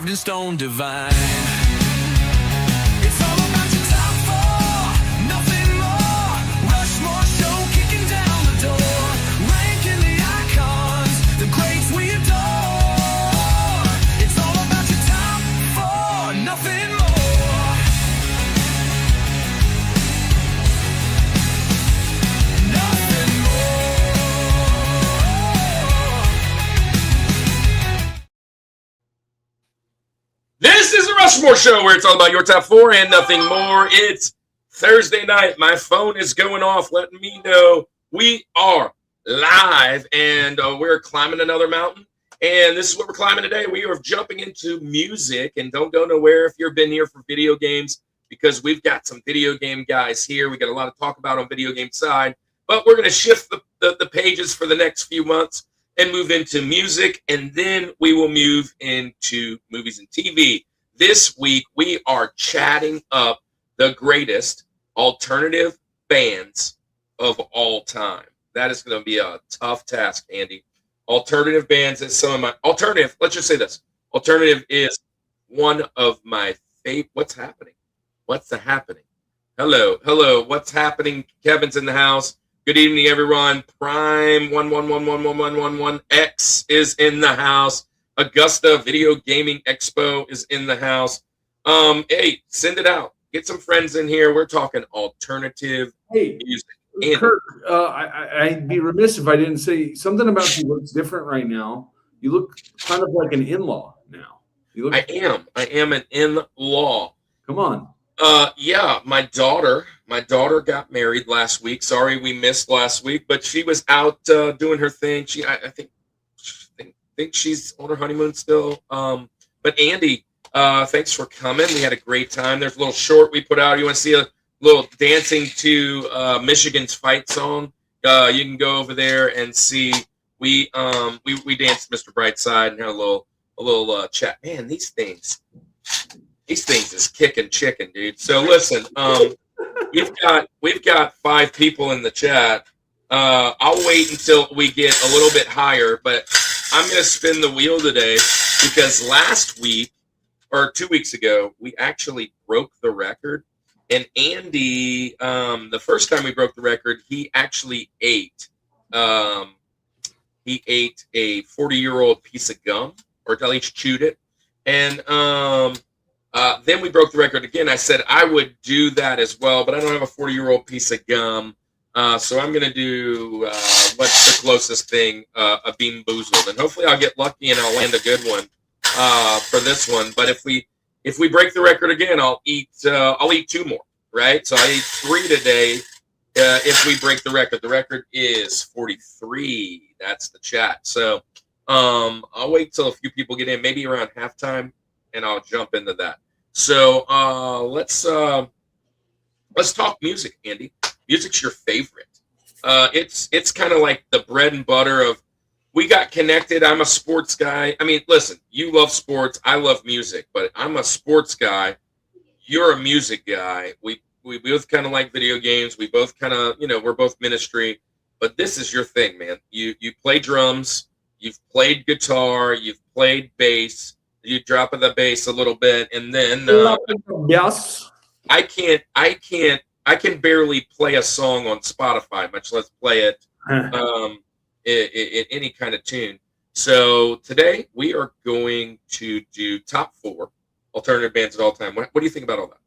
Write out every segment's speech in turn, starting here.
carved in stone divine. It's all about your top four, nothing more. Rushmore show kicking down the door, ranking the icons, the greats we adore. It's all about your top four, nothing more. This is the Rushmore Show, where it's all about your top four and nothing more. It's Thursday night. My phone is going off, letting me know we are live, and we're climbing another mountain. And this is what we're climbing today. We are jumping into music, and don't go nowhere if you've been here for video games, because we've got some video game guys here. We got a lot to talk about on video game side, but we're going to shift the pages for the next few months and move into music, and then we will move into movies and TV. This week, we are chatting up the greatest alternative bands of all time. That is going to be a tough task, Andy. Alternative bands is some of my... Alternative, let's just say this. Alternative is one of my favorite... What's happening? What's happening? Hello. What's happening? Kevin's in the house. Good evening, everyone. Prime 1111111X is in the house. Augusta Video Gaming Expo is in the house. Hey, send it out. Get some friends in here. We're talking alternative music. Kirk, I'd be remiss if I didn't say something about you looks different right now. You look kind of like an in-law now. I am an in-law. Come on. Yeah, my daughter got married last week. Sorry we missed last week, but she was out doing her thing. I think she's on her honeymoon still. But Andy, thanks for coming. We had a great time. There's a little short we put out. You want to see a little dancing to Michigan's fight song? You can go over there and see. We danced Mr. Brightside and had a little chat. Man, these things is kicking chicken, dude. So listen, we've got 5 people in the chat. I'll wait until we get a little bit higher, but I'm going to spin the wheel today because last week or 2 weeks ago, we actually broke the record. And Andy, the first time we broke the record, he actually ate a 40-year-old piece of gum, or at least chewed it. And then we broke the record again. I said I would do that as well, but I don't have a 40-year-old piece of gum. So I'm going to do what's the closest thing, a bean boozled. And hopefully I'll get lucky and I'll land a good one for this one. But if we break the record again, I'll eat 2 more, right? So I ate 3 today if we break the record. The record is 43. That's the chat. So I'll wait till a few people get in, maybe around halftime, and I'll jump into that. So let's talk music, Andy. Music's your favorite. It's kind of like the bread and butter of. We got connected. I'm a sports guy. I mean, listen, you love sports. I love music, but I'm a sports guy. You're a music guy. We both kind of like video games. We both kind of, we're both ministry. But this is your thing, man. You play drums. You've played guitar. You've played bass. You drop the bass a little bit, and then yes, I can barely play a song on Spotify, much less play it in any kind of tune. So today we are going to do top 4 alternative bands of all time. What do you think about all that?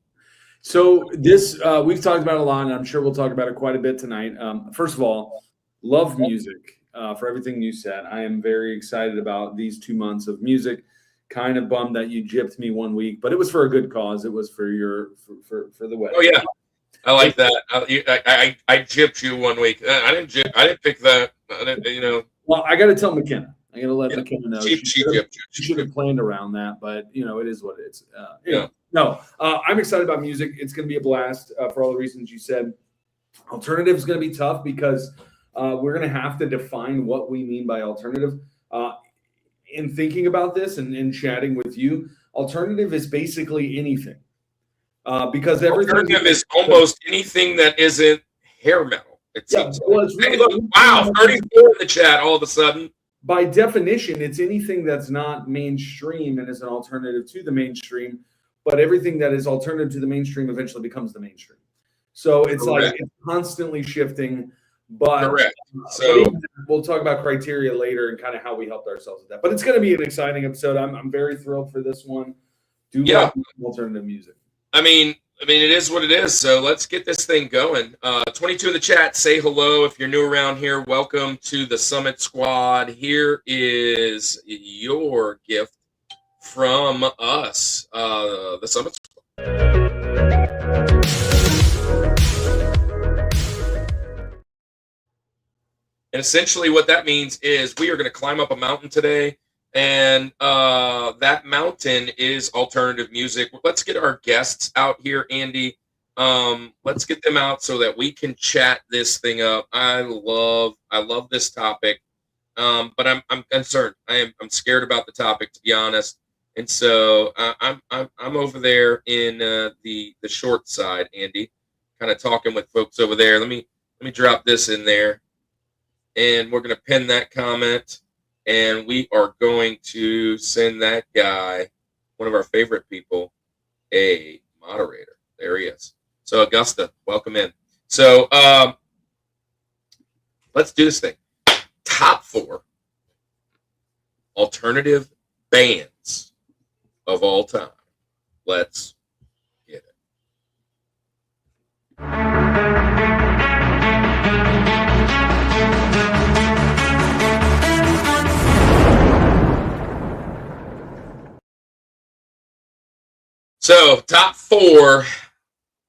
So this we've talked about a lot, and I'm sure we'll talk about it quite a bit tonight. First of all, love music for everything you said. I am very excited about these 2 months of music. Kind of bummed that you gypped me 1 week, but it was for a good cause. It was for the wedding. Oh yeah, I like that. I gypped you 1 week. I didn't pick that. Well, I got to tell McKenna. I got to let McKenna know. She should have planned around that, but it is what it is. No, I'm excited about music. It's going to be a blast for all the reasons you said. Alternative is going to be tough because we're going to have to define what we mean by alternative. In thinking about this and in chatting with you, alternative is basically anything. Because everything alternative is almost anything that isn't hair metal. It seems. Well, it's really, wow, 34 in the chat all of a sudden. by definition, it's anything that's not mainstream and is an alternative to the mainstream. But everything that is alternative to the mainstream eventually becomes the mainstream. So it's like it's constantly shifting. But So we'll talk about criteria later and kind of how we helped ourselves with that. But it's going to be an exciting episode. I'm very thrilled for this one. Like alternative music. I mean, it is what it is. So let's get this thing going. 22 in the chat, say hello. If you're new around here, welcome to the Summit Squad. Here is your gift from us, the Summit Squad. And essentially what that means is we are going to climb up a mountain today, and that mountain is alternative music. Let's get our guests out here, Andy. Let's get them out so that we can chat this thing up. I love this topic, but I'm concerned. I'm scared about the topic, to be honest. And so I'm over there in the short side, Andy, kind of talking with folks over there. Let me drop this in there. And we're going to pin that comment, and we are going to send that guy, one of our favorite people, a moderator. There he is. So Augusta, welcome in. So let's do this thing. Top 4 alternative bands of all time. Let's get it. So top 4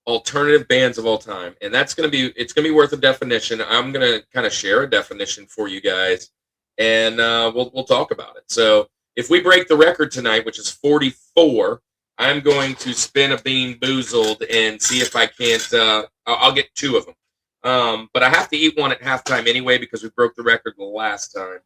alternative bands of all time, and it's gonna be worth a definition. I'm gonna kind of share a definition for you guys, and we'll talk about it. So if we break the record tonight, which is 44, I'm going to spin a bean Boozled and see if I can't. I'll get 2 of them, but I have to eat one at halftime anyway because we broke the record the last time.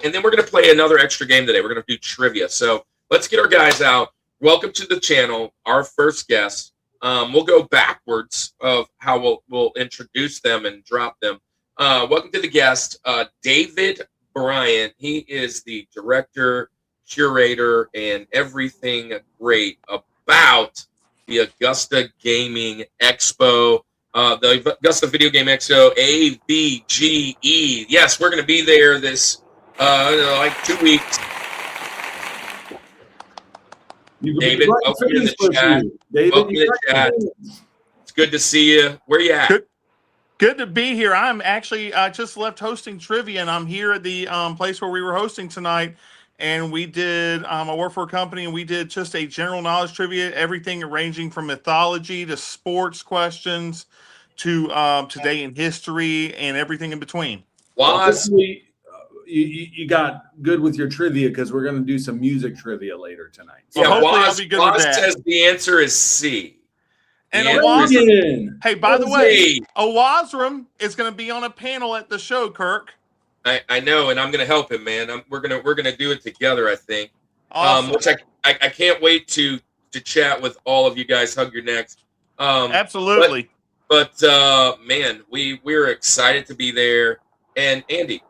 And then we're gonna play another extra game today. We're gonna do trivia. So let's get our guys out. Welcome to the channel, our first guest. We'll go backwards of how we'll introduce them and drop them. Welcome to the guest, David Bryant. He is the director, curator, and everything great about the Augusta Gaming Expo, the Augusta Video Gaming Expo, AVGE. Yes, we're going to be there this like 2 weeks. David, welcome to the chat. Welcome to the chat. It's good to see you. Where you at? Good to be here. I'm actually just left hosting trivia, and I'm here at the place where we were hosting tonight. And we did, I work for a company, and we did just a general knowledge trivia, everything ranging from mythology to sports questions to today in history and everything in between. You got good with your trivia because we're going to do some music trivia later tonight. So yeah, Waz says the answer is C. And Owazram, hey, by the way, Owazram is going to be on a panel at the show, Kirk. I know, and I'm going to help him, man. We're gonna do it together, I think. Awesome. Which I can't wait to chat with all of you guys. Hug your necks. Absolutely. But man, we're excited to be there. And Andy,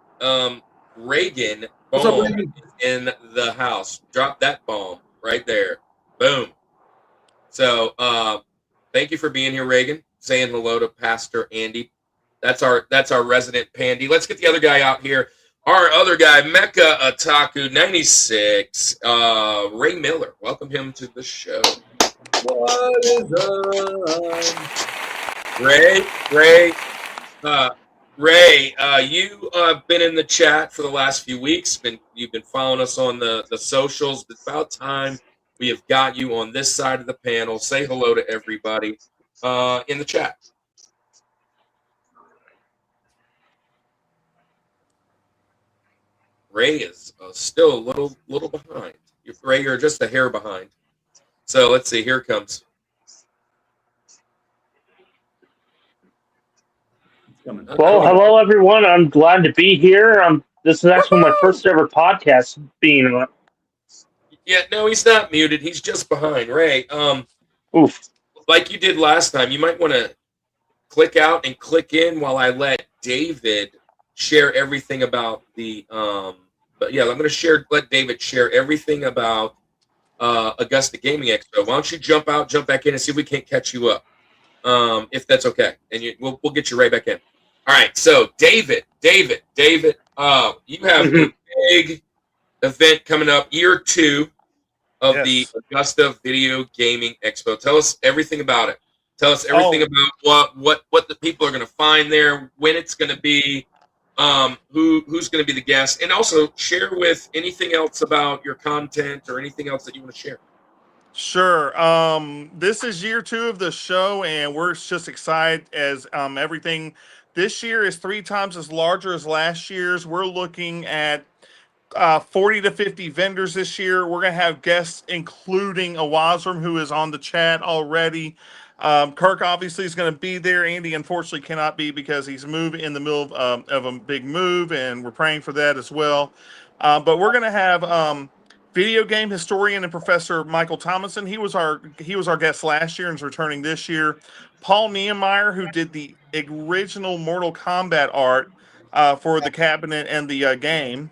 Reagan, bomb in the house. Drop that bomb right there. Boom. So thank you for being here, Reagan. Saying hello to Pastor Andy. That's our resident pandy. Let's get the other guy out here. Our other guy, MechaOtaku 96, Ray Miller. Welcome him to the show. What is up? Ray, you have been in the chat for the last few weeks. You've been following us on the socials. It's about time we have got you on this side of the panel. Say hello to everybody in the chat. Ray is still a little behind. Ray, you're just a hair behind. So let's see. Here it comes. Well, hello everyone. I'm glad to be here. This is actually my first ever podcast being on. Yeah, no, he's not muted. He's just behind. Ray, Oof. like you did last time, you might want to click out and click in while I let David share everything about the. But yeah, I'm going to let David share everything about Augusta Gaming Expo. Why don't you jump back in, and see if we can't catch you up, if that's okay, and we'll get you right back in. All right, so David, you have a big event coming up, year 2 of the Augusta Video Gaming Expo. Tell us everything about it. Tell us everything about what the people are going to find there, when it's going to be, who's going to be the guest, and also share with anything else about your content or anything else that you want to share. Sure. This is year 2 of the show, and we're just excited as everything. This year is 3 times as larger as last year's. We're looking at 40 to 50 vendors this year. We're going to have guests, including a Wasram, who is on the chat already. Kirk obviously is going to be there. Andy unfortunately cannot be because he's moving in the middle of a big move, and we're praying for that as well. But we're going to have video game historian and Professor Michael Thomason. He was our guest last year and is returning this year. Paul Niemeyer, who did the original Mortal Kombat art for the cabinet and the game.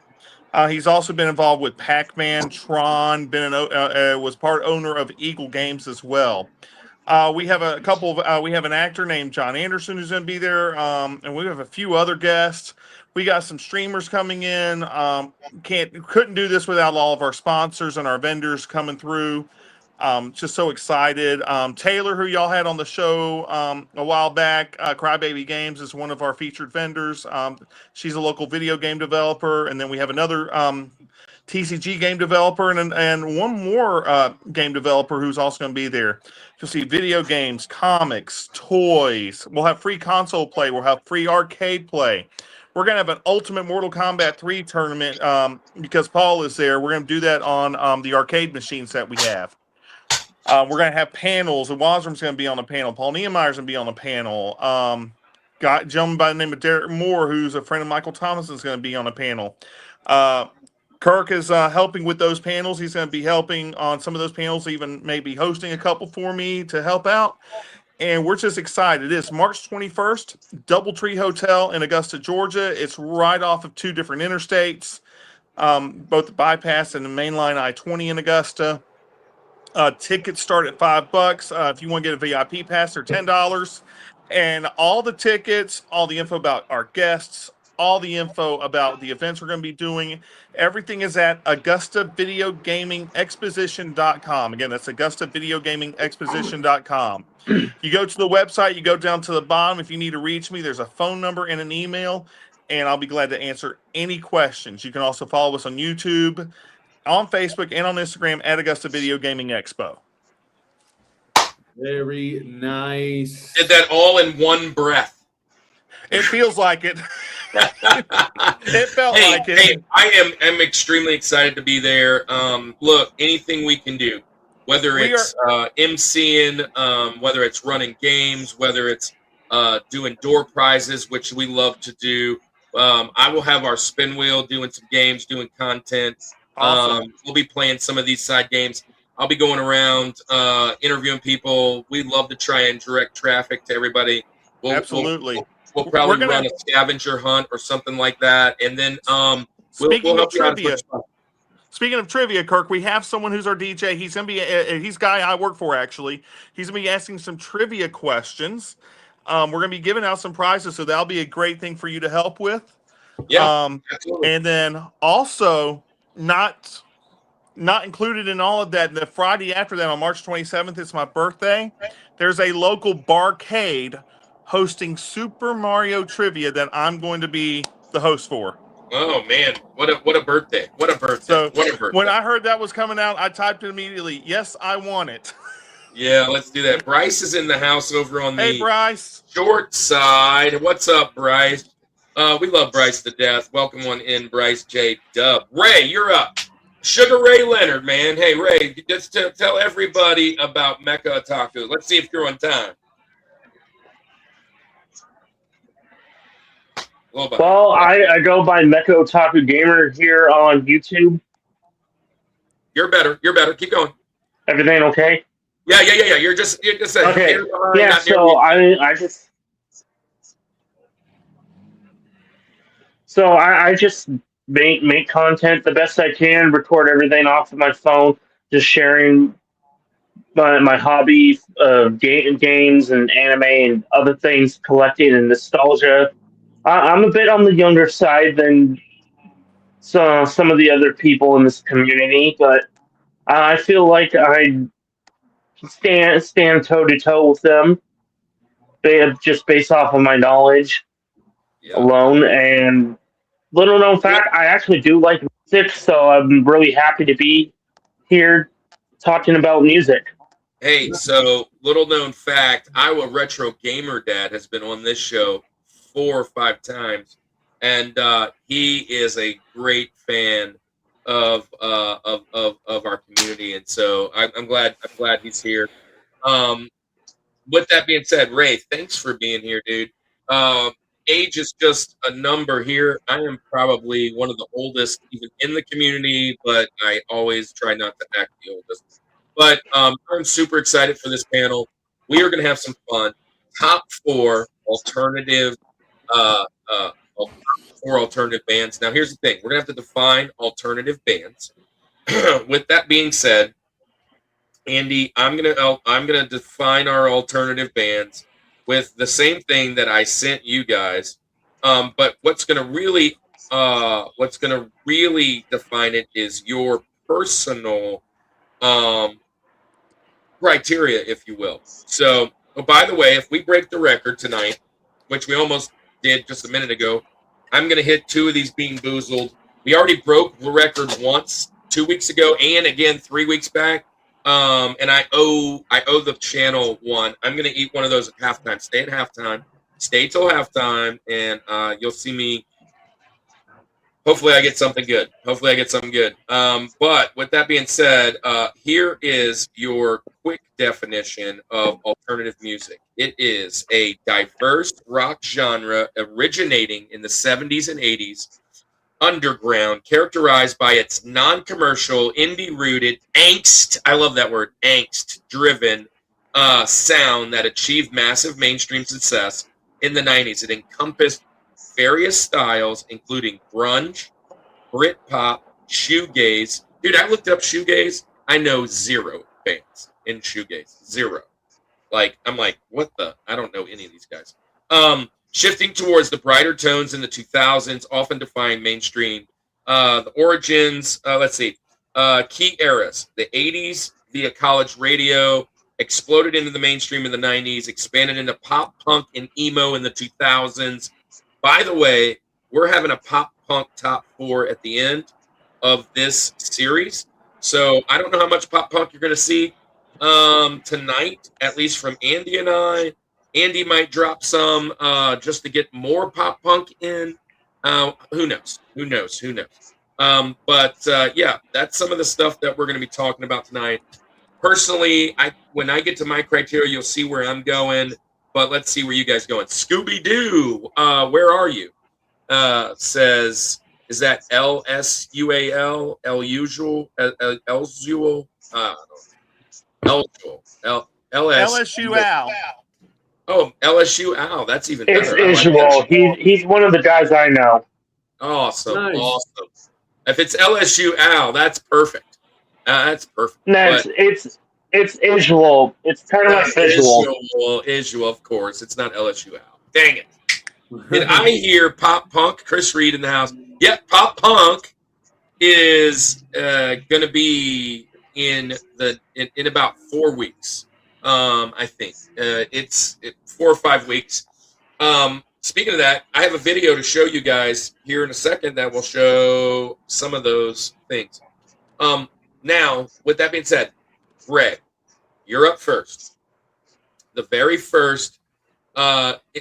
He's also been involved with Pac-Man, Tron, was part owner of Eagle Games as well. We have a couple of we have an actor named John Anderson who's going to be there, and we have a few other guests. We got some streamers coming in. Couldn't do this without all of our sponsors and our vendors coming through. Just so excited. Taylor, who y'all had on the show a while back, Crybaby Games is one of our featured vendors. She's a local video game developer, and then we have another TCG game developer and one more game developer who's also going to be there. You'll see video games, comics, toys. We'll have free console play. We'll have free arcade play. We're going to have an Ultimate Mortal Kombat 3 tournament because Paul is there. We're going to do that on the arcade machines that we have. We're going to have panels. And Wasram's going to be on the panel. Paul Niemeyer's going to be on the panel. Got a gentleman by the name of Derek Moore, who's a friend of Michael Thomason's going to be on the panel. Kirk is helping with those panels. He's going to be helping on some of those panels, even maybe hosting a couple for me to help out. And we're just excited. It is March 21st, Doubletree Hotel in Augusta, Georgia. It's right off of 2 different interstates, both the bypass and the mainline I-20 in Augusta. Tickets start at $5. If you want to get a VIP pass, they're $10. And all the tickets, all the info about our guests, all the info about the events we're going to be doing, everything is at AugustaVideoGamingExposition.com. Again, that's AugustaVideoGamingExposition.com. You go to the website, you go down to the bottom. If you need to reach me, there's a phone number and an email, and I'll be glad to answer any questions. You can also follow us on YouTube, on Facebook, and on Instagram at Augusta Video Gaming Expo. Very nice. Did that all in one breath. It feels like it. It felt like it. Hey, I am extremely excited to be there. Look, anything we can do, whether it's MCing, whether it's running games, whether it's doing door prizes, which we love to do. I will have our spin wheel doing some games, doing content. Awesome. We'll be playing some of these side games. I'll be going around interviewing people. We love to try and direct traffic to everybody. Absolutely. We'll probably run a scavenger hunt or something like that, and then we'll help you out. Speaking of trivia, Kirk, we have someone who's our DJ. He's gonna be he's a guy I work for actually. He's gonna be asking some trivia questions. We're gonna be giving out some prizes, so that'll be a great thing for you to help with. Yeah, absolutely. And then also not included in all of that, the Friday after that on March 27th, it's my birthday. There's a local barcade hosting Super Mario Trivia that I'm going to be the host for. Oh man, what a birthday! What a birthday! So what a birthday! When I heard that was coming out, I typed it immediately. Yes, I want it. Yeah, let's do that. Bryce is in the house over on the Bryce. Short side. What's up, Bryce? We love Bryce to death. Welcome on in, Bryce J. Dub. Ray, you're up. Sugar Ray Leonard, man. Hey, Ray, just tell everybody about MechaOtaku. Let's see if you're on time. Well, I go by MechaOtakuGamer here on YouTube. You're better. You're better. Keep going. Everything okay? Yeah. You're just okay. Yeah. So I just. So I just make content the best I can, record everything off of my phone, just sharing my hobby, games and anime and other things, collecting and nostalgia. I'm a bit on the younger side than some of the other people in this community, but I feel like I stand toe to toe with them, just based off of my knowledge Yeah. alone. And little known fact, I actually do like music, so I'm really happy to be here talking about music. Hey, so little known fact, Iowa Retro Gamer Dad has been on this show 4 or 5 times, and he is a great fan of our community, and so I'm glad he's here. With that being said, Ray, thanks for being here, dude. Age is just a number here. I am probably one of the oldest even in the community, but I always try not to act the oldest. But I'm super excited for this panel. We are going to have some fun. Top 4 alternative, uh, uh, top 4 alternative bands. Now, here's the thing: we're going to have to define alternative bands. With that being said, Andy, I'm gonna define our alternative bands with the same thing that I sent you guys. But what's gonna really define it is your personal criteria, if you will. So, oh, by the way, if we break the record tonight, which we almost did just a minute ago, I'm gonna hit 2 of these being boozled. We already broke the record once 2 weeks ago, and again 3 weeks back. And I owe the channel one. I'm gonna eat one of those at halftime. Stay at halftime. Stay till halftime, and you'll see me. Hopefully, I get something good. But with that being said, here is your quick definition of alternative music. It is a diverse rock genre originating in the 70s and 80s. Underground, characterized by its non-commercial, indie-rooted, angst, I love that word, angst-driven sound that achieved massive mainstream success in the 90s. It encompassed various styles, including grunge, Britpop, shoegaze. Dude, I looked up shoegaze. I know 0 bands in shoegaze. 0. I'm like, what the? I don't know any of these guys. Shifting towards the brighter tones in the 2000s, often define mainstream. The origins, let's see, key eras. The 80s via college radio, exploded into the mainstream in the 90s, expanded into pop, punk, and emo in the 2000s. By the way, we're having a pop, punk top 4 at the end of this series. So I don't know how much pop, punk you're going to see tonight, at least from Andy and I. Andy might drop some just to get more pop punk in. Who knows? But yeah, that's some of the stuff that we're going to be talking about tonight. Personally, when I get to my criteria, you'll see where I'm going. But let's see where you guys going. Scooby Doo, where are you? Says, is that LSUAL? L-usual? L-usual? LSU Al. Oh, LSU Al. That's even It's better. Israel. He's one of the guys I know. Awesome. Nice. Awesome. If it's LSU Al, that's perfect. That's perfect. No, it's Israel. It's kind of like visual. Israel, of course. It's not LSU Al. Dang it. Did I hear pop punk? Chris Reed in the house. Yep, pop punk is going to be in about 4 weeks. I think it's 4 or 5 weeks. Speaking of that, I have a video to show you guys here in a second that will show some of those things. Now, with that being said, Greg, you're up first. The very first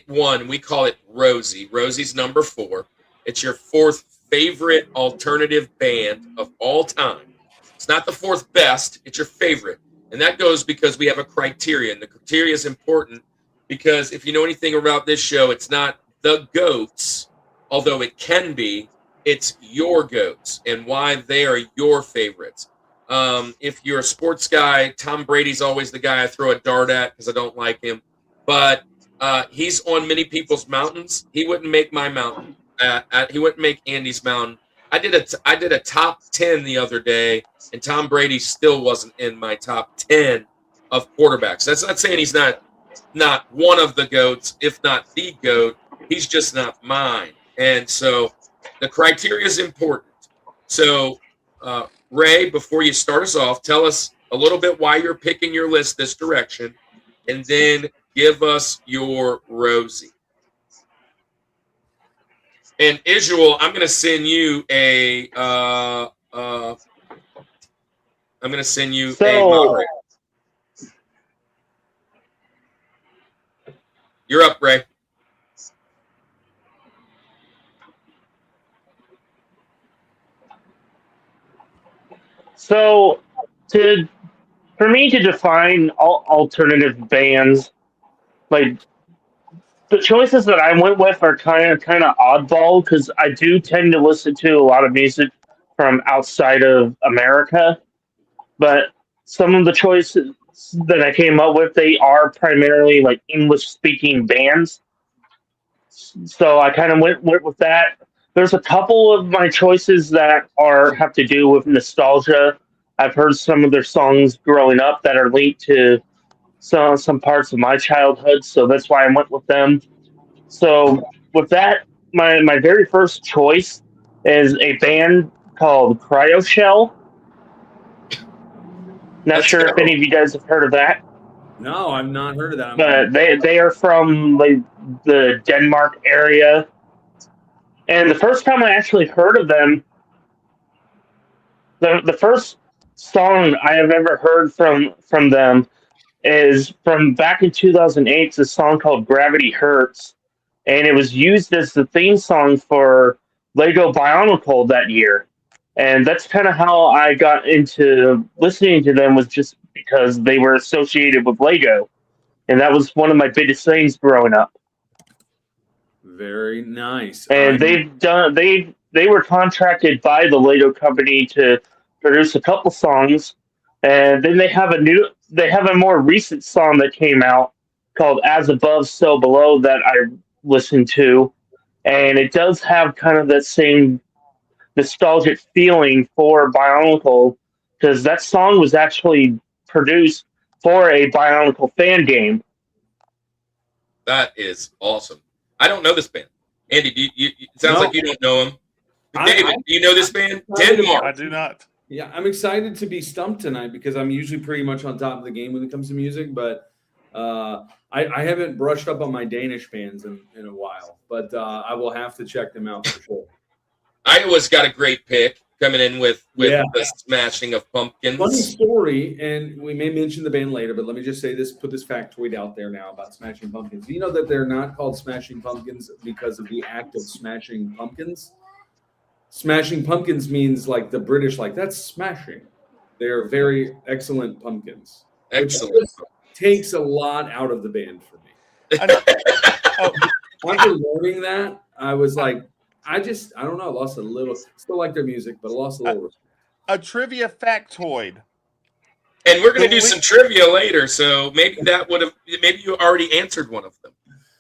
one, we call it Rosie. Rosie's number 4. It's your 4th favorite alternative band of all time. It's not the 4th best. It's your favorite. And that goes because we have a criteria. And the criteria is important because if you know anything about this show, it's not the GOATs, although it can be. It's your GOATs and why they are your favorites. If you're a sports guy, Tom Brady's always the guy I throw a dart at because I don't like him. But he's on many people's mountains. He wouldn't make my mountain. He wouldn't make Andy's Mountain. I did a top 10 the other day, and Tom Brady still wasn't in my top 10 of quarterbacks. That's not saying he's not one of the GOATs, if not the GOAT. He's just not mine. And so the criteria is important. So, Ray, before you start us off, tell us a little bit why you're picking your list this direction, and then give us your Rosie. And Isual, I'm going to send you a moderator. You're up, Ray. So, for me to define alternative bands, like the choices that I went with are kind of oddball because I do tend to listen to a lot of music from outside of America, but some of the choices that I came up with, they are primarily like English speaking bands. So I kind of went with that. There's a couple of my choices that have to do with nostalgia. I've heard some of their songs growing up that are linked to some parts of my childhood, so that's why I went with them. So with that, my very first choice is a band called Cryoshell. Not sure if any of you guys have heard of that. No, I've not heard of that. But they are from like the Denmark area. And the first time I actually heard of them, the first song I have ever heard from them is from back in 2008. It's a song called Gravity Hurts. And it was used as the theme song for Lego Bionicle that year. And that's kind of how I got into listening to them, was just because they were associated with Lego. And that was one of my biggest things growing up. Very nice. And they were contracted by the Lego company to produce a couple songs. And then they have a more recent song that came out called As Above, So Below that I listened to. And it does have kind of that same nostalgic feeling for Bionicle, because that song was actually produced for a Bionicle fan game. That is awesome. I don't know this band. Andy, it sounds like you don't know him. David, do you know this band? Denmark. I do not. Yeah, I'm excited to be stumped tonight because I'm usually pretty much on top of the game when it comes to music, but I haven't brushed up on my Danish bands in a while, but I will have to check them out for sure. Iowa's got a great pick coming in with the Smashing of Pumpkins. Funny story, and we may mention the band later, but let me just say this, put this factoid out there now about Smashing Pumpkins. Do you know that they're not called Smashing Pumpkins because of the act of smashing pumpkins? Smashing Pumpkins means like the British, like that's smashing. They're very excellent pumpkins. Excellent. Takes a lot out of the band for me. After learning that, I was like, I don't know, lost a little, still like their music, but I lost a little. A trivia factoid. And we're going to do some trivia later, so maybe maybe you already answered one of them.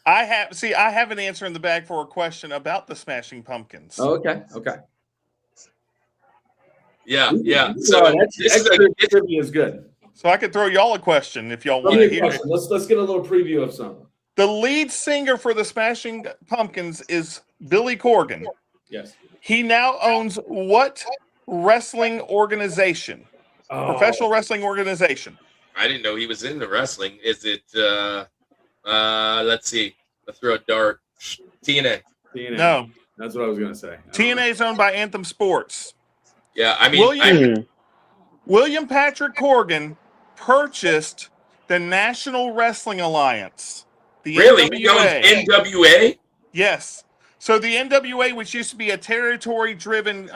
I have an answer in the bag for a question about the Smashing Pumpkins. Oh, okay. Yeah. So trivia is good. So I could throw y'all a question if y'all want to hear it. Let's get a little preview of something. The lead singer for the Smashing Pumpkins is Billy Corgan. Yes. He now owns what wrestling organization? Professional wrestling organization. I didn't know he was into wrestling. Is it let's see. Let's throw a dart. TNA. No. That's what I was going to say. TNA is owned by Anthem Sports. Yeah, I mean William Patrick Corgan purchased the National Wrestling Alliance. The really? NWA. NWA? Yes. So the NWA, which used to be a territory-driven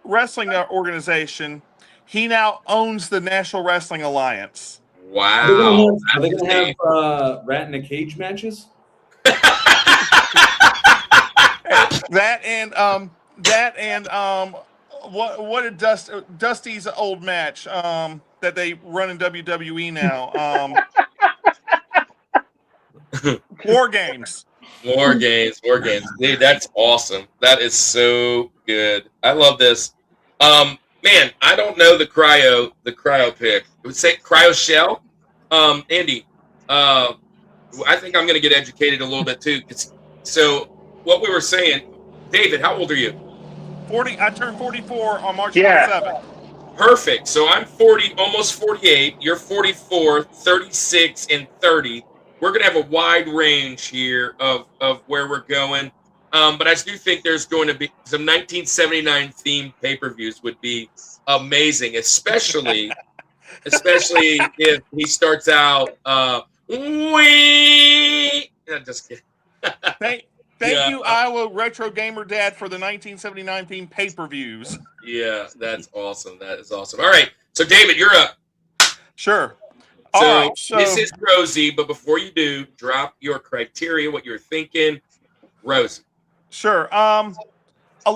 wrestling organization, he now owns the National Wrestling Alliance. Wow. Are they going to have rat in a cage matches? What did Dusty's old match that they run in WWE now? War Games. More games. Dude, that's awesome. That is so good. I love this. Man, I don't know the cryo pick. It would say cryo shell. Andy, I think I'm gonna get educated a little bit too. So what we were saying, David, how old are you? 40. I turned 44 on March Yeah. 27th. Perfect. So I'm 40, almost 48. You're 44, 36, and 30. We're going to have a wide range here of where we're going. But I do think there's going to be some 1979 themed pay-per-views would be amazing, especially if he starts out, wee. Just kidding. Thank you, Iowa Retro Gamer Dad, for the 1979 themed pay-per-views. Yeah, that's awesome. That is awesome. All right. So, David, you're up. Sure. So, All right, so this is Rosie, but before you do, drop your criteria, what you're thinking. Rosie. Sure.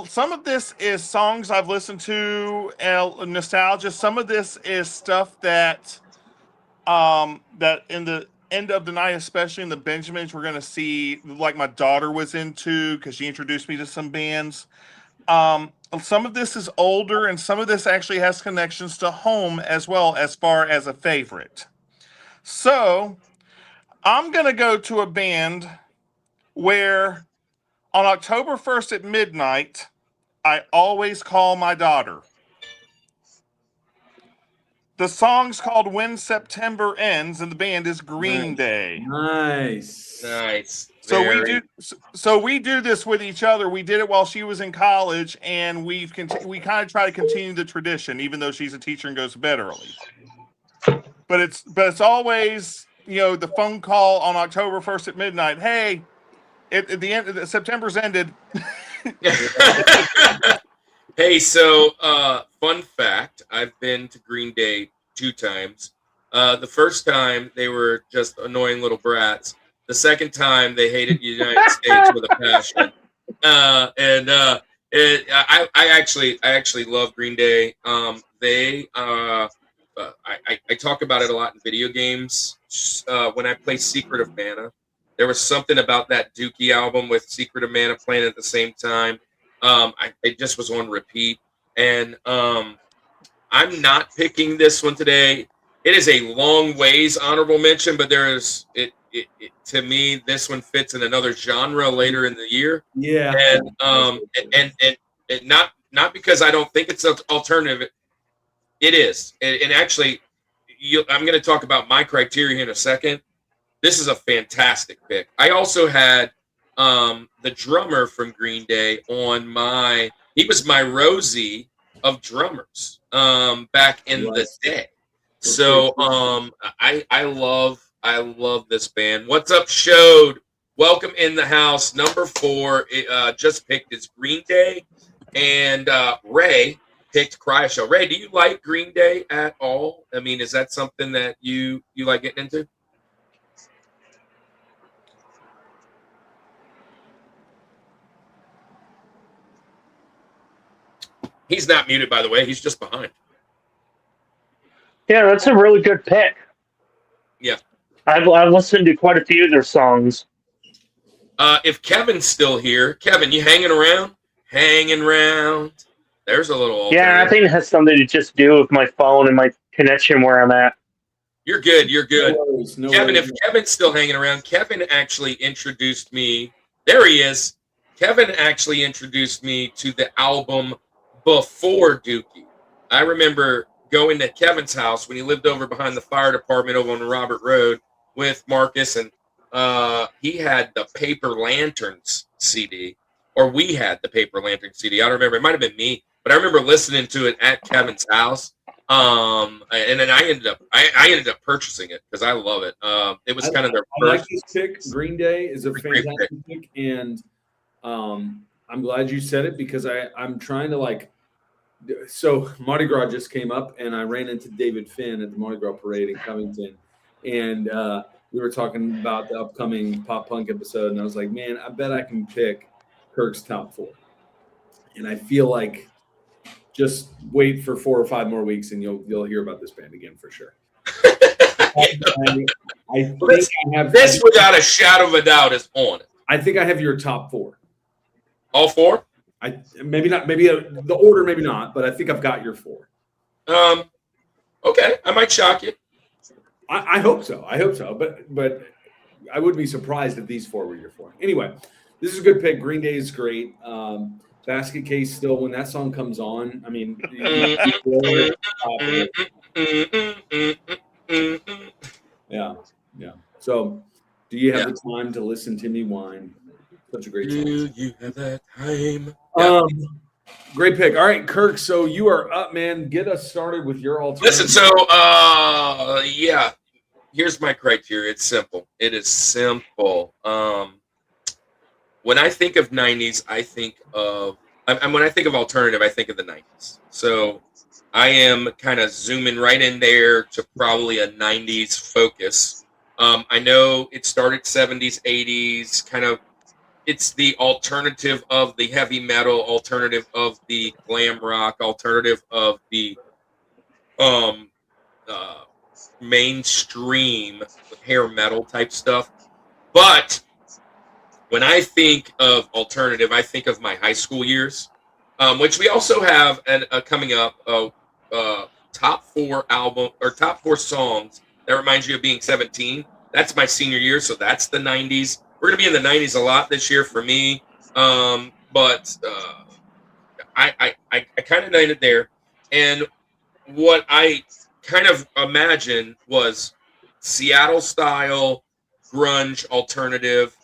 Some of this is songs I've listened to, nostalgia. Some of this is stuff that that in the end of the night, especially in the Benjamins, we're going to see, like my daughter was into, because she introduced me to some bands. Some of this is older, and some of this actually has connections to home as well, as far as a favorite. So I'm going to go to a band where on October 1st at midnight, I always call my daughter. The song's called When September Ends, and the band is Green Day. Nice. So we do this with each other. We did it while she was in college, and we kind of try to continue the tradition, even though she's a teacher and goes to bed early. But it's always, the phone call on October 1st at midnight. Hey, at the end, September's ended. Hey, so fun fact, I've been to Green Day 2 times. The first time, they were just annoying little brats. The second time, they hated the United States with a passion. I actually love Green Day. I talk about it a lot in video games. When I play Secret of Mana, there was something about that Dookie album with Secret of Mana playing at the same time. It just was on repeat. And I'm not picking this one today. It is a long ways honorable mention, but to me, this one fits in another genre later in the year. Yeah. And not because I don't think it's an alternative. It is. And actually, I'm going to talk about my criteria in a second. This is a fantastic pick. I also had the drummer from Green Day on he was my Rosie of drummers back in the day. So I love this band. What's up, Showed? Welcome in the house. Number 4 just picked is Green Day, and Ray picked Cryo Shell. Ray, do you like Green Day at all? I mean, is that something that you like getting into? He's not muted, by the way. He's just behind. Yeah, that's a really good pick. Yeah. I've listened to quite a few of their songs. If Kevin's still here, Kevin, you hanging around? Hanging around. There's a little alternative. Yeah, I think it has something to just do with my phone and my connection where I'm at. You're good. No Kevin, worries. if Kevin's still hanging around, Kevin actually introduced me. There he is. Kevin actually introduced me to the album before Dookie. I remember going to Kevin's house when he lived over behind the fire department over on Robert Road with Marcus, and he had the Paper Lanterns CD, or we had the Paper Lantern CD. I don't remember. It might have been me, but I remember listening to it at Kevin's house. And then I ended up purchasing it because I love it. It was kind of their I first. like this pick. Green Day is a fantastic pick, and I'm glad you said it because I'm trying to So Mardi Gras just came up, and I ran into David Finn at the Mardi Gras parade in Covington, and we were talking about the upcoming pop punk episode, and I was like, man, I bet I can pick Kirk's top 4, and I feel like just wait for 4 or 5 more weeks, and you'll hear about this band again for sure. I think I have This, without a shadow of a doubt, is on it. I think I have your top 4. All 4? I maybe not, maybe the order, maybe not, but I think I've got your 4. Okay, I might shock you. I hope so. I hope so. But I wouldn't be surprised if these 4 were your 4. Anyway, this is a good pick. Green Day is great. Basket Case still, when that song comes on, I mean, yeah. So, do you have the time to listen to me whine? Such a great song. Do you have that time? Yeah. Great pick. All right, Kirk. So you are up, man. Get us started with your alternative. Listen, so yeah, here's my criteria. It's simple. It is simple. When I think of 90s, I think of when I think of alternative, I think of the 90s. So I am kind of zooming right in there to probably a 90s focus. I know it started 70s, 80s, kind of. It's the alternative of the heavy metal, alternative of the glam rock, alternative of the mainstream hair metal type stuff. But when I think of alternative, I think of my high school years, which we also have coming up top 4 album or top 4 songs that reminds you of being 17. That's my senior year, so that's the 90s. We're going to be in the 90s a lot this year for me, but I kind of landed there. And what I kind of imagined was Seattle-style grunge alternative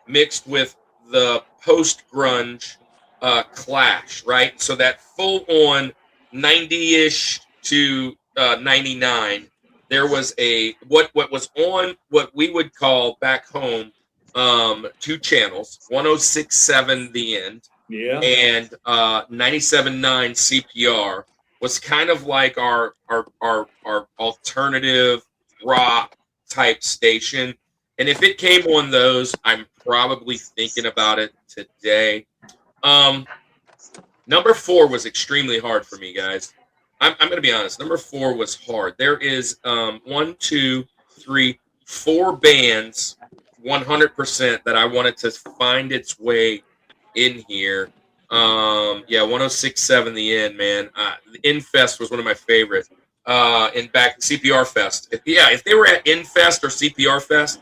mixed with the post-grunge clash, right? So that full-on 90-ish to 99, there was what was on what we would call back home 2 channels, 106.7 The End, and 97.9 CPR was kind of like our alternative rock type station. And if it came on those, I'm probably thinking about it today. Number 4 was extremely hard for me, guys. I'm going to be honest. Number 4 was hard. There is 1, 2, 3, 4 bands 100% that I wanted to find its way in here. 106.7 The End, man. Infest was one of my favorites. In back CPR Fest. If they were at Infest or CPR Fest,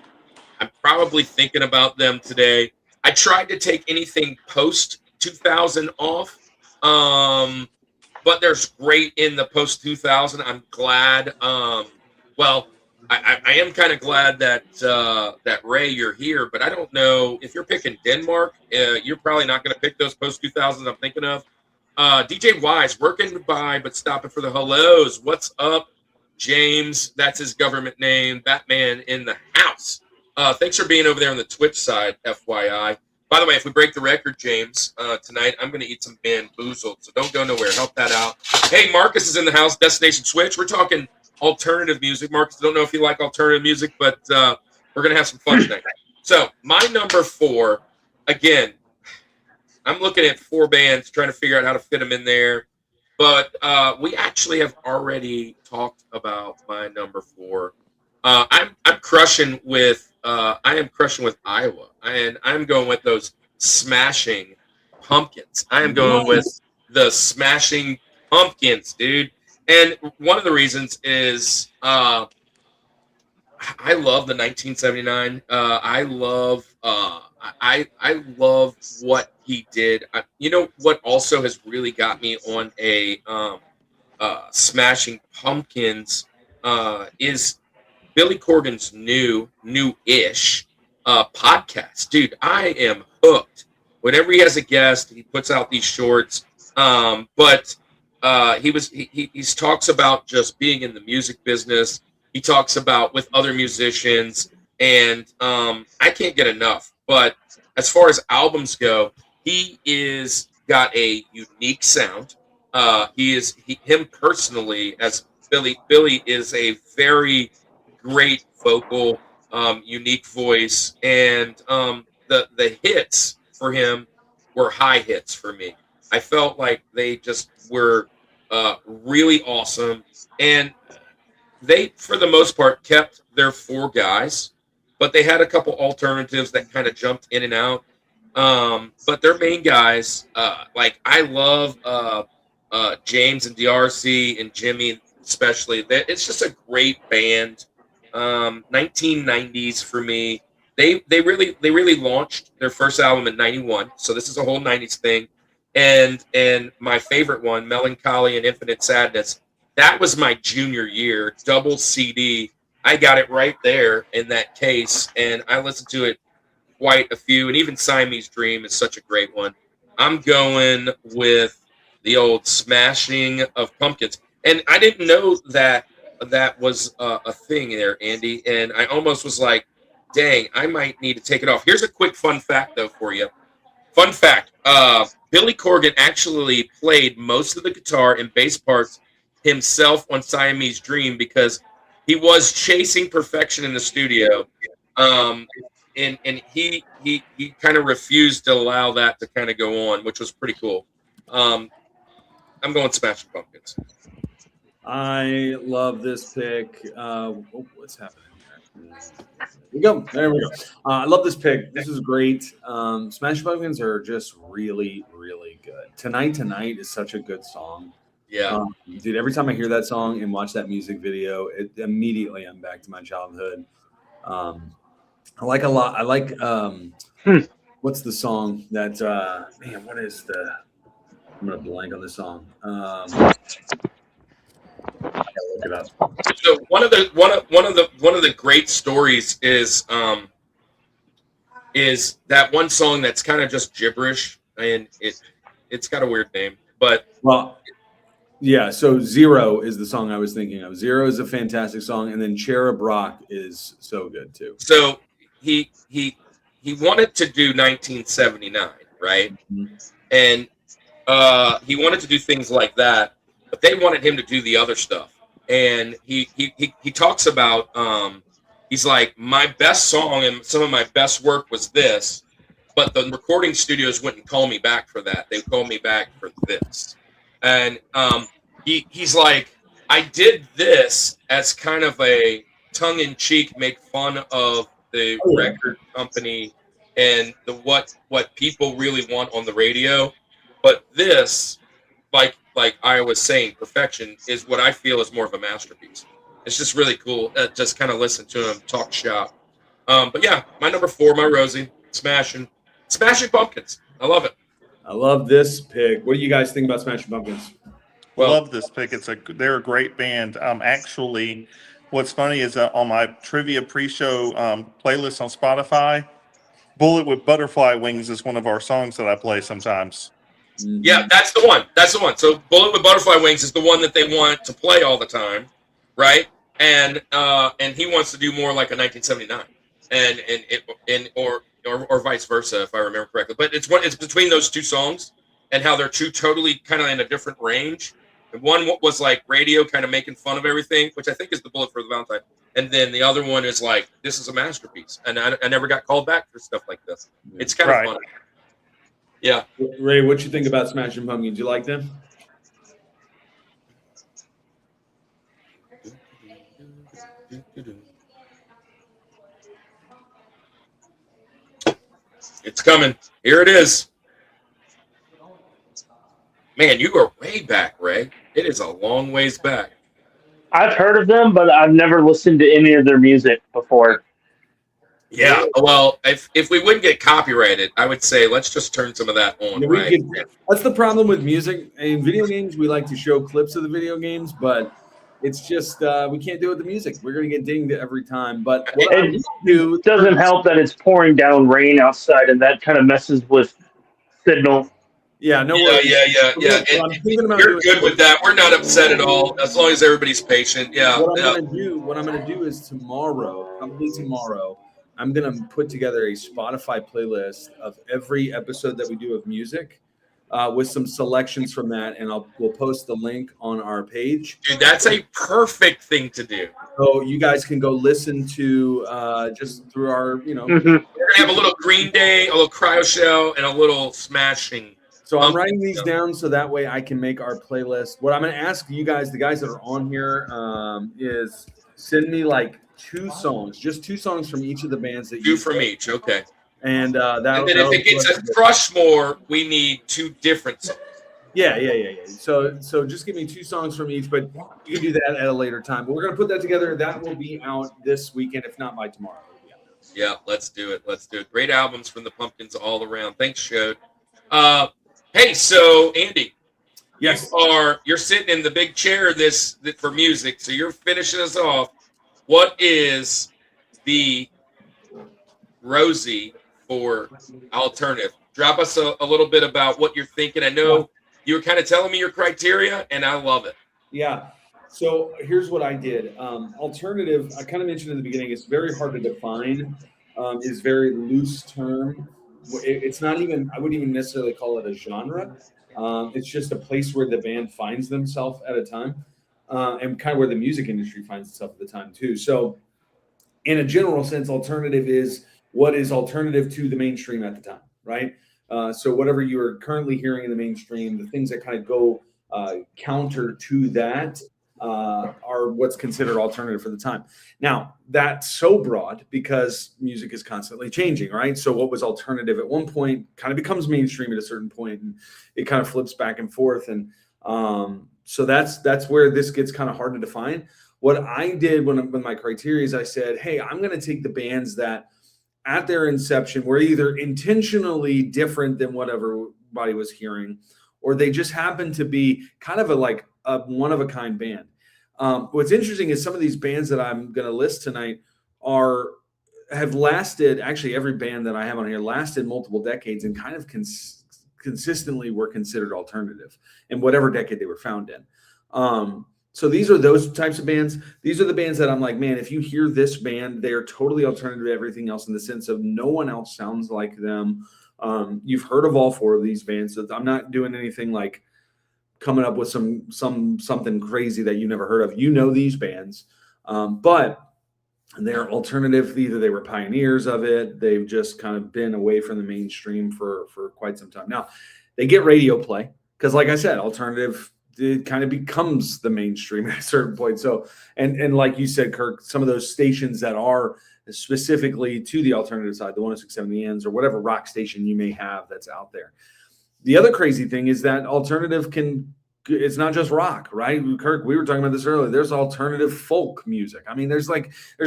I'm probably thinking about them today. I tried to take anything post 2000 off, but there's great in the post 2000. I'm glad. I am kind of glad that Ray, you're here, but I don't know if you're picking Denmark. You're probably not going to pick those post 2000s I'm thinking of. DJ Wise, working by but stopping for the hellos. What's up, James? That's his government name. Batman in the house. Thanks for being over there on the Twitch side, FYI. By the way, if we break the record, James, tonight I'm going to eat some Boozled, so don't go nowhere. Help that out. Hey, Marcus is in the house. Destination Switch. We're talking alternative music. Marcus, I don't know if you like alternative music, but we're going to have some fun tonight. So my number 4, again, I'm looking at 4 bands, trying to figure out how to fit them in there. But we actually have already talked about my number 4. I'm crushing with Iowa, and I'm going with those Smashing Pumpkins. I am going with the Smashing Pumpkins, dude. And one of the reasons is I love the 1979. I love what he did. You know what also has really got me on a Smashing Pumpkins is Billy Corgan's new-ish podcast. Dude, I am hooked. Whenever he has a guest, he puts out these shorts. But he talks about just being in the music business. He talks about with other musicians, and I can't get enough. But as far as albums go, he is got a unique sound. Him personally, as Billy is a very great vocal, unique voice, and the hits for him were high hits for me. I felt like they just were really awesome, and they, for the most part, kept their 4 guys, but they had a couple alternatives that kind of jumped in and out. But their main guys, like I love James and DRC and Jimmy especially. It's just a great band. 1990s for me. They really launched their first album in 91, so this is a whole 90s thing. And my favorite one, Melancholy and Infinite Sadness, that was my junior year, double CD. I got it right there in that case, and I listened to it quite a few, and even Siamese Dream is such a great one. I'm going with the old Smashing of Pumpkins. And I didn't know that was a thing there, Andy, and I almost was like, dang, I might need to take it off. Here's a quick fun fact, though, for you. Fun fact, Billy Corgan actually played most of the guitar and bass parts himself on Siamese Dream because he was chasing perfection in the studio. And he kind of refused to allow that to kind of go on, which was pretty cool. I'm going Smashing Pumpkins. I love this pick. What's happening here? There we go. There we go. I love this pick. This is great. Smashing Pumpkins are just really, really good. Tonight is such a good song. Yeah. Dude, every time I hear that song and watch that music video, it immediately I'm back to my childhood. I like a lot. I like what's the song that man, what is the I'm gonna blank on this song. I gotta look it up. So one of the great stories is that one song that's kind of just gibberish, and it's got a weird name, but yeah. So Zero is the song I was thinking of. Zero is a fantastic song, and then Cherub Rock is so good too. So he wanted to do 1979, right? Mm-hmm. And he wanted to do things like that, but they wanted him to do the other stuff. And he talks about he's like, my best song and some of my best work was this, but the recording studios wouldn't call me back for that. They called me back for this. And he's like, I did this as kind of a tongue-in-cheek, make fun of the record company and the what people really want on the radio. But this, like I was saying, perfection is what I feel is more of a masterpiece. It's just really cool. Just kind of listen to him talk shop. But yeah, my number 4, my Rosie, Smashing Pumpkins. I love it. I love this pick. What do you guys think about Smashing Pumpkins? Well, love this pick. They're a great band. Actually, what's funny is on my trivia pre-show playlist on Spotify, "Bullet with Butterfly Wings" is one of our songs that I play sometimes. Yeah, that's the one. So "Bullet with Butterfly Wings" is the one that they want to play all the time, right? And he wants to do more like a 1979, or vice versa, if I remember correctly. But it's between those two songs and how they're two totally kind of in a different range. And one was like radio kind of making fun of everything, which I think is the Bullet for the Valentine. And then the other one is like, this is a masterpiece. And I never got called back for stuff like this. It's kind of fun. Yeah. Ray, what you think about Smashing Pumpkins? You like them? It's coming. Here it is. Man, you are way back, Ray. It is a long ways back. I've heard of them, but I've never listened to any of their music before. Yeah, well, if we wouldn't get copyrighted, I would say let's just turn some of that on. Yeah, right? That's the problem with music. In video games, we like to show clips of the video games, but it's just we can't do it with the music. We're going to get dinged every time. But what it doesn't help that it's pouring down rain outside, and that kind of messes with signal. Yeah, no worries. Yeah. You're good with that. We're not upset at all, as long as everybody's patient. Yeah. What I'm gonna do is tomorrow, I'm gonna put together a Spotify playlist of every episode that we do of music, with some selections from that, and we'll post the link on our page. Dude, that's a perfect thing to do. So you guys can go listen to just through our, We're gonna have a little Green Day, a little Cryo Shell, and a little Smashing. So I'm writing these down so that way I can make our playlist. What I'm going to ask you guys, the guys that are on here, is send me like 2 songs, just 2 songs from each of the bands that 2 from each. Okay. And And then if it gets a Rushmore, we need 2 different songs. Yeah. So just give me 2 songs from each, but you can do that at a later time. But we're gonna put that together. That will be out this weekend, if not by tomorrow. Yeah, let's do it. Let's do it. Great albums from the Pumpkins all around. Thanks, Shode. Hey, so Andy, Yes. you're sitting in the big chair for music, so you're finishing us off. What is the Rosie for alternative? Drop us a little bit about what you're thinking. I know you were kind of telling me your criteria, and I love it. Yeah. So here's what I did. Alternative, I kind of mentioned in the beginning, it's very hard to define. It's very loose term. It's not even, I wouldn't even necessarily call it a genre. It's just a place where the band finds themselves at a time, and kind of where the music industry finds itself at the time too. So in a general sense, alternative is what is alternative to the mainstream at the time, right? So whatever you are currently hearing in the mainstream, the things that kind of go counter to that are what's considered alternative for the time. Now, that's so broad because music is constantly changing, right? So what was alternative at one point kind of becomes mainstream at a certain point, and it kind of flips back and forth. And so that's where this gets kind of hard to define. What I did when my criteria is I said, hey, I'm going to take the bands that at their inception were either intentionally different than what everybody was hearing, or they just happen to be kind of a one-of-a-kind band. What's interesting is some of these bands that I'm going to list tonight have lasted, actually every band that I have on here lasted multiple decades and kind of consistently were considered alternative in whatever decade they were found in. So these are those types of bands. These are the bands that I'm like, man, if you hear this band, they are totally alternative to everything else in the sense of no one else sounds like them. You've heard of all 4 of these bands. So I'm not doing anything like coming up with something crazy that you never heard of. You know these bands, but they're alternative. Either they were pioneers of it, they've just kind of been away from the mainstream for quite some time. Now they get radio play because, like I said, alternative, it kind of becomes the mainstream at a certain point. So, and like you said, Kirk, some of those stations that are specifically to the alternative side, the 106.7 The Ends or whatever rock station you may have that's out there. The other crazy thing is that alternative it's not just rock, right? Kirk, we were talking about this earlier. There's alternative folk music. I mean, there's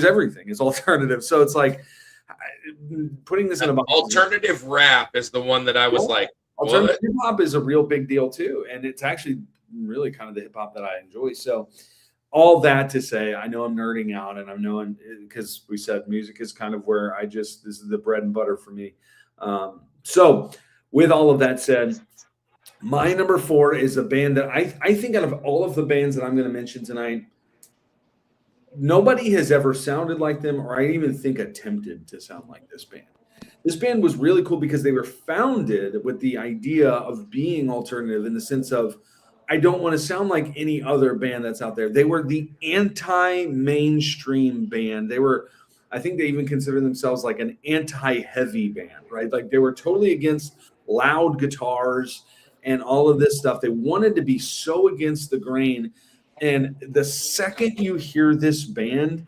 everything is alternative. So it's like putting this in a box. Alternative rap is the one that I was like, alternative hip hop is a real big deal too. And it's actually really kind of the hip hop that I enjoy. So all that to say, I know I'm nerding out, and because we said music is kind of where this is the bread and butter for me. So with all of that said, my number 4 is a band that I think out of all of the bands that I'm going to mention tonight, nobody has ever sounded like them, or I even think attempted to sound like this band. This band was really cool because they were founded with the idea of being alternative in the sense of, I don't want to sound like any other band that's out there. They were the anti-mainstream band. I think they even consider themselves like an anti-heavy band, right? Like they were totally against loud guitars and all of this stuff. They wanted to be so against the grain. And the second you hear this band,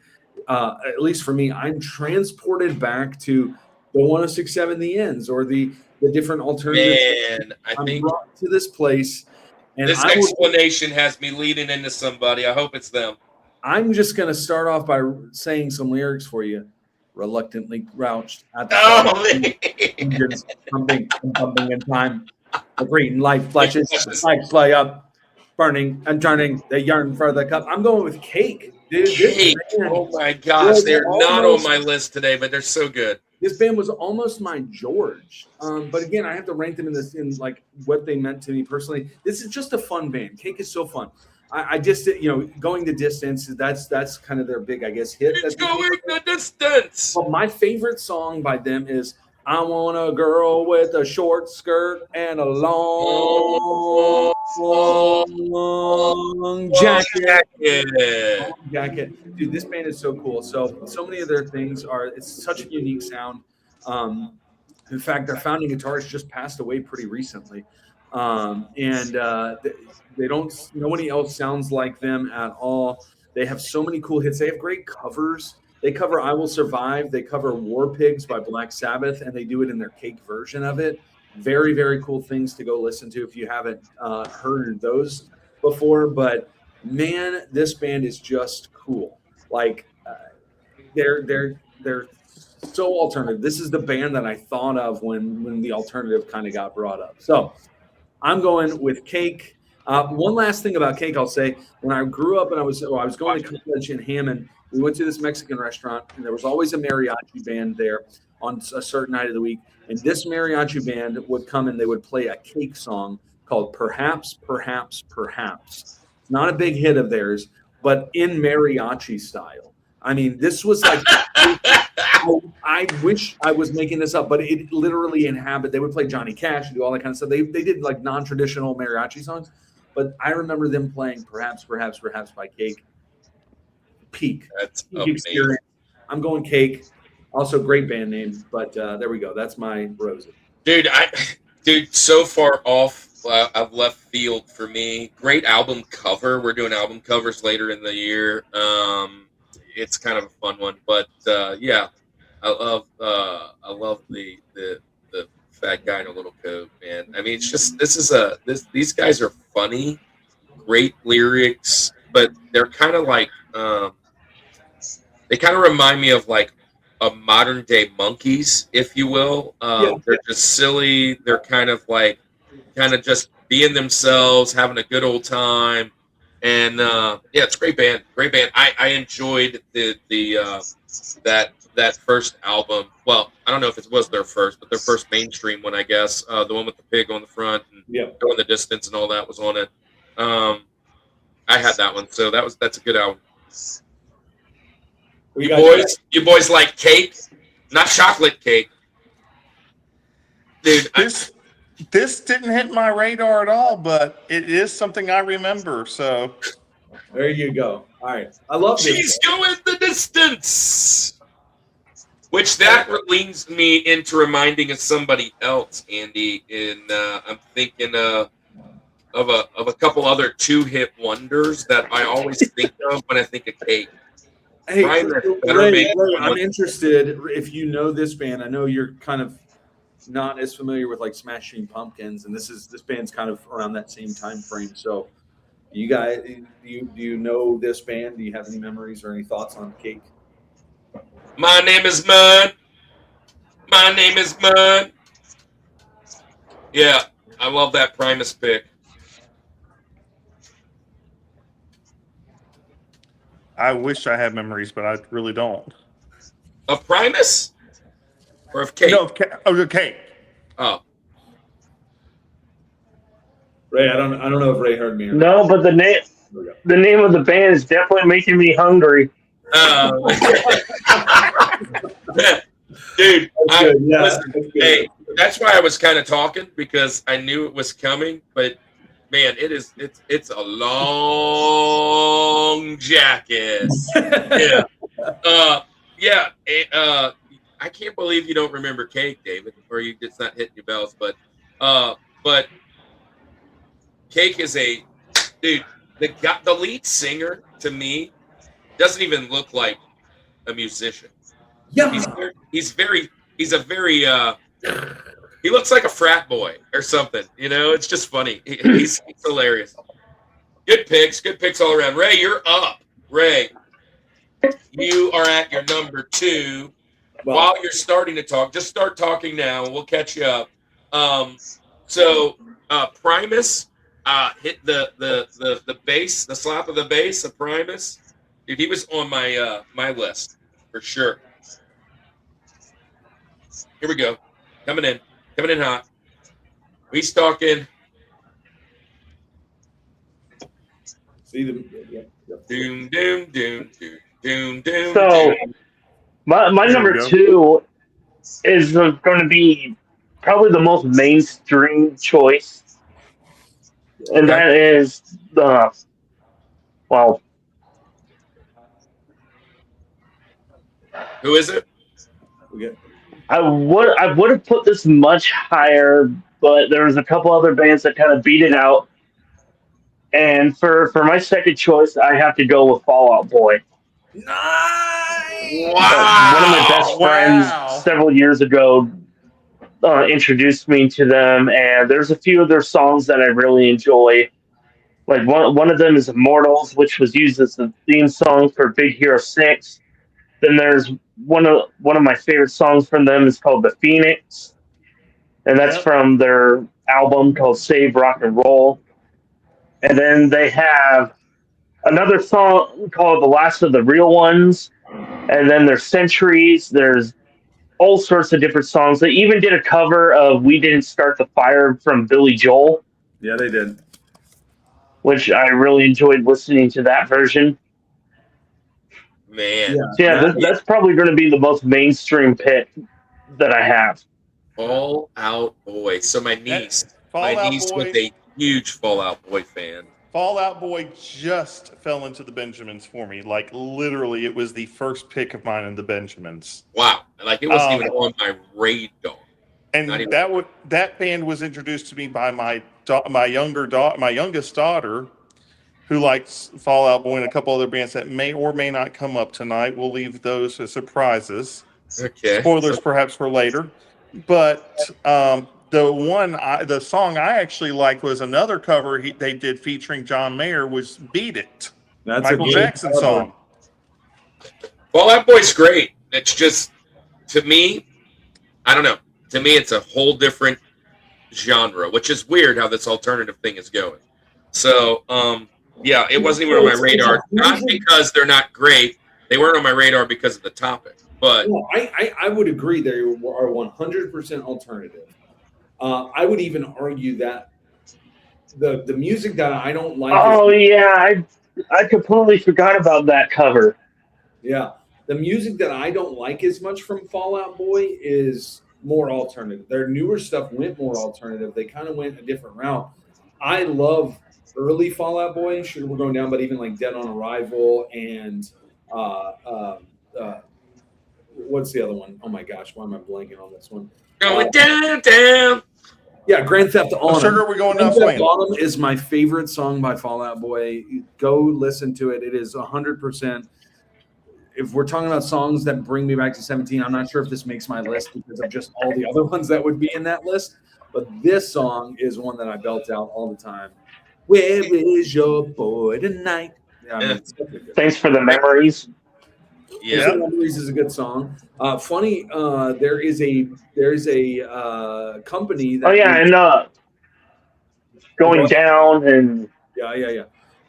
at least for me, I'm transported back to the 106.7 The Ends or the different alternatives. Man, I think brought to this place. And this explanation has me leading into somebody. I hope it's them. I'm just going to start off by saying some lyrics for you. Reluctantly crouched at the engines pumping in time. The green light flashes, lights play up, burning and turning. They yearn for the cup. I'm going with Cake, dude. Cake. Oh my gosh, they're not on my list today, but they're so good. This band was almost my George, but again, I have to rank them in like what they meant to me personally. This is just a fun band. Cake is so fun. I just, going the distance. That's kind of their big, I guess, hit. It's going the distance. Well, my favorite song by them is "I Want a Girl with a Short Skirt and a Long Jacket." Long jacket, dude. This band is so cool. So many of their things it's such a unique sound. In fact, their founding guitarist just passed away pretty recently, and nobody else sounds like them at all. They have so many cool hits. They have great covers. They cover "I Will Survive." They cover "War Pigs" by Black Sabbath, and they do it in their Cake version of it. Very, very cool things to go listen to if you haven't heard those before. But man, this band is just cool. Like they're so alternative. This is the band that I thought of when the alternative kind of got brought up. So I'm going with Cake. One last thing about Cake, I'll say, when I grew up and I was going to college in Hammond, we went to this Mexican restaurant, and there was always a mariachi band there on a certain night of the week. And this mariachi band would come and they would play a Cake song called Perhaps, Perhaps, Perhaps. It's not a big hit of theirs, but in mariachi style. I mean, this was like, I wish I was making this up, but it literally inhabit. They would play Johnny Cash and do all that kind of stuff. They did like non-traditional mariachi songs, but I remember them playing Perhaps, Perhaps, Perhaps by Cake. Peak experience. I'm going Cake. Also, great band name, but there we go. That's my Rosie. Dude, so far off of left field for me. Great album cover. We're doing album covers later in the year. It's kind of a fun one, but yeah, I love the fat guy in a little coat, man. I mean, it's just these guys are funny, great lyrics, but they're kind of like they kind of remind me of like a modern day Monkees, if you will. They're just silly. They're kind of just being themselves, having a good old time. And yeah, it's a great band. Great band. I enjoyed that first album. Well, I don't know if it was their first, but their first mainstream one, I guess. The one with the pig on the front and Go in the Distance and all that was on it. I had that one, so that's a good album. You boys like cake, not chocolate cake, dude. This didn't hit my radar at all, but it is something I remember. So there you go. All right, I love this. She's going the distance, which that leads me into reminding of somebody else, Andy. And I'm thinking of a couple other two-hit wonders that I always think of when I think of cake. Hey, Ray, I'm interested if you know this band. I know you're kind of not as familiar with like Smashing Pumpkins, and this band's kind of around that same time frame. So, you guys, do you know this band? Do you have any memories or any thoughts on Cake? My name is Mud. My name is Mud. Yeah, I love that Primus pick. I wish I had memories, but I really don't. Of Primus? Or of Cake? No, of Cake. Oh. Ray, I don't know if Ray heard me. No, but the name of the band is definitely making me hungry. Dude, listen, hey, that's why I was kind of talking, because I knew it was coming, but man, it's a long jacket. Yeah. I can't believe you don't remember Cake, David, or it's not hitting your bells, but Cake is a dude. The lead singer to me doesn't even look like a musician. Yeah, he's a very he looks like a frat boy or something. You know, it's just funny. He's hilarious. Good picks all around. Ray, you're up. Ray, you are at your number 2. Well, while you're starting to talk, just start talking now, and we'll catch you up. So Primus hit the bass, the slap of the bass of Primus. Dude, he was on my my list for sure. Here we go. Coming in hot. He's talking. Doom. So, my number 2 is going to be probably the most mainstream choice, and that is well. Who is it? I would have put this much higher, but there was a couple other bands that kind of beat it out. And for my second choice, I have to go with Fall Out Boy. Nice. One of my best friends Wow. several years ago introduced me to them, and there's a few of their songs that I really enjoy. Like one of them is Immortals, which was used as the theme song for Big Hero 6. Then there's one of my favorite songs from them is called The Phoenix, and that's Yep. from their album called Save Rock and Roll. And then they have another song called The Last of the Real Ones, and then there's Centuries. There's all sorts of different songs. They even did a cover of We Didn't Start the Fire from Billy Joel, Yeah, they did. which I really enjoyed listening to that version. Man, Yeah. So yeah, that's probably going to be the most mainstream pick that I have. Fall Out Boy. So my niece Fall Out was Boy. a huge Fall Out Boy fan. Fall Out Boy just fell into the Benjamins for me. Like literally, it was the first pick of mine in the Benjamins. Wow, like it wasn't even on my radar. And Not even- that band was introduced to me by my youngest daughter, who likes Fall Out Boy and a couple other bands that may or may not come up tonight. We'll leave those as surprises. Okay. Spoilers perhaps for later. But the song I actually liked was another cover they did featuring John Mayer, was "Beat It," That's Michael a good Jackson cover. song. Fall Out Boy's great. It's just, to me, I don't know. To me, it's a whole different genre, which is weird how this alternative thing is going. So, yeah, it wasn't even on my radar. Not because they're not great. They weren't on my radar because of the topic. But No, I would agree they are 100% alternative. I would even argue that the music that I don't like Oh yeah, I completely forgot about that cover. the music that I don't like as much from Fall Out Boy is more alternative. Their newer stuff went more alternative. They kind of went a different route. I love early Fall Out Boy. Sure, we're going down, but even like Dead on Arrival and what's the other one? Oh my gosh, why am I blanking on this one? going down. Yeah, Grand Theft Auto. Sugar, we're going Grand down Theft flame. Auto is my favorite song by Fall Out Boy. Go listen to it. It is 100%. If we're talking about songs that bring me back to 17, I'm not sure if this makes my list because of just all the other ones that would be in that list. But this song is one that I belt out all the time. Where is your boy tonight? Yeah, I mean, it's such a good- Thanks for the memories. Yeah. Those Memories is a good song. Funny, there is a company that Oh yeah, and going down and yeah.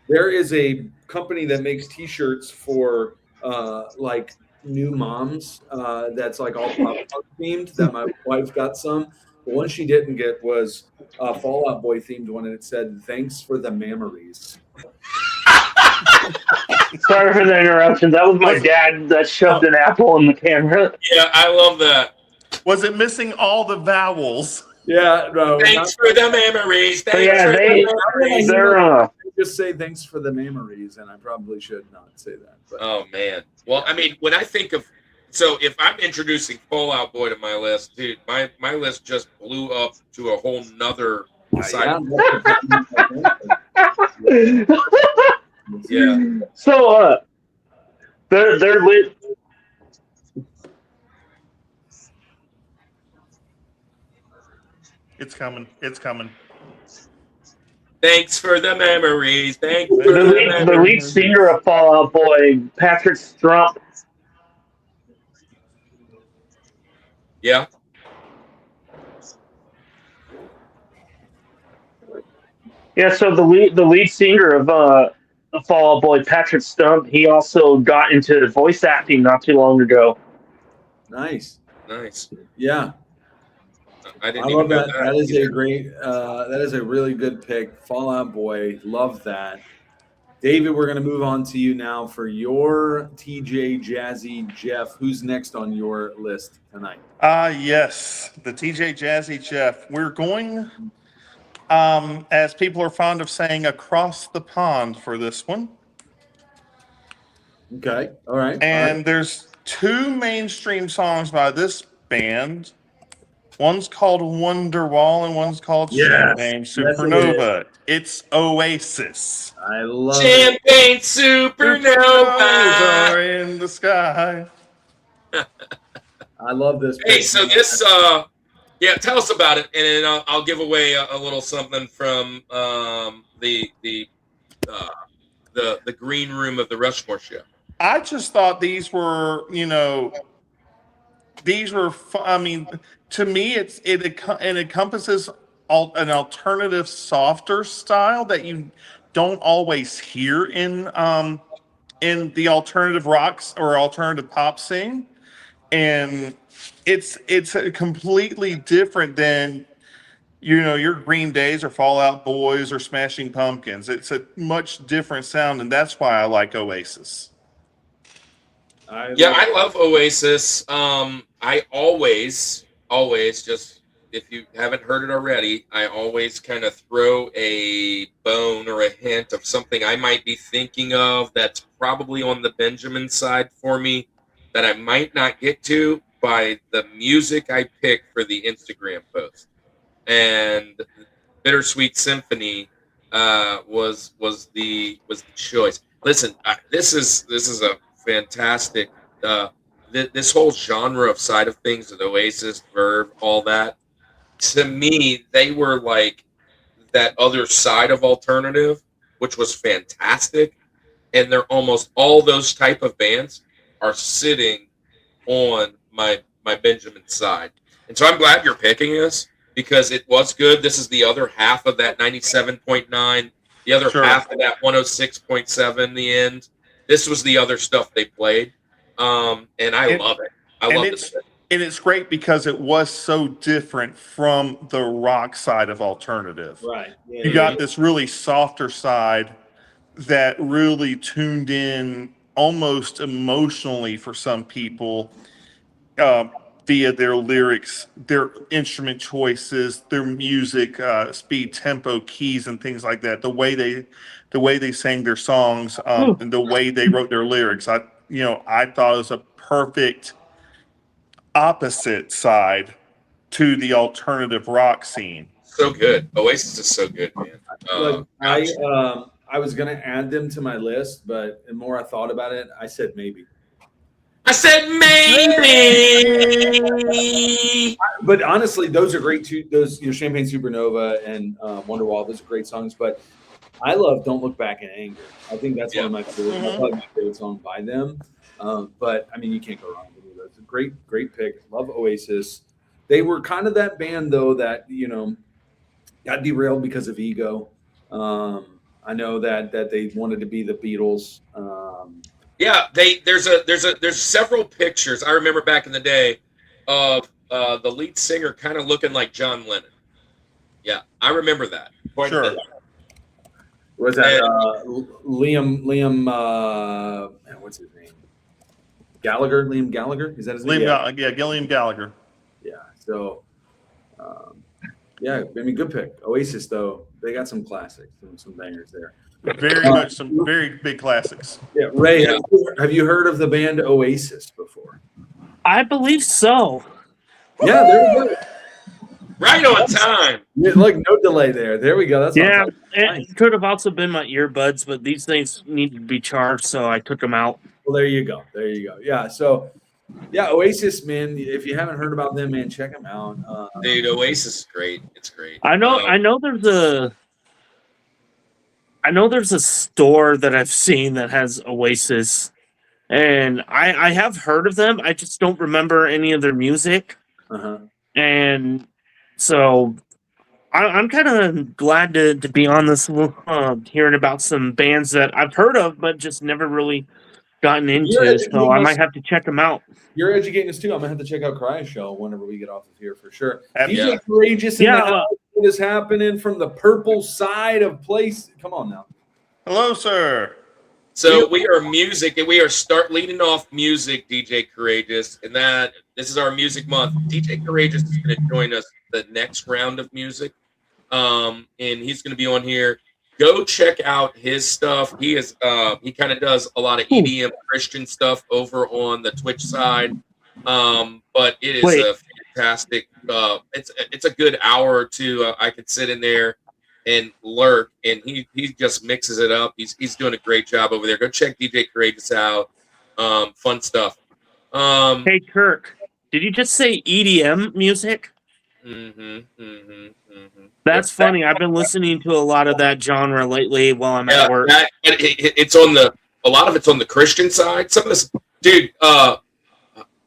There is a company that makes T-shirts for like new moms. That's like all pop punk themed. That my wife got some. The one she didn't get was a Fall Out Boy themed one, and it said "Thanks for the memories." sorry for the interruption. That was my dad that shoved an apple in the camera. Yeah, I love that. Was it missing all the vowels? Yeah, no. Thanks for the memories. But Thanks yeah, for the memories. they're just say thanks for the memories, and I probably should not say that. But Oh man. Well, I mean, when I think of, so if I'm introducing Fall Out Boy to my list, dude, my list just blew up to a whole nother side. Yeah. So they're lit. It's coming. It's coming. Thanks for the memories. Thanks for The the lead memories. singer of Fall Out Boy, Patrick Strump. Yeah. Yeah, so the lead singer of Fall Out Boy, Patrick Stump, he also got into voice acting not too long ago. nice. Nice. Yeah. I I didn't love even know that. that. That is either. a great. That is a really good pick. Fall Out Boy, love that. David, we're going to move on to you now for your TJ Jazzy Jeff. Who's next on your list tonight? Yes, the TJ Jazzy Jeff. We're going, as people are fond of saying, across the pond for this one. Okay, all right. And there's two mainstream songs by this band One's called Wonderwall and one's called Yes. Champagne Yes, it Supernova. It's Oasis. I love it. Champagne Supernova. In the sky. I love this. Hey, pick. so this, yeah, tell us about it, and then I'll give away a little something from the green room of the Rushmore show. I just thought these were, I mean, to me, it encompasses an alternative, softer style that you don't always hear in the alternative rocks or alternative pop scene, and it's a completely different than your Green Days or Fall Out Boys or Smashing Pumpkins. It's a much different sound, and that's why I like Oasis. I love Oasis. I always, just, if you haven't heard it already, I always kind of throw a bone or a hint of something I might be thinking of that's probably on the Benjamin side for me that I might not get to by the music I pick for the Instagram post. And Bittersweet Symphony was the choice. Listen, this is a fantastic. This whole genre of side of things, the Oasis, Verve, all that. To me, they were like that other side of alternative, which was fantastic. And they're almost all those type of bands are sitting on my Benjamin side. And so I'm glad you're picking this because it was good. This is the other half of that 97.9, the other half of that 106.7, the end. This was the other stuff they played. And I love it. I love it. And it's great because it was so different from the rock side of alternative. Right. Yeah, you got this really softer side that really tuned in almost emotionally for some people via their lyrics, their instrument choices, their music, speed, tempo, keys, and things like that. The way they sang their songs, and the way they wrote their lyrics. I thought it was a perfect opposite side to the alternative rock scene. So good. Oasis is so good, man. I was gonna add them to my list, but the more I thought about it, I said maybe. But honestly, those are great too. Those Champagne Supernova and Wonderwall, those are great songs. But I love "Don't Look Back in Anger." I think that's one of my favorite songs by them. But I mean, you can't go wrong with it. It's a great pick. Love Oasis. They were kind of that band though that got derailed because of ego. I know that they wanted to be the Beatles. Yeah, there's several pictures I remember back in the day of the lead singer kind of looking like John Lennon. Yeah, I remember that. Sure. Was that Liam? What's his name? Gallagher. Liam Gallagher. Is that his name? Liam Gallagher. Yeah. So, I mean, good pick. Oasis, though, they got some classics, some bangers there. Very much, some very big classics. Yeah, Ray, have you heard of the band Oasis before? I believe so. Yeah, there we go. Right on time. Yeah, look, no delay there. There we go. That's it could have also been my earbuds, but these things need to be charged, so I took them out. Well, there you go. Yeah, so Oasis, man. If you haven't heard about them, man, check them out. Dude, Oasis is great. It's great. I know there's a store that I've seen that has Oasis, and I have heard of them. I just don't remember any of their music. And so I'm kind of glad to be on this, hearing about some bands that I've heard of, but just never really gotten into. So I might have to check them out. You're educating us too. I'm gonna have to check out Cry Show whenever we get off of here for sure. Yeah. DJ Courageous in the house. What is happening from the purple side of place? Come on now. Hello, sir. So we are music, and we are leading off music, DJ Courageous, and this is our music month. DJ Courageous is going to join us the next round of music, and he's going to be on here. Go check out his stuff. He is he kind of does a lot of EDM Christian stuff over on the Twitch side. But it is Wait. a fantastic. It's a good hour or two. I could sit in there and lurk, and he just mixes it up. He's doing a great job over there. Go check DJ Courageous out. Fun stuff. Hey, Kirk, did you just say EDM music? That's funny. I've been listening to a lot of that genre lately while I'm at work. It's on a lot of it's on the Christian side. Some of this, dude.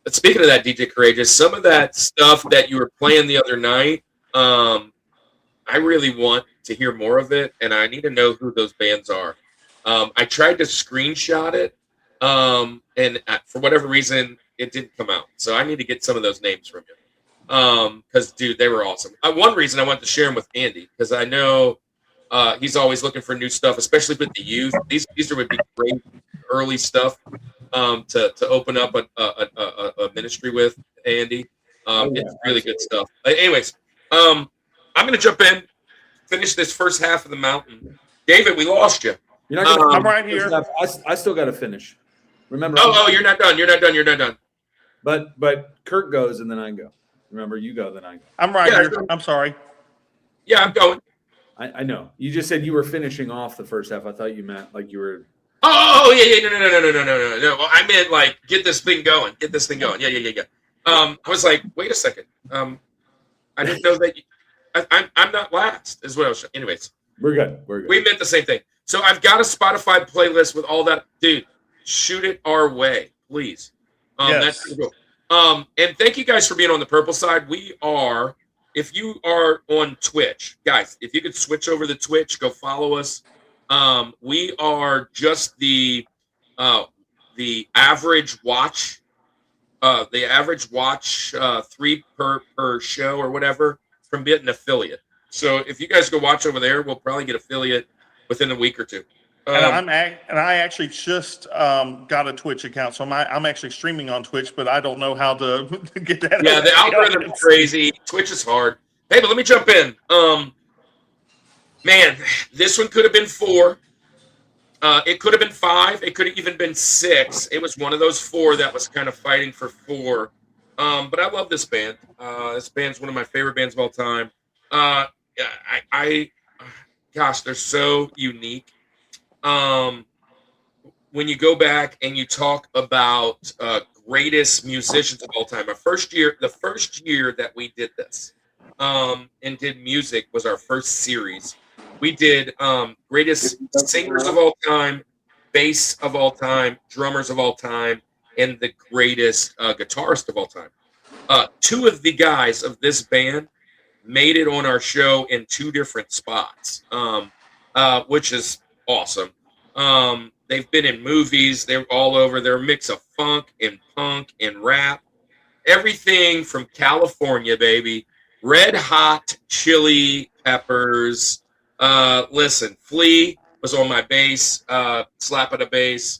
Speaking of that, DJ Courageous, some of that stuff that you were playing the other night, I really want to hear more of it, and I need to know who those bands are. I tried to screenshot it, and for whatever reason, it didn't come out. So I need to get some of those names from you. Because, dude, they were awesome. One reason I wanted to share them with Andy, because I know he's always looking for new stuff, especially with the youth. These would be great early stuff to open up a ministry with, Andy. It's really good stuff. Anyways, I'm going to jump in, finish this first half of the mountain. David, we lost you. You're not gonna I'm right here. I still got to finish. Remember? Oh, you're not done. You're not done. But Kirk goes and then I go. Remember, you go, then I go. I'm right here. I'm sorry. Yeah, I'm going. I know. You just said you were finishing off the first half. I thought you meant like you were. Oh yeah. No. Well, I meant like get this thing going. Yeah. I was like, wait a second. I didn't know that. I'm not last. Is what I was. Anyways, we're good. We meant the same thing. So I've got a Spotify playlist with all that. Dude, shoot it our way, please. Yes. That's pretty cool. And thank you guys for being on the purple side. We are, if you are on Twitch, guys, if you could switch over to Twitch, go follow us. We are just the average watch, 3 per show or whatever from being an affiliate. So if you guys go watch over there, we'll probably get affiliate within a week or two. And I actually just got a Twitch account, so I'm actually streaming on Twitch, but I don't know how to get that. Yeah, the algorithm is crazy. Twitch is hard. Hey, but let me jump in. Man, this one could have been 4. It could have been 5. It could have even been 6. It was one of those 4 that was kind of fighting for 4. But I love this band. This band's one of my favorite bands of all time. Gosh, they're so unique. When you go back and you talk about greatest musicians of all time, the first year that we did this and did music was our first series. We did greatest singers of all time, bass of all time, drummers of all time, and the greatest guitarist of all time. 2 of the guys of this band made it on our show in 2 different spots, which is awesome. They've been in movies. They're all over. They're a mix of funk and punk and rap. Everything from California, baby. Red Hot Chili Peppers. Listen, Flea was on my bass, slap at a bass.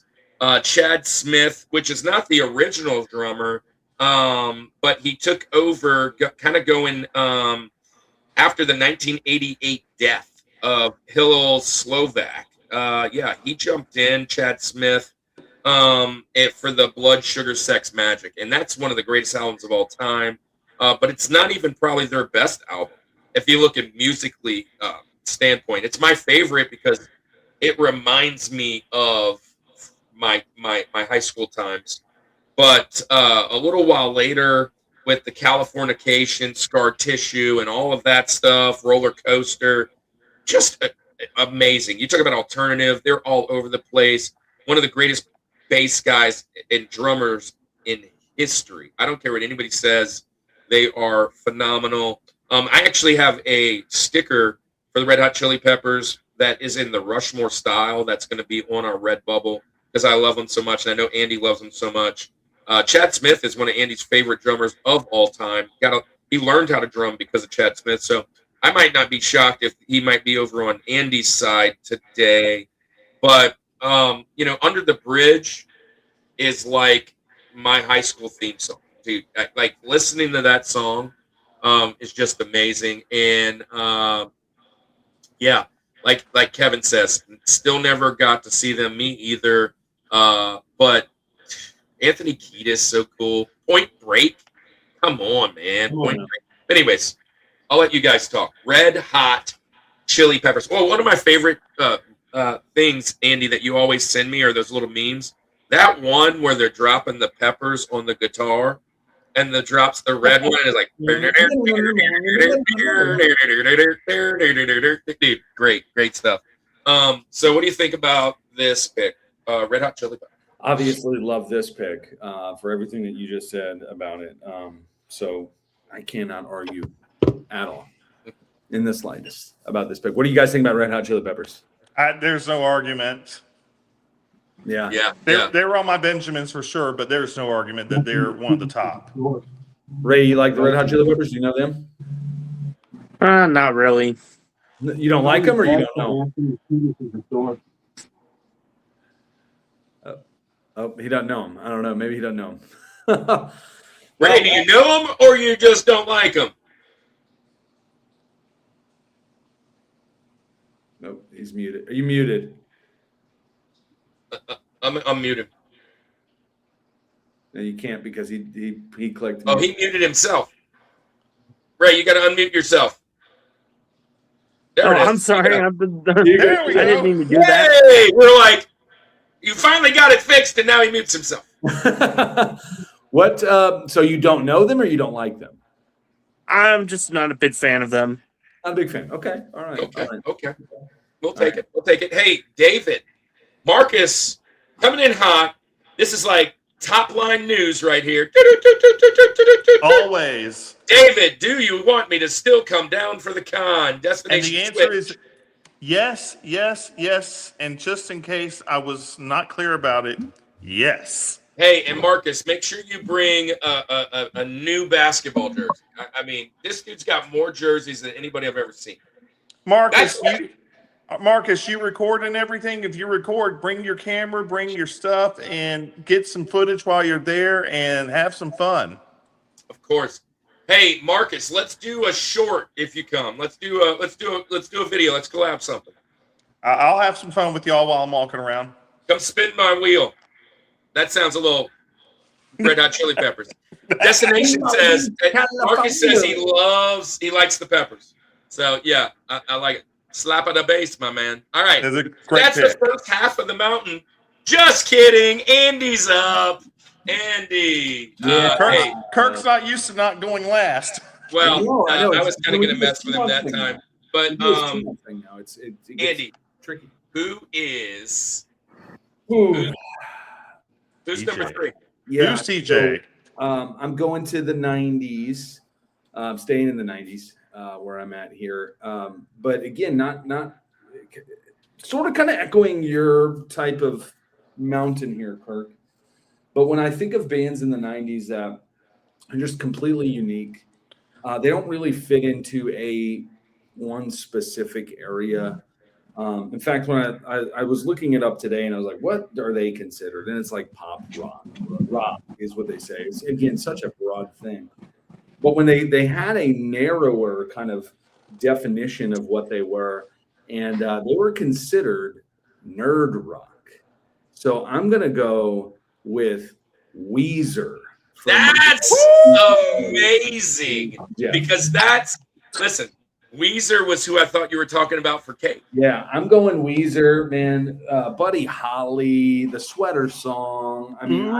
Chad Smith, which is not the original drummer, but he took over kind of going after the 1988 death of Hillel Slovak. He jumped in, Chad Smith, for the Blood, Sugar, Sex, Magic. And that's one of the greatest albums of all time. But it's not even probably their best album. If you look at musically standpoint, it's my favorite because it reminds me of my high school times. But a little while later, with the Californication, Scar Tissue, and all of that stuff, Roller Coaster, just amazing. You talk about alternative, they're all over the place. One of the greatest bass guys and drummers in history. I don't care what anybody says. They are phenomenal. I actually have a sticker for the Red Hot Chili Peppers that is in the Rushmore style that's going to be on our Redbubble because I love them so much, and I know Andy loves them so much. Chad Smith is one of Andy's favorite drummers of all time. He learned how to drum because of Chad Smith, so I might not be shocked if he might be over on Andy's side today. But, Under the Bridge is like my high school theme song. Dude, like listening to that song is just amazing. And, like Kevin says, still never got to see them, me either. But Anthony Kiedis, so cool. Point Break. Come on, man. Point Break. Anyways, I'll let you guys talk. Red Hot Chili Peppers. Well, one of my favorite things, Andy, that you always send me are those little memes. That one where they're dropping the peppers on the guitar and the drops the red one is like dude, great stuff. So what do you think about this pick? Red Hot Chili Peppers. Obviously love this pick for everything that you just said about it. So I cannot argue at all in the slightest about this pick. What do you guys think about Red Hot Chili Peppers? There's no argument. Yeah. They were on my Benjamins for sure, but there's no argument that they're one of the top. Ray, you like the Red Hot Chili Peppers? Do you know them? Not really. You don't like them, or you don't know? Oh, he doesn't know them. I don't know. Maybe he doesn't know them. Ray, do you know them, or you just don't like them? Nope, he's muted. Are you muted? I'm muted. No, you can't because he clicked. Oh, he muted himself. Ray, you got to unmute yourself. There it is. I'm sorry. I There we go. didn't mean to do that. Hey, we're like, you finally got it fixed, and now he mutes himself. What? So you don't know them, or you don't like them? I'm just not a big fan of them. I'm a big fan. Okay, all right. Okay. We'll take it. Hey, David, Marcus, coming in hot. This is like top line news right here. Always. David, do you want me to still come down for the con? And Destination the answer Switch. is yes. And just in case I was not clear about it, yes. Hey, and Marcus, make sure you bring a new basketball jersey. I mean, this dude's got more jerseys than anybody I've ever seen. Marcus, you record and everything. If you record, bring your camera, bring your stuff, and get some footage while you're there and have some fun. Of course. Hey, Marcus, let's do a short if you come. Let's do a video. Let's collab something. I'll have some fun with y'all while I'm walking around. Come spin my wheel. That sounds a little Red Hot Chili Peppers. Destination says Marcus says he likes the peppers. So yeah, I like it. Slap at the base, my man. All right, that's the first half of the mountain. Just kidding. Andy's up. Andy. Yeah, Kirk's not used to not going last. Well, I was kind of going to mess with him that time. But it's Andy, tricky. Who's TJ. number 3? Yeah, Who's TJ? So, I'm going to the 90s. Staying in the 90s where I'm at here. But again, not sort of kind of echoing your type of mountain here, Kirk. But when I think of bands in the 90s that are just completely unique, they don't really fit into one specific area. In fact, when I was looking it up today, and I was like, what are they considered? And it's like pop rock. Rock is what they say. It's, again, such a broad thing. But when they had a narrower kind of definition of what they were, and they were considered nerd rock. So I'm going to go with Weezer. That's amazing. Yeah. Because listen, Weezer was who I thought you were talking about for Kate. Yeah, I'm going Weezer, man. Buddy Holly, the Sweater Song. I mean,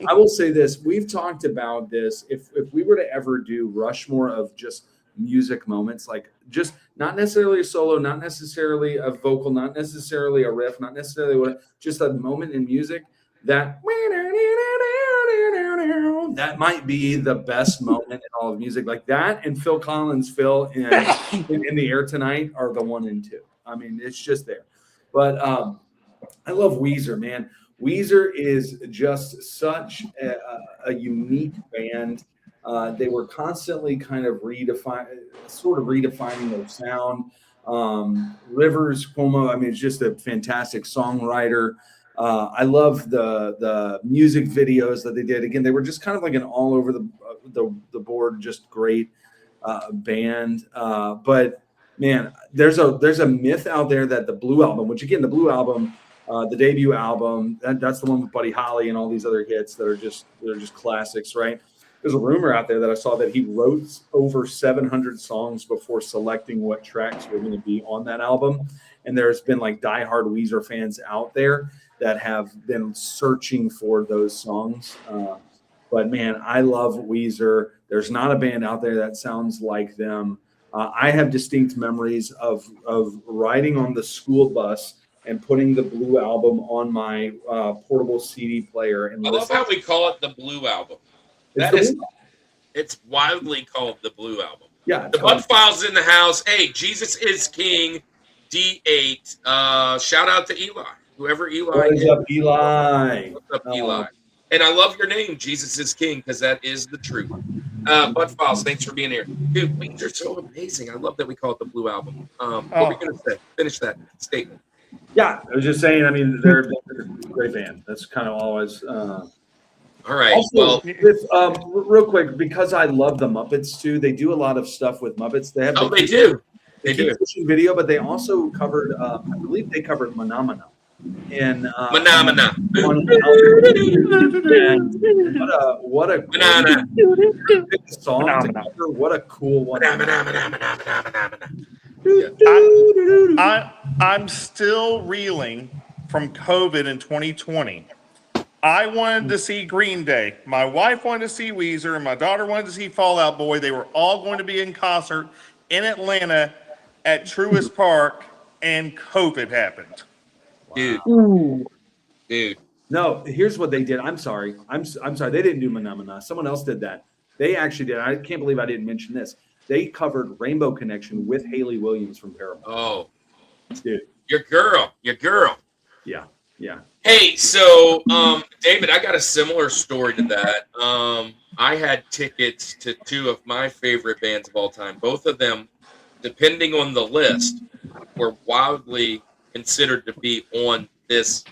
I will say this. We've talked about this. If we were to ever do Rushmore of just music moments, like just not necessarily a solo, not necessarily a vocal, not necessarily a riff, not necessarily what, just a moment in music that might be the best moment in all of music. Like that and Phil Collins' Phil in the Air Tonight are the 1 and 2. I mean, it's just there. But I love Weezer, man. Weezer is just such a unique band. They were constantly kind of redefining their sound. Rivers Cuomo, I mean, it's just a fantastic songwriter. I love the music videos that they did. Again, they were just kind of like an all over the board, just great band. But man, there's a myth out there that the Blue Album, which again, the Blue Album The debut album, that's the one with Buddy Holly and all these other hits that are just classics, right? There's a rumor out there that I saw that he wrote over 700 songs before selecting what tracks were going to be on that album. And there's been like diehard Weezer fans out there that have been searching for those songs. But man, I love Weezer. There's not a band out there that sounds like them. I have distinct memories of riding on the school bus and putting the Blue Album on my portable CD player. And I love how we call it the Blue Album. It's wildly called the Blue Album. Yeah. The Bud Files in the house. Hey, Jesus is King, D8. Shout out to Eli, whoever Eli What is is. up, Eli? What's up, Eli? And I love your name, Jesus is King, because that is the truth. Bud Files, thanks for being here. Dude, Wings are so amazing. I love that we call it the Blue Album. What were we going to say? Finish that statement. Yeah, I was just saying, I mean, they're a great band. That's kind of always. All right. Also, real quick, because I love the Muppets too, they do a lot of stuff with Muppets. They have They do. They do video, but they also covered, I believe they covered Manamana. And Manamana. What a Banana. song to cover. What a cool one. I'm still reeling from COVID in 2020. I wanted to see Green Day. My wife wanted to see Weezer, and my daughter wanted to see Fall Out Boy. They were all going to be in concert in Atlanta at Truist Park, and COVID happened. Dude. No, here's what they did. I'm sorry. I'm sorry. They didn't do Manamana. Someone else did that. They actually did. I can't believe I didn't mention this. They covered Rainbow Connection with Haley Williams from Paramount. Oh, dude. Your girl. Yeah. Hey, so David, I got a similar story to that. I had tickets to two of my favorite bands of all time. Both of them, depending on the list, were wildly considered to be on this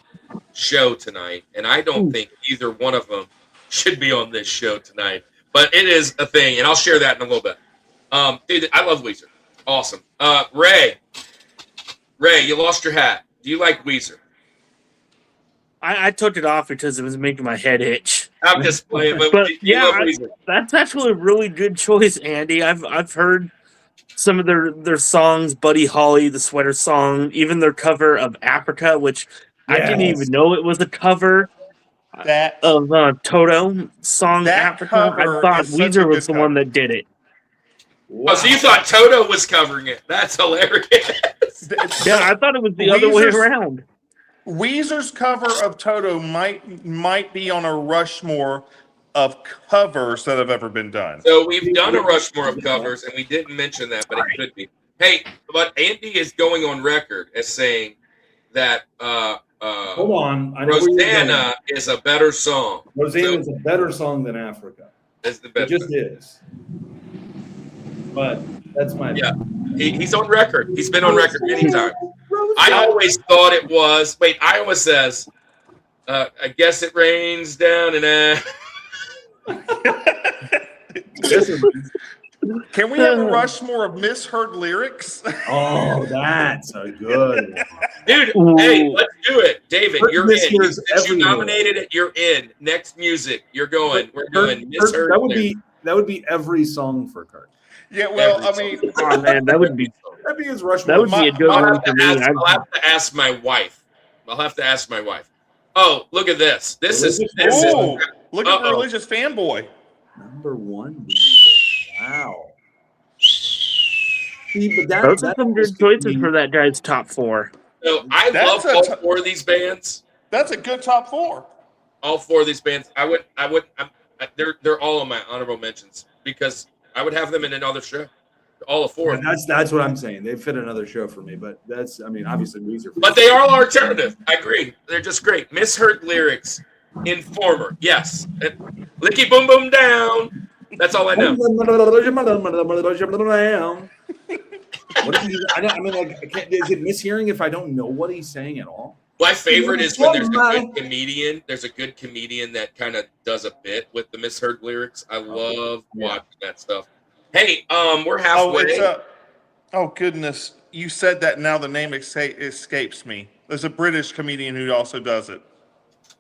show tonight. And I don't think either one of them should be on this show tonight. But it is a thing, and I'll share that in a little bit. Dude, I love Weezer. Awesome. Ray, you lost your hat. Do you like Weezer? I took it off because it was making my head itch. I'm just playing, but yeah, that's actually a really good choice, Andy. I've heard some of their songs, Buddy Holly, the Sweater Song, even their cover of Africa, which I didn't even know it was a cover of Toto song Africa. I thought Weezer was the one that did it. Wow. Oh, so you thought Toto was covering it? That's hilarious. Yeah, I thought it was the other way around. Weezer's cover of Toto might be on a Rushmore of covers that have ever been done. So we've done a Rushmore of covers, and we didn't mention that, but it could be. Hey, but Andy is going on record as saying that hold on, Rosanna is a better song. Rosanna is a better song than Africa. It's the best. It just is. But that's my He's on record. He's been on record many times. I always thought it was. Wait, Iowa says, I guess it rains down in Can we have a Rushmore of misheard lyrics? Oh, that's a good one. Dude, hey, let's do it. David, you're in. Since you nominated it, you're in. Next music, you're going. We're doing misheard lyrics. That would be every song for Kirk. Yeah, well, I mean, oh man, that would be his Rushmore. That would be a good one for me. I'll have to ask my wife. Oh, look at this. This is look at the religious fanboy. Number one. Wow. See, but those are some good choices for that guy's top four. So I love all four of these bands. That's a good top four. All four of these bands. They're all on my honorable mentions because I would have them in another show. All four. Yeah, that's what I'm saying. They fit another show for me, but obviously Weezer. But they are alternative. I agree. They're just great. Misheard lyrics. Informer. Yes. Licky boom boom down. That's all I know. Is it mishearing if I don't know what he's saying at all? My favorite is when there's a good comedian. There's a good comedian that kind of does a bit with the misheard lyrics. I love watching that stuff. Hey, we're halfway. Oh goodness! You said that. Now the name escapes me. There's a British comedian who also does it.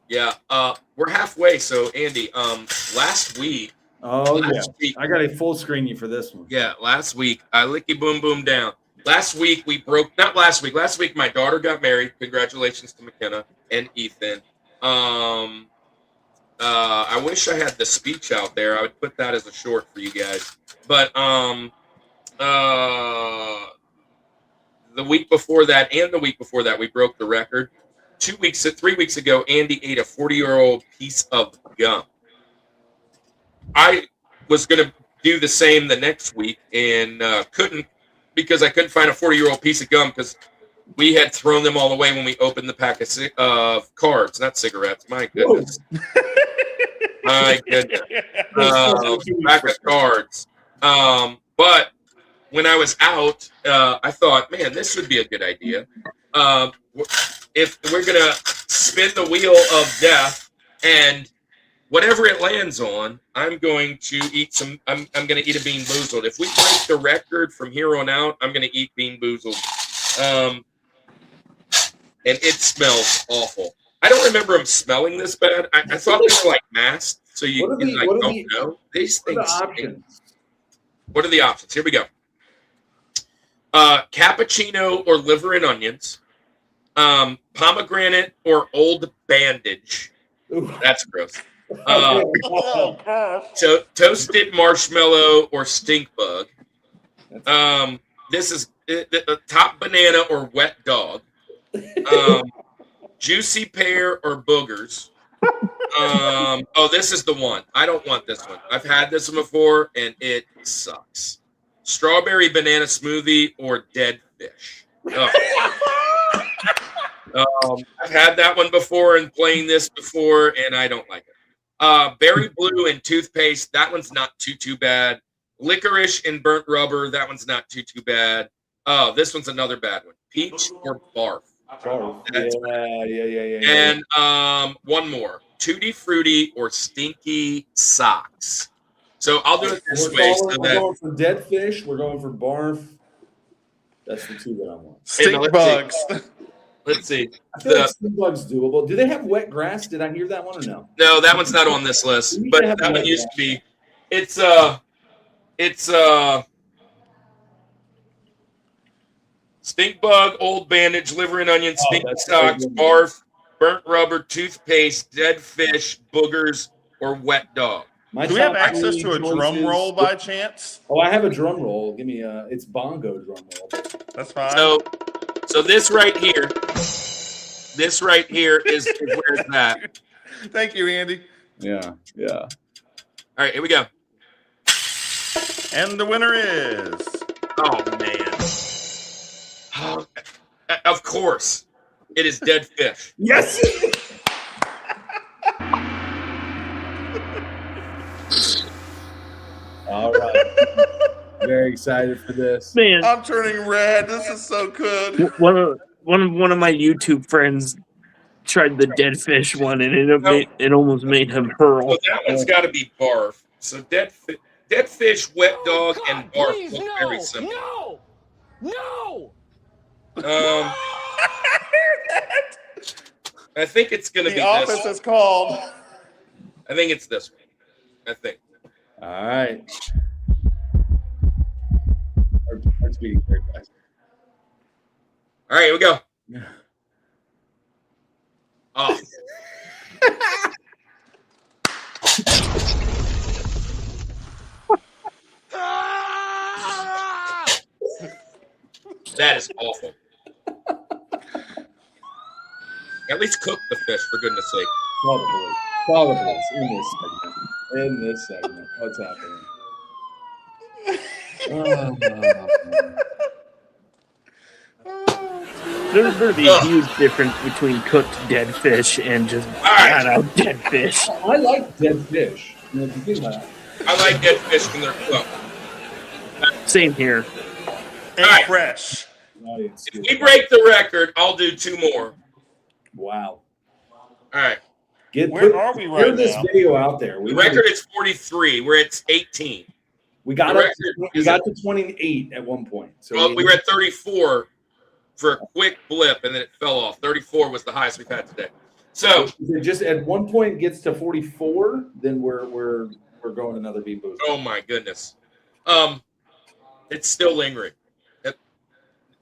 Yeah. We're halfway. So Andy, last week. Oh yeah. Week, I got a full screen you for this one. Yeah, last week I licky boom boom down. Last week we broke. Not last week. Last week my daughter got married. Congratulations to McKenna and Ethan. I wish I had the speech out there. I would put that as a short for you guys. But the week before that and the week before that, we broke the record. 3 weeks ago, Andy ate a 40-year-old piece of gum. I was going to do the same the next week and couldn't, because I couldn't find a 40-year-old piece of gum because we had thrown them all away when we opened the pack of cards, not cigarettes. My goodness. My goodness. Pack of cards. But when I was out, I thought, man, this would be a good idea. If we're going to spin the wheel of death and whatever it lands on, I'm going to eat some. I'm going to eat a bean boozled. If we break the record from here on out, I'm going to eat bean boozled. And it smells awful. I don't remember them smelling this bad. I thought they were like masked, so you don't know. These things. What are the options? Here we go. Cappuccino or liver and onions. Pomegranate or old bandage. Ooh. That's gross. Toasted marshmallow or stink bug. This is top banana or wet dog. Juicy pear or boogers. This is the one. I don't want this one. I've had this one before and it sucks. Strawberry banana smoothie or dead fish. I've had that one before and playing this before, and I don't like it. Berry blue and toothpaste. That one's not too bad. Licorice and burnt rubber. That one's not too bad. Oh, this one's another bad one. Peach or barf. Yeah. And one more. Tutti frutti or stinky socks. So I'll do it this way. We're going for dead fish. We're going for barf. That's the two that I want. Stink bugs. Let's see. I feel like stink bugs doable. Do they have wet grass? Did I hear that one or no? No, that one's not on this list. But that one used to be. It's stink bug, old bandage, liver and onion, stinky socks, barf, burnt rubber, toothpaste, dead fish, boogers, or wet dog. Do we have access to a drum roll by chance? Oh, I have a drum roll. Give me it's bongo drum roll. That's fine. So this right here is where it's at. Thank you, Andy. Yeah. All right, here we go. And the winner is. Oh man. Of course, it is dead fish. Yes. All right. Very excited for this. Man, I'm turning red. This is so good. one of my YouTube friends tried the dead fish one, and it almost made him hurl. So that one's got to be barf. So dead fish, wet dog, and barf look very similar. No! I think it's going to be The office is called. I think it's this one. I think. All right. Our speeding very fast. All right, here we go. Oh. That is awful. At least cook the fish, for goodness sake. Call the police in this segment. What's happening? There's going to be a huge difference between cooked dead fish and just flat-out dead fish. I like dead fish. You know, if you think about it. I like dead fish when they're cooked. Same here. And All right. fresh. If we break the record, I'll do two more. Wow. All right. Where are we right Put this now? video out there. The record is 43. We're at 18. We got the up record we got to 28 at one point. So Well, we were at 34. for a quick blip, and then it fell off. 34 was the highest we've had today. So if it just at one point gets to 44, then we're going another beat boost. Oh my goodness. It's still lingering.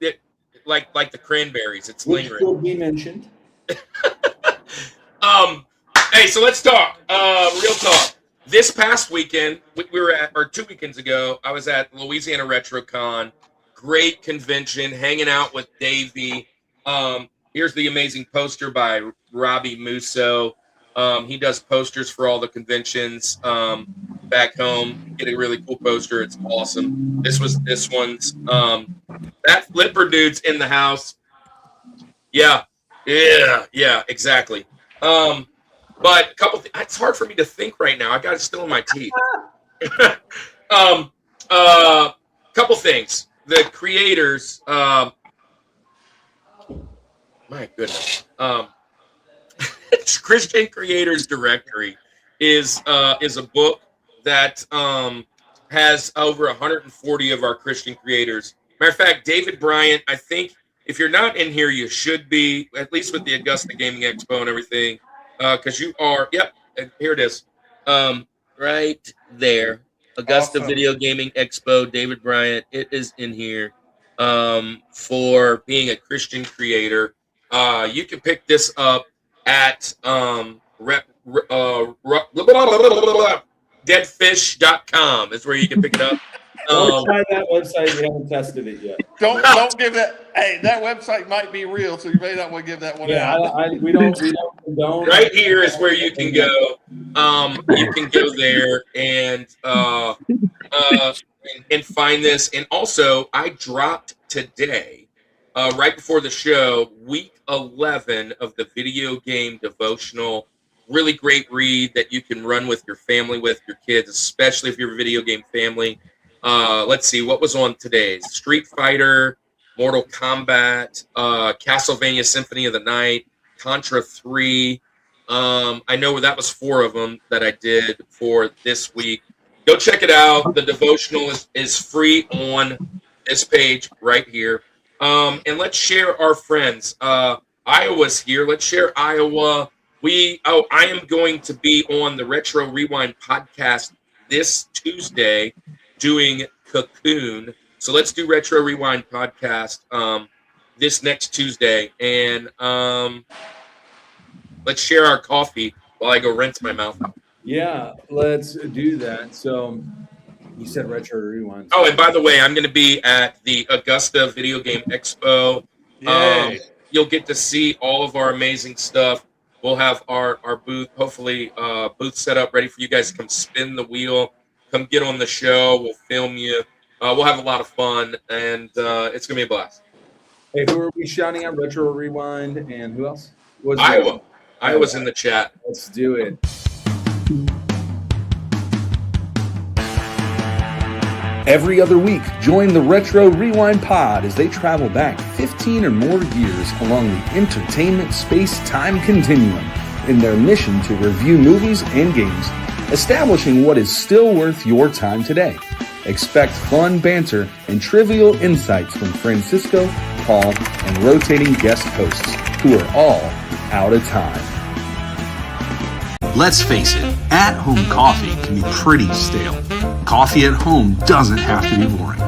It like the cranberries, it's Which lingering. will be mentioned. Hey, so let's talk. Real talk. This past weekend, we were at, or 2 weekends ago, I was at Louisiana RetroCon. Great convention, hanging out with Davey. Here's the amazing poster by Robbie Musso. He does posters for all the conventions back home. Get a really cool poster. It's awesome. This one's that flipper dude's in the house. Yeah, exactly. But a couple. It's hard for me to think right now. I got it still in my teeth. Couple things. The creators. My goodness. Christian Creators Directory is a book that has over 140 of our Christian creators. Matter of fact, David Bryant, I think if you're not in here, you should be, at least with the Augusta Gaming Expo and everything, because you are. Yep, here it is, right there. Augusta Video Gaming Expo, David Bryant. It is in here for being a Christian creator. You can pick this up at deadfish.com is where you can pick it up. Don't try that website. We haven't tested it yet. Don't give that. Hey, that website might be real, so you may not want to give that one out. We don't. Right here is where you can go. You can go there and find this. And also, I dropped today, right before the show, week 11 of the video game devotional. Really great read that you can run with your family, with your kids, especially if you're a video game family. Let's see, what was on today's? Street Fighter, Mortal Kombat, Castlevania Symphony of the Night, Contra 3. I know that was 4 of them that I did for this week. Go check it out. The devotional is free on this page right here. And let's share our friends. Iowa's here. Let's share Iowa. I am going to be on the Retro Rewind podcast this Tuesday doing Cocoon. So let's do Retro Rewind podcast this next Tuesday. And let's share our coffee while I go rinse my mouth out. Yeah, let's do that. So you said Retro Rewind. Oh, and by the way, I'm going to be at the Augusta Video Game Expo. You'll get to see all of our amazing stuff. We'll have our booth, hopefully booth set up, ready for you guys to come spin the wheel, come get on the show. We'll film you. We'll have a lot of fun, and it's going to be a blast. Hey, who are we shouting out? Retro Rewind, and who else? Iowa. Iowa's in the chat. Let's do it. Every other week, join the Retro Rewind Pod as they travel back 15 or more years along the entertainment space-time continuum in their mission to review movies and games, establishing what is still worth your time today. Expect fun banter and trivial insights from Francisco, Paul, and rotating guest hosts who are all out of time. Let's face it, at-home coffee can be pretty stale. Coffee at home doesn't have to be boring.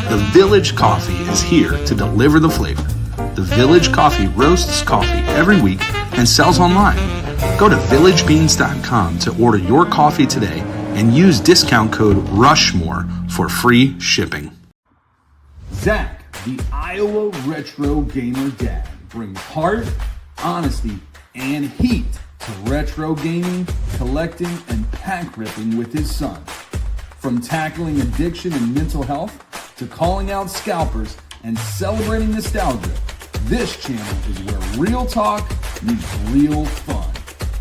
The Village Coffee is here to deliver the flavor. The Village Coffee roasts coffee every week and sells online. Go to villagebeans.com to order your coffee today and use discount code RUSHMORE for free shipping. Zach, the Iowa Retro Gamer Dad, brings heart, honesty, and heat to retro gaming, collecting, and pack ripping with his son. From tackling addiction and mental health to calling out scalpers and celebrating nostalgia, this channel is where real talk meets real fun.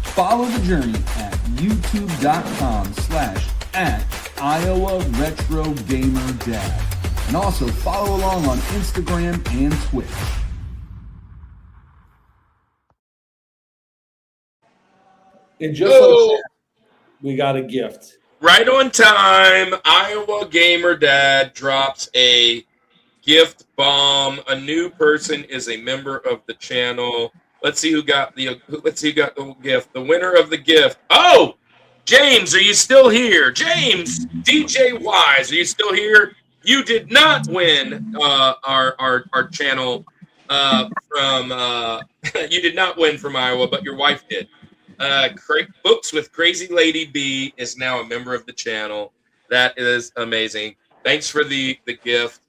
Follow the journey at youtube.com/@Iowa Retro Gamer Dad. And also follow along on Instagram and Twitch. And just like that, we got a gift. Right on time, Iowa Gamer Dad drops a gift bomb. A new person is a member of the channel. Let's see who got the gift. The winner of the gift. Oh, James, are you still here? James, DJ Wise, are you still here? You did not win our channel from you did not win from Iowa, but your wife did. Books with Crazy Lady B is now a member of the channel. That is amazing. Thanks for the gift.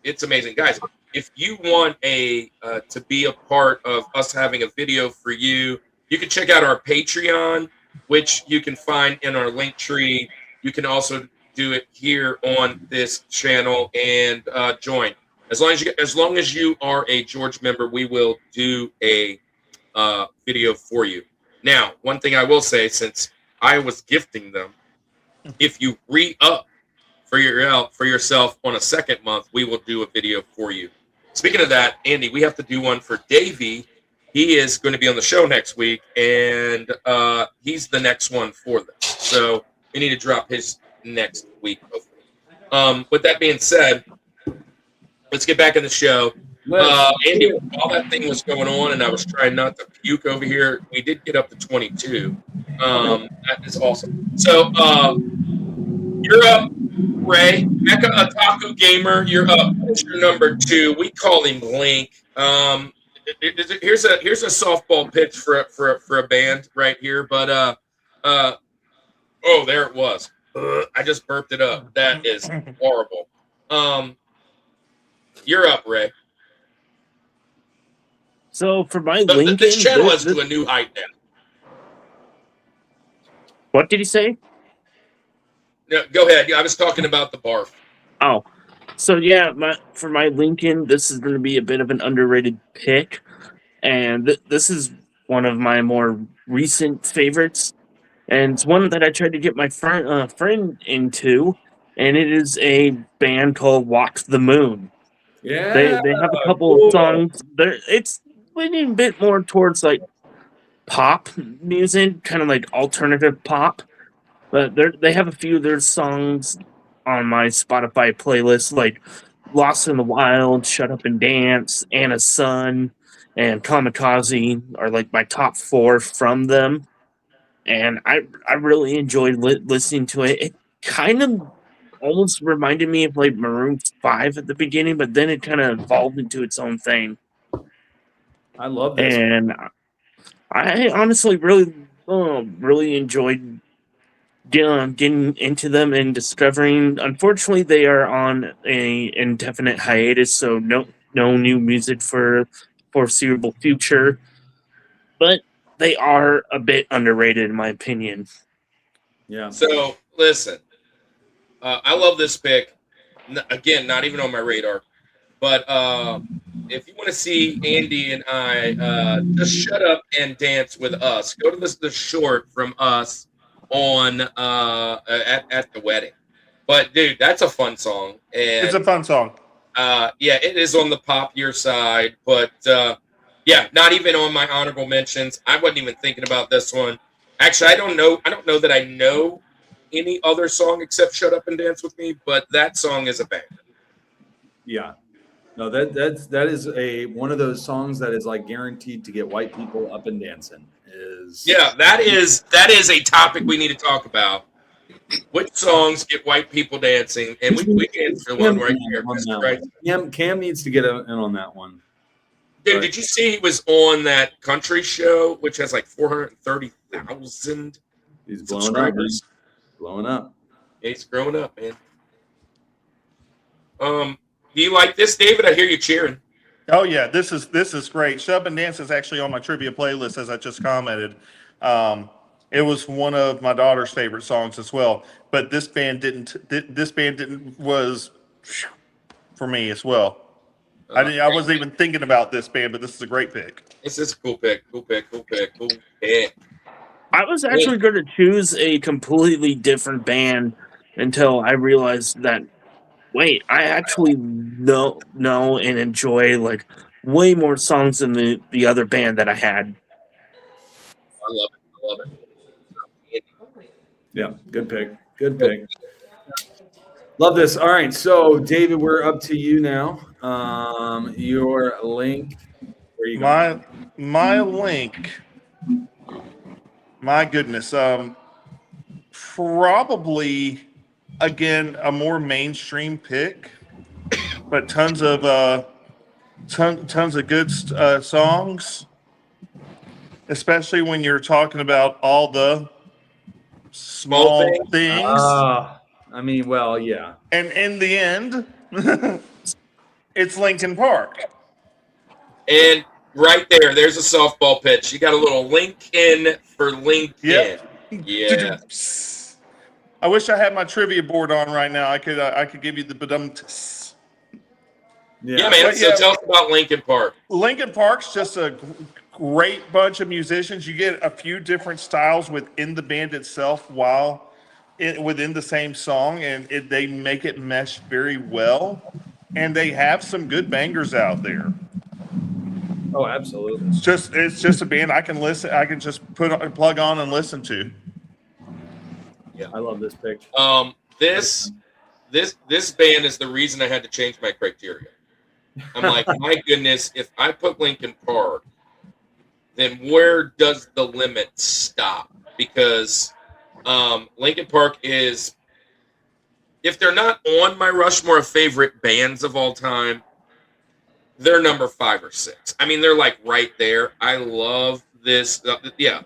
It's amazing, guys. If you want to be a part of us having a video for you, you can check out our Patreon, which you can find in our link tree. You can also do it here on this channel and join. As long as you are a George member, we will do a video for you. Now, one thing I will say, since I was gifting them, if you re-up for yourself on a second month, we will do a video for you. Speaking of that, Andy, we have to do one for Davey. He is going to be on the show next week, and he's the next one for this. So we need to drop his next week, hopefully. With that being said, let's get back in the show. Andy, while that thing was going on and I was trying not to puke over here, we did get up to 22. That is awesome. So you're up, Ray. MechaOtakuGamer, you're up. It's your number 2. We call him Link. Here's a softball pitch for a band right here, but oh, there it was. I just burped it up. That is horrible. You're up, Ray. So for my Lincoln, this channel is to a new height now. What did he say? No, go ahead. I was talking about the barf. Oh, so yeah, for my Lincoln, this is going to be a bit of an underrated pick, and this is one of my more recent favorites, and it's one that I tried to get my friend into, and it is a band called Walk the Moon. Yeah, They have a couple of songs. It's leaning a bit more towards like pop music, kind of like alternative pop. But they have a few of their songs on my Spotify playlist, like Lost in the Wild, Shut Up and Dance, Anna's Son, and Kamikaze are like my top 4 from them. And I really enjoyed listening to it. It kind of almost reminded me of like Maroon 5 at the beginning, but then it kind of evolved into its own thing. I love this. And I honestly really enjoyed getting into them and discovering. Unfortunately, they are on a indefinite hiatus, so no new music for foreseeable future. But they are a bit underrated, in my opinion. Yeah. So listen, I love this pick. Again, not even on my radar. But if you want to see Andy and I just shut up and dance with us, go to the short from us on at the wedding. But dude, that's a fun song. And It's a fun song. yeah, it is on the popular side, but yeah, not even on my honorable mentions. I wasn't even thinking about this one. Actually, I don't know that I know any other song except "Shut Up and Dance with Me," but that song is a banger. Yeah. No, that is one of those songs that is like guaranteed to get white people up and dancing. Yeah, that is a topic we need to talk about. Which songs get white people dancing? And we can answer one right here. Cam needs to get in on that one. Dude, did you see he was on that country show, which has like 430,000 He's blowing subscribers? up. Blowing up. Yeah, he's growing up, man. Do you like this, David? I hear you cheering. Oh yeah, this is great. Shut Up and Dance is actually on my trivia playlist, as I just commented. It was one of my daughter's favorite songs as well. But this band was for me as well. I wasn't even thinking about this band, but this is a great pick. This is a cool pick. Cool pick. I was actually going to choose a completely different band until I realized that, wait, I actually know and enjoy like way more songs than the other band that I had. I love it. Yeah, good pick. Good pick. Love this. All right, so David, we're up to you now. Your link. Where you going? My link. My goodness. Probably again a more mainstream pick, but tons of good songs, especially when you're talking about all the small things. I mean, well, yeah. And in the end, it's Linkin Park. And right there's a softball pitch. You got a little link in for LinkedIn. Yep. Yeah. I wish I had my trivia board on right now. I could give you the badum. Yeah, man. But So tell us about Linkin Park. Linkin Park's just a great bunch of musicians. You get a few different styles within the band itself while within the same song, and they make it mesh very well. And they have some good bangers out there. Oh, absolutely. It's just a band I can listen. I can just plug on and listen to. Yeah, I love this pick. This band is the reason I had to change my criteria. I'm like, my goodness, if I put Linkin Park, then where does the limit stop? Because Linkin Park is, if they're not on my Rushmore of favorite bands of all time, they're number 5 or 6. I mean, they're like right there. I love this.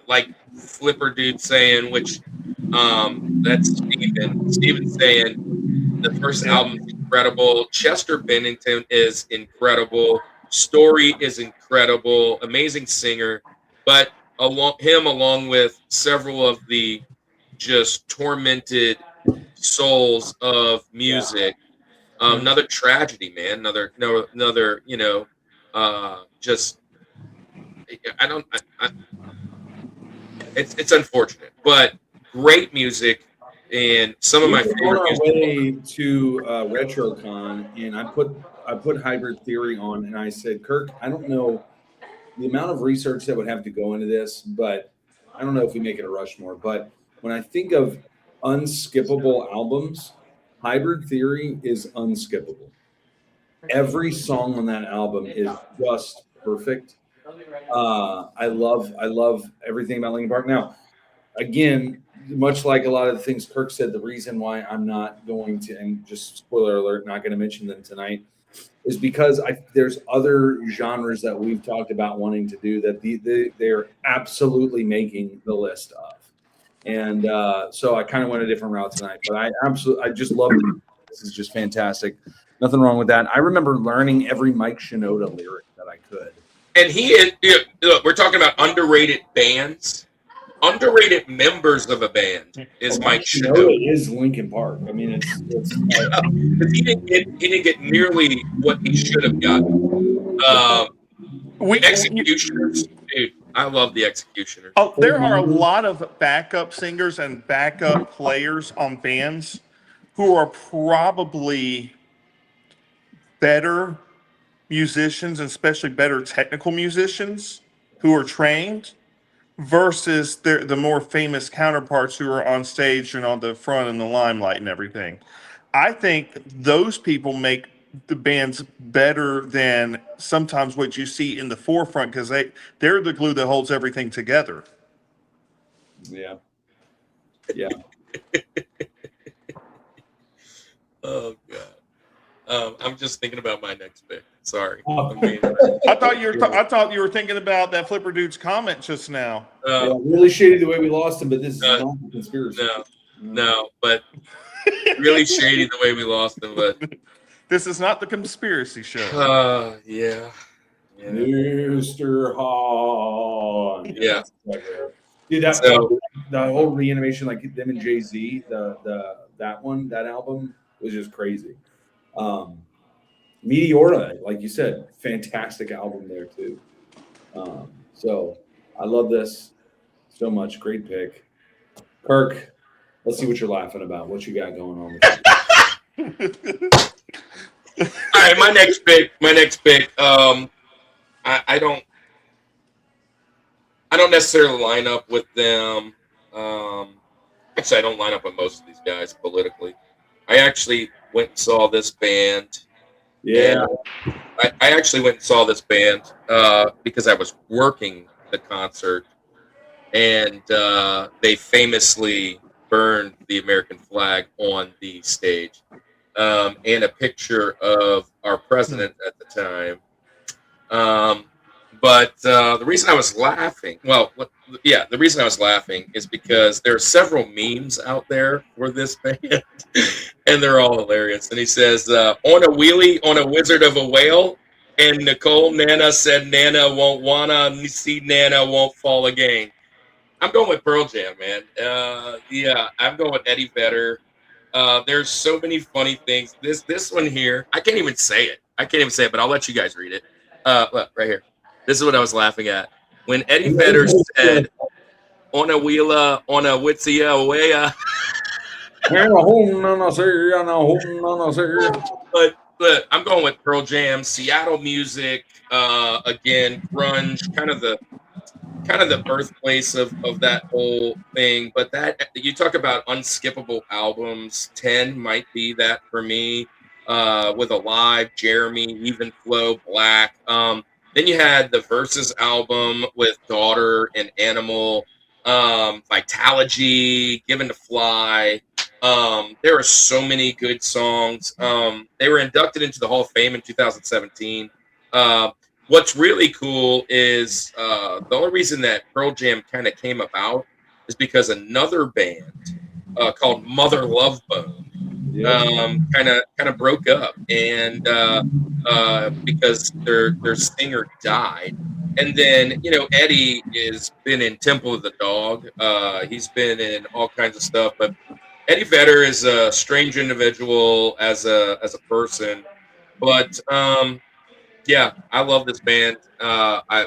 Like Flipper Dude saying, which that's Steven saying the first album is incredible. Chester Bennington is incredible. Story is incredible. Amazing singer. But along with several of the just tormented souls of music. Another tragedy, man. Another, just it's unfortunate, but great music and some of my favorite on our music. way to RetroCon, and I put Hybrid Theory on, and I said, Kirk, I don't know the amount of research that would have to go into this, but I don't know if we make it a Rushmore. But when I think of unskippable albums, Hybrid Theory is unskippable. Every song on that album is just perfect. I love everything about Linkin Park. Now, again, much like a lot of the things Kirk said, the reason why I'm not going to, and just spoiler alert, not going to mention them tonight, is because there's other genres that we've talked about wanting to do that they're absolutely making the list of. And so I kind of went a different route tonight, but I just love it. This is just fantastic. Nothing wrong with that. I remember learning every Mike Shinoda lyric that I could. And look, we're talking about underrated bands. Underrated members of a band is Mike Shinoda. Is Linkin Park. I mean, it's he didn't get nearly what he should have gotten. Executioners, dude. I love the Executioners. Oh, there are a lot of backup singers and backup players on bands who are probably better musicians, and especially better technical musicians who are trained, versus the more famous counterparts who are on stage and on the front and the limelight and everything. I think those people make the bands better than sometimes what you see in the forefront, because they're the glue that holds everything together. Yeah. Oh God. I'm just thinking about my next pick. Sorry. I thought you were thinking about that Flipper Dude's comment just now. Really shady the way we lost him, but this is not a conspiracy. No, but really shady the way we lost him. But this is not the conspiracy show. Yeah. Mr. Hahn. Yeah. Dude, the whole reanimation, like them and Jay-Z, that album was just crazy. Meteora, like you said, fantastic album there too. So I love this so much. Great pick. Kirk, let's see what you're laughing about. What you got going on with you? All right, my next pick. I don't necessarily line up with them. Actually, I don't line up with most of these guys politically. I actually went and saw this band. Yeah. And I actually went and saw this band because I was working the concert, and they famously burned the American flag on the stage, and a picture of our president at the time. But the reason I was laughing, the reason I was laughing is because there are several memes out there for this band, and they're all hilarious. And he says, on a wheelie on a wizard of a whale, and Nicole Nana said Nana won't wanna see Nana won't fall again. I'm going with Pearl Jam, man. I'm going with Eddie Vedder. There's so many funny things. This one here, I can't even say it. But I'll let you guys read it. Look, right here. This is what I was laughing at. When Eddie Vedder said, on a wheeler, on a witsia way. But I'm going with Pearl Jam, Seattle music, again, grunge, kind of the birthplace of that whole thing. But that, you talk about unskippable albums, 10 might be that for me, with Alive, Jeremy, Even Flow, Black. Then you had the Versus album with Daughter and Animal, Vitalogy, Given to Fly. There are so many good songs. They were inducted into the Hall of Fame in 2017. What's really cool is the only reason that Pearl Jam kind of came about is because another band called Mother Love Bone kind of broke up, and because their singer died. And then, Eddie has been in Temple of the Dog. He's been in all kinds of stuff, but Eddie Vedder is a strange individual as a person. But yeah, I love this band.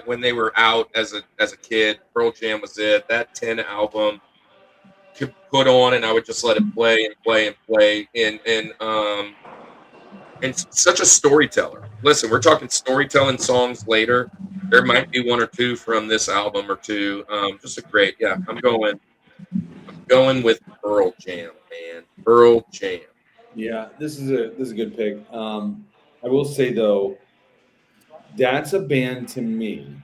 When they were out as a kid, Pearl Jam was it. That 10 album could put on, and I would just let it play and play and play. And such a storyteller. Listen, we're talking storytelling songs later. There might be one or two from this album or two. Just a great, yeah. I'm going with Pearl Jam, man. Pearl Jam. Yeah, this is a good pick. I will say though, that's a band to me.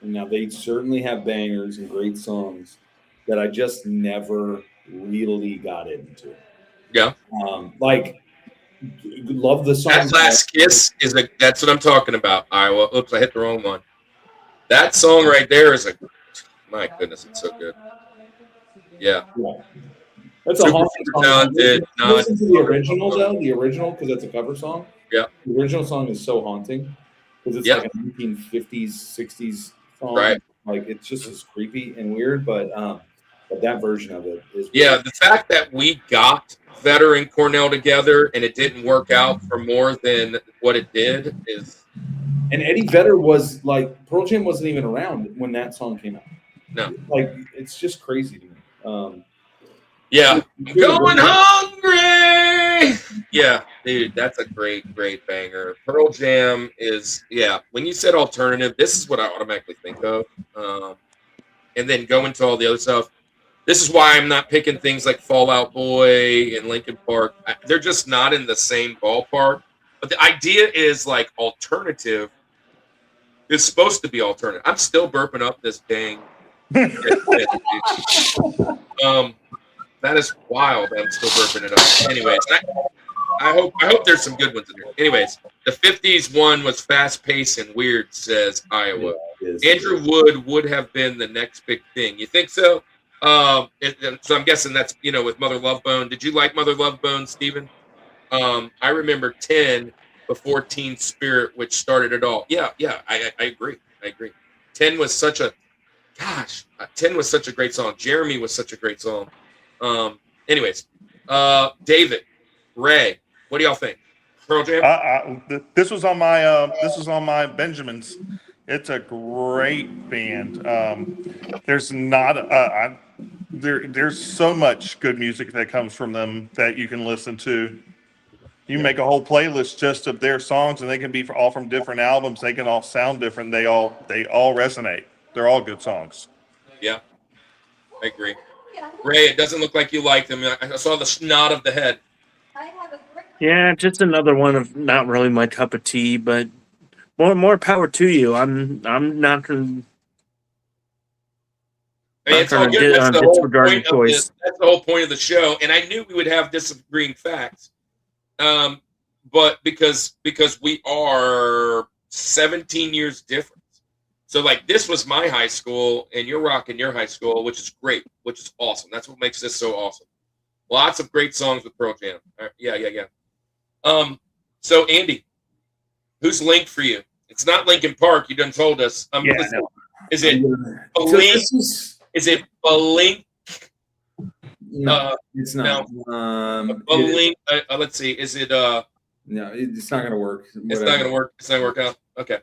Now they certainly have bangers and great songs that I just never really got into. Yeah. Love the song. That Last Kiss that's what I'm talking about, Iowa. Oops, I hit the wrong one. That song right there is my goodness, it's so good. Yeah. That's a haunting song. Talented. Listen to the original though, because that's a cover song. Yeah. The original song is so haunting because it's like a 1950s, 60s song. Right. Like it's just as creepy and weird, but that version of it is. Yeah, the fact that we got Vedder and Cornell together and it didn't work out for more than what it did is. And Eddie Vedder was like, Pearl Jam wasn't even around when that song came out. No. Like, it's just crazy to me. Yeah. I'm going hungry. Yeah, dude, that's a great, great banger. Pearl Jam is, when you said alternative, this is what I automatically think of. And then go into all the other stuff. This is why I'm not picking things like Fall Out Boy and Linkin Park. They're just not in the same ballpark. But the idea is like alternative is supposed to be alternative. I'm still burping up this dang. That is wild that I'm still burping it up. Anyways, I hope there's some good ones in here. Anyways, the 50s one was fast paced and weird, says Iowa. Andrew would have been the next big thing. You think so? So I'm guessing that's, with Mother Love Bone. Did you like Mother Love Bone, Steven? I remember 10 before Teen Spirit, which started it all. Yeah, I agree. 10 was such a great song. Jeremy was such a great song. Anyways, David, Ray, what do y'all think? Pearl Jam? This was on my Benjamins. It's a great band. There's so much good music that comes from them that you can listen to. You make a whole playlist just of their songs, and they can be all from different albums. They can all sound different. They all resonate. They're all good songs. Yeah, I agree. Ray, it doesn't look like you like them. I saw the snot of the head. I have a brick Yeah, just another one of not really my cup of tea, but more power to you. I'm not gonna I mean, it's all good. That's the whole disregard your point of choice. that's the whole point of the show. And I knew we would have disagreeing facts, but because we are 17 years different. So like this was my high school, and you're rocking your high school, which is great, which is awesome. That's what makes this so awesome. Lots of great songs with Pearl Jam. Yeah. So Andy, who's Link for you? It's not Linkin Park. You done told us. Yeah, listen, no. Is it So Blink? this Is it Blink? no, it's not. Blink. Let's see. Is it? No, it's not going to work. It's not going to work. It's not going to work out. Okay.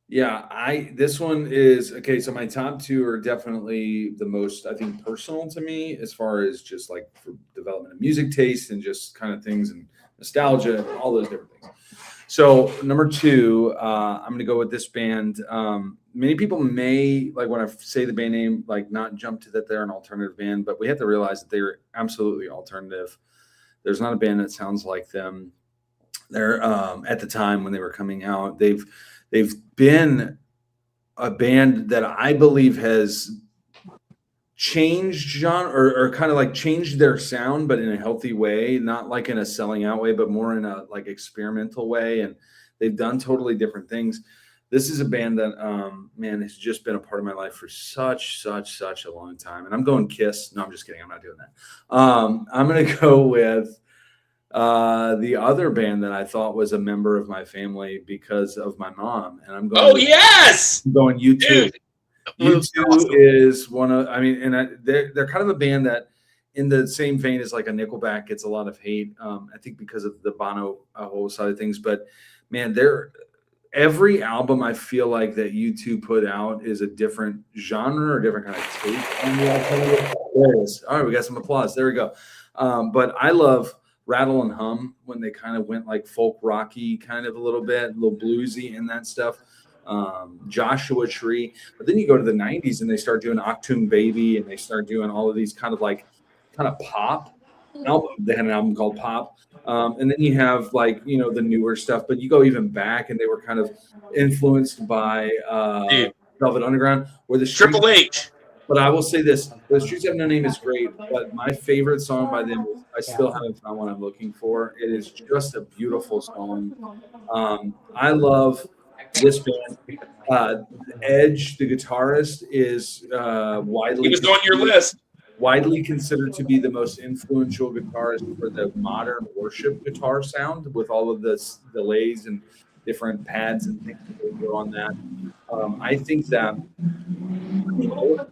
Yeah, this one is okay. So my top two are definitely the most, I think, personal to me as far as just like for development of music taste and just kind of things and nostalgia and all those different things. So number two, I'm going to go with this band. Many people may, like when I say the band name, like not jump to that they're an alternative band, but we have to realize that they're absolutely alternative. There's not a band that sounds like them. They're at the time when they were coming out, they've been a band that I believe has changed genre or kind of like changed their sound, but in a healthy way, not like in a selling out way, but more in a like experimental way. And they've done totally different things. This is a band that, man, has just been a part of my life for such a long time. And I'm going Kiss. No, I'm just kidding. I'm not doing that. I'm going to go with the other band that I thought was a member of my family because of my mom. And I'm going, I'm going U2. U2 awesome. Is one of, I mean, and they're kind of a band that in the same vein as like a Nickelback gets a lot of hate. I think because of the Bono whole side of things, but man, every album I feel like that U2 put out is a different genre or different kind of take on the alternative. There it is. All right, we got some applause. There we go. But I love Rattle and Hum when they kind of went like folk rocky, kind of a little bluesy and that stuff. Joshua Tree, but then you go to the 90s and they start doing Octoon Baby and they start doing all of these kind of pop album. They had an album called Pop. And then you have like, you know, the newer stuff, but you go even back and they were kind of influenced by Velvet Underground or the Triple H. But I will say this, The Streets Have No Name is great, but my favorite song by them, I still haven't found what I'm looking for. It is just a beautiful song. I love this band. Edge, the guitarist, is widely. He was on your list. Widely considered to be the most influential guitarist for the modern worship guitar sound, with all of the delays and different pads and things that go on that. I think that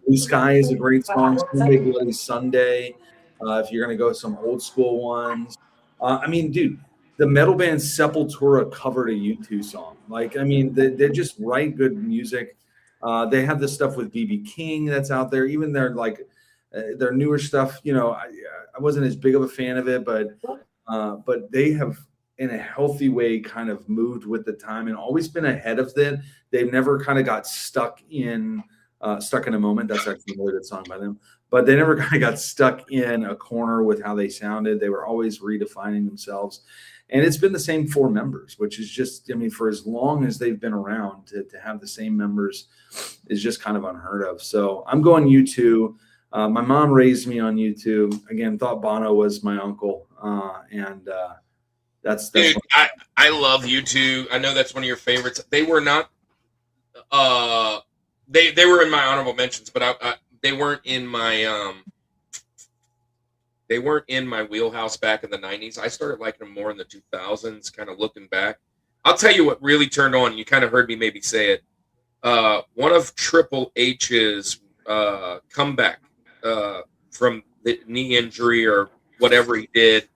Blue Sky is a great song. Sunday Bloody Sunday. If you're going to go some old school ones. I mean, dude, the metal band Sepultura covered a U2 song. Like, I mean, they just write good music. They have this stuff with B.B. King that's out there. Even their newer stuff, you know, I wasn't as big of a fan of it, but they have, in a healthy way, kind of moved with the time and always been ahead of it. They've never kind of got stuck in a Moment. That's actually a really good song by them. But they never kind of got stuck in a corner with how they sounded. They were always redefining themselves. And it's been the same four members, which is just, I mean, for as long as they've been around, to have the same members is just kind of unheard of. So I'm going U2. My mom raised me on U2. Again, thought Bono was my uncle. And that's dude, I love U2. I know that's one of your favorites. They were not they were in my honorable mentions, but they weren't in my wheelhouse back in the 90s. I started liking them more in the 2000s, kind of looking back. I'll tell you what really turned on. You kind of heard me maybe say it. One of Triple H's comeback from the knee injury or whatever he did.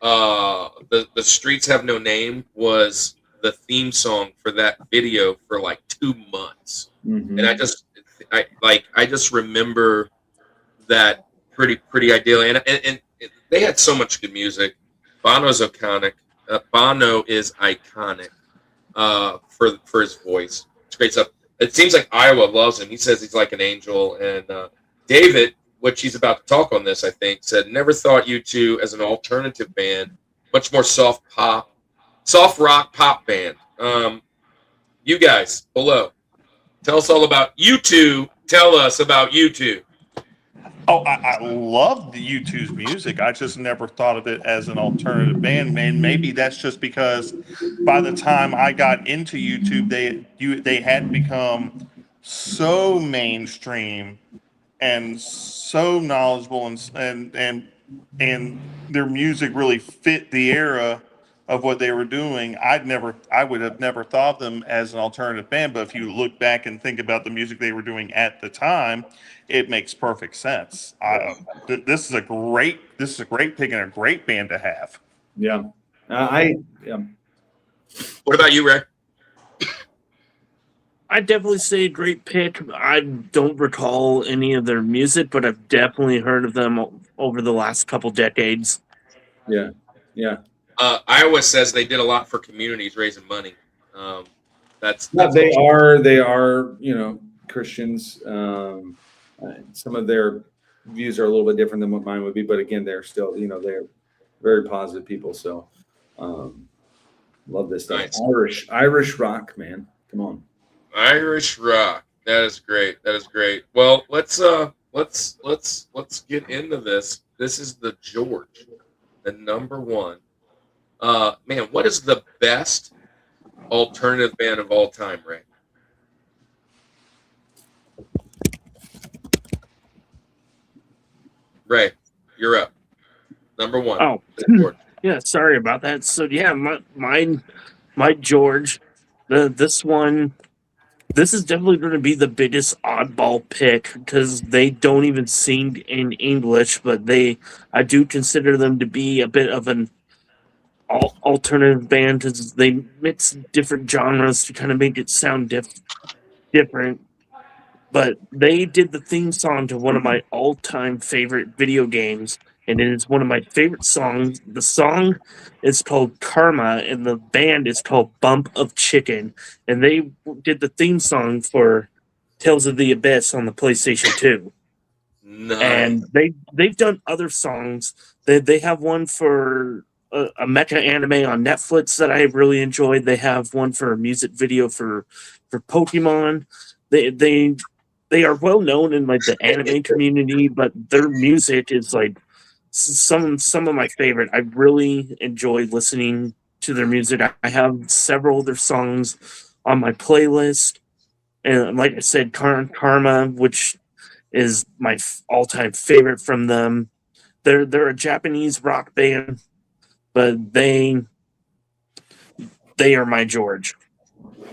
The Streets Have No Name was the theme song for that video for like 2 months. Mm-hmm. And I just remember that pretty ideally. And they had so much good music. Bono's iconic. Bono is iconic for his voice. It's great stuff. It seems like Iowa loves him. He says he's like an angel. And David which he's about to talk on this, I think, said, never thought you two as an alternative band, much more soft rock pop band. You guys below, tell us all about you two. Tell us about you two. Oh, I love the U2's music. I just never thought of it as an alternative band. And maybe that's just because by the time I got into YouTube, they had become so mainstream and so knowledgeable, and their music really fit the era of what they were doing. I would have never thought of them as an alternative band, but if you look back and think about the music they were doing at the time, it makes perfect sense. This is a great pick and a great band to have. Yeah. What about you, Ray? I'd definitely say great pick. I don't recall any of their music, but I've definitely heard of them over the last couple decades. Yeah. Yeah. Iowa says they did a lot for communities, raising money. That's they are, Christians. Some of their views are a little bit different than what mine would be, but again, they're still, they're very positive people. So, love this stuff. Nice. Irish rock, man. Come on. Irish rock. That is great. Well, let's get into this. This is the George, the number one. Man, what is the best alternative band of all time, Ray? Ray, you're up. Number one. Oh, George. Yeah, sorry about that. So yeah, my George, this is definitely going to be the biggest oddball pick because they don't even sing in English, but I do consider them to be a bit of an alternative band because they mix different genres to kind of make it sound different. But they did the theme song to one of my all-time favorite video games, and it is one of my favorite songs. The song is called Karma, and the band is called Bump of Chicken. And they did the theme song for Tales of the Abyss on the PlayStation 2. Nice. And they've done other songs. They have one for a mecha anime on Netflix that I really enjoyed. They have one for a music video for Pokemon. They are well known in like the anime community, but their music is like some of my favorite. I really enjoy listening to their music. I have several of their songs on my playlist, and like I said, Karma, which is my all-time favorite from them. They're a Japanese rock band, but they are my George.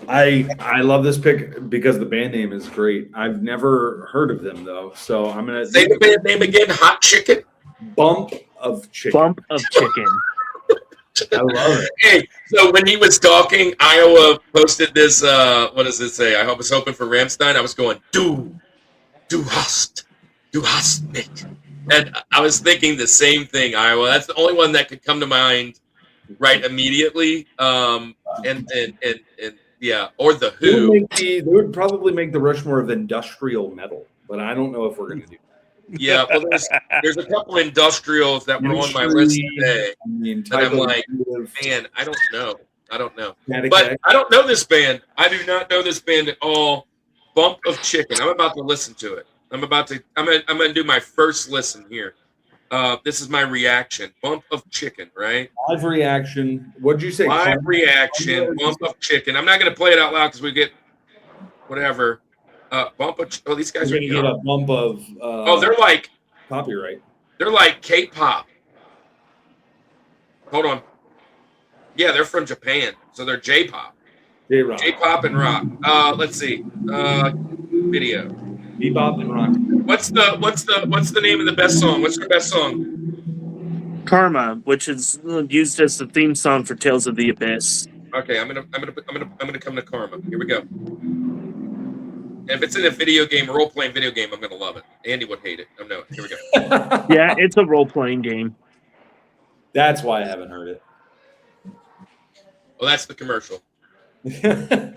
I love this pick because the band name is great. I've never heard of them though, so I'm gonna say the band name again. Hot Chicken. Bump of Chicken. Bump of Chicken. I love it. Hey, so when he was talking, Iowa posted this. What does it say? I was hoping for Rammstein. I was going, du hast nicht. And I was thinking the same thing, Iowa. That's the only one that could come to mind right immediately. And yeah, or the Who. They would probably make the Rushmore of industrial metal, but I don't know if we're going to do that. Yeah, well, there's a couple industrials that were on my list today. And I'm like, man, I don't know. But I don't know this band. I do not know this band at all. Bump of Chicken. I'm about to listen to it. I'm gonna do my first listen here. This is my reaction. Bump of Chicken, right? Live reaction. What'd you say? Live reaction. Bump of Chicken. I'm not gonna play it out loud because we get whatever. Bump of. These guys are gonna get a bump of. They're like copyright. They're like K-pop. Hold on. Yeah, they're from Japan, so they're J-pop. J-rock. J-pop and rock. Let's see. Video. Bebop and rock. What's the name of the best song? What's their best song? Karma, which is used as the theme song for Tales of the Abyss. Okay, I'm gonna come to Karma. Here we go. And if it's in a video game, a role-playing video game, I'm gonna love it. Andy would hate it. Oh no, here we go. Yeah, it's a role-playing game. That's why I haven't heard it. Well, that's the commercial. That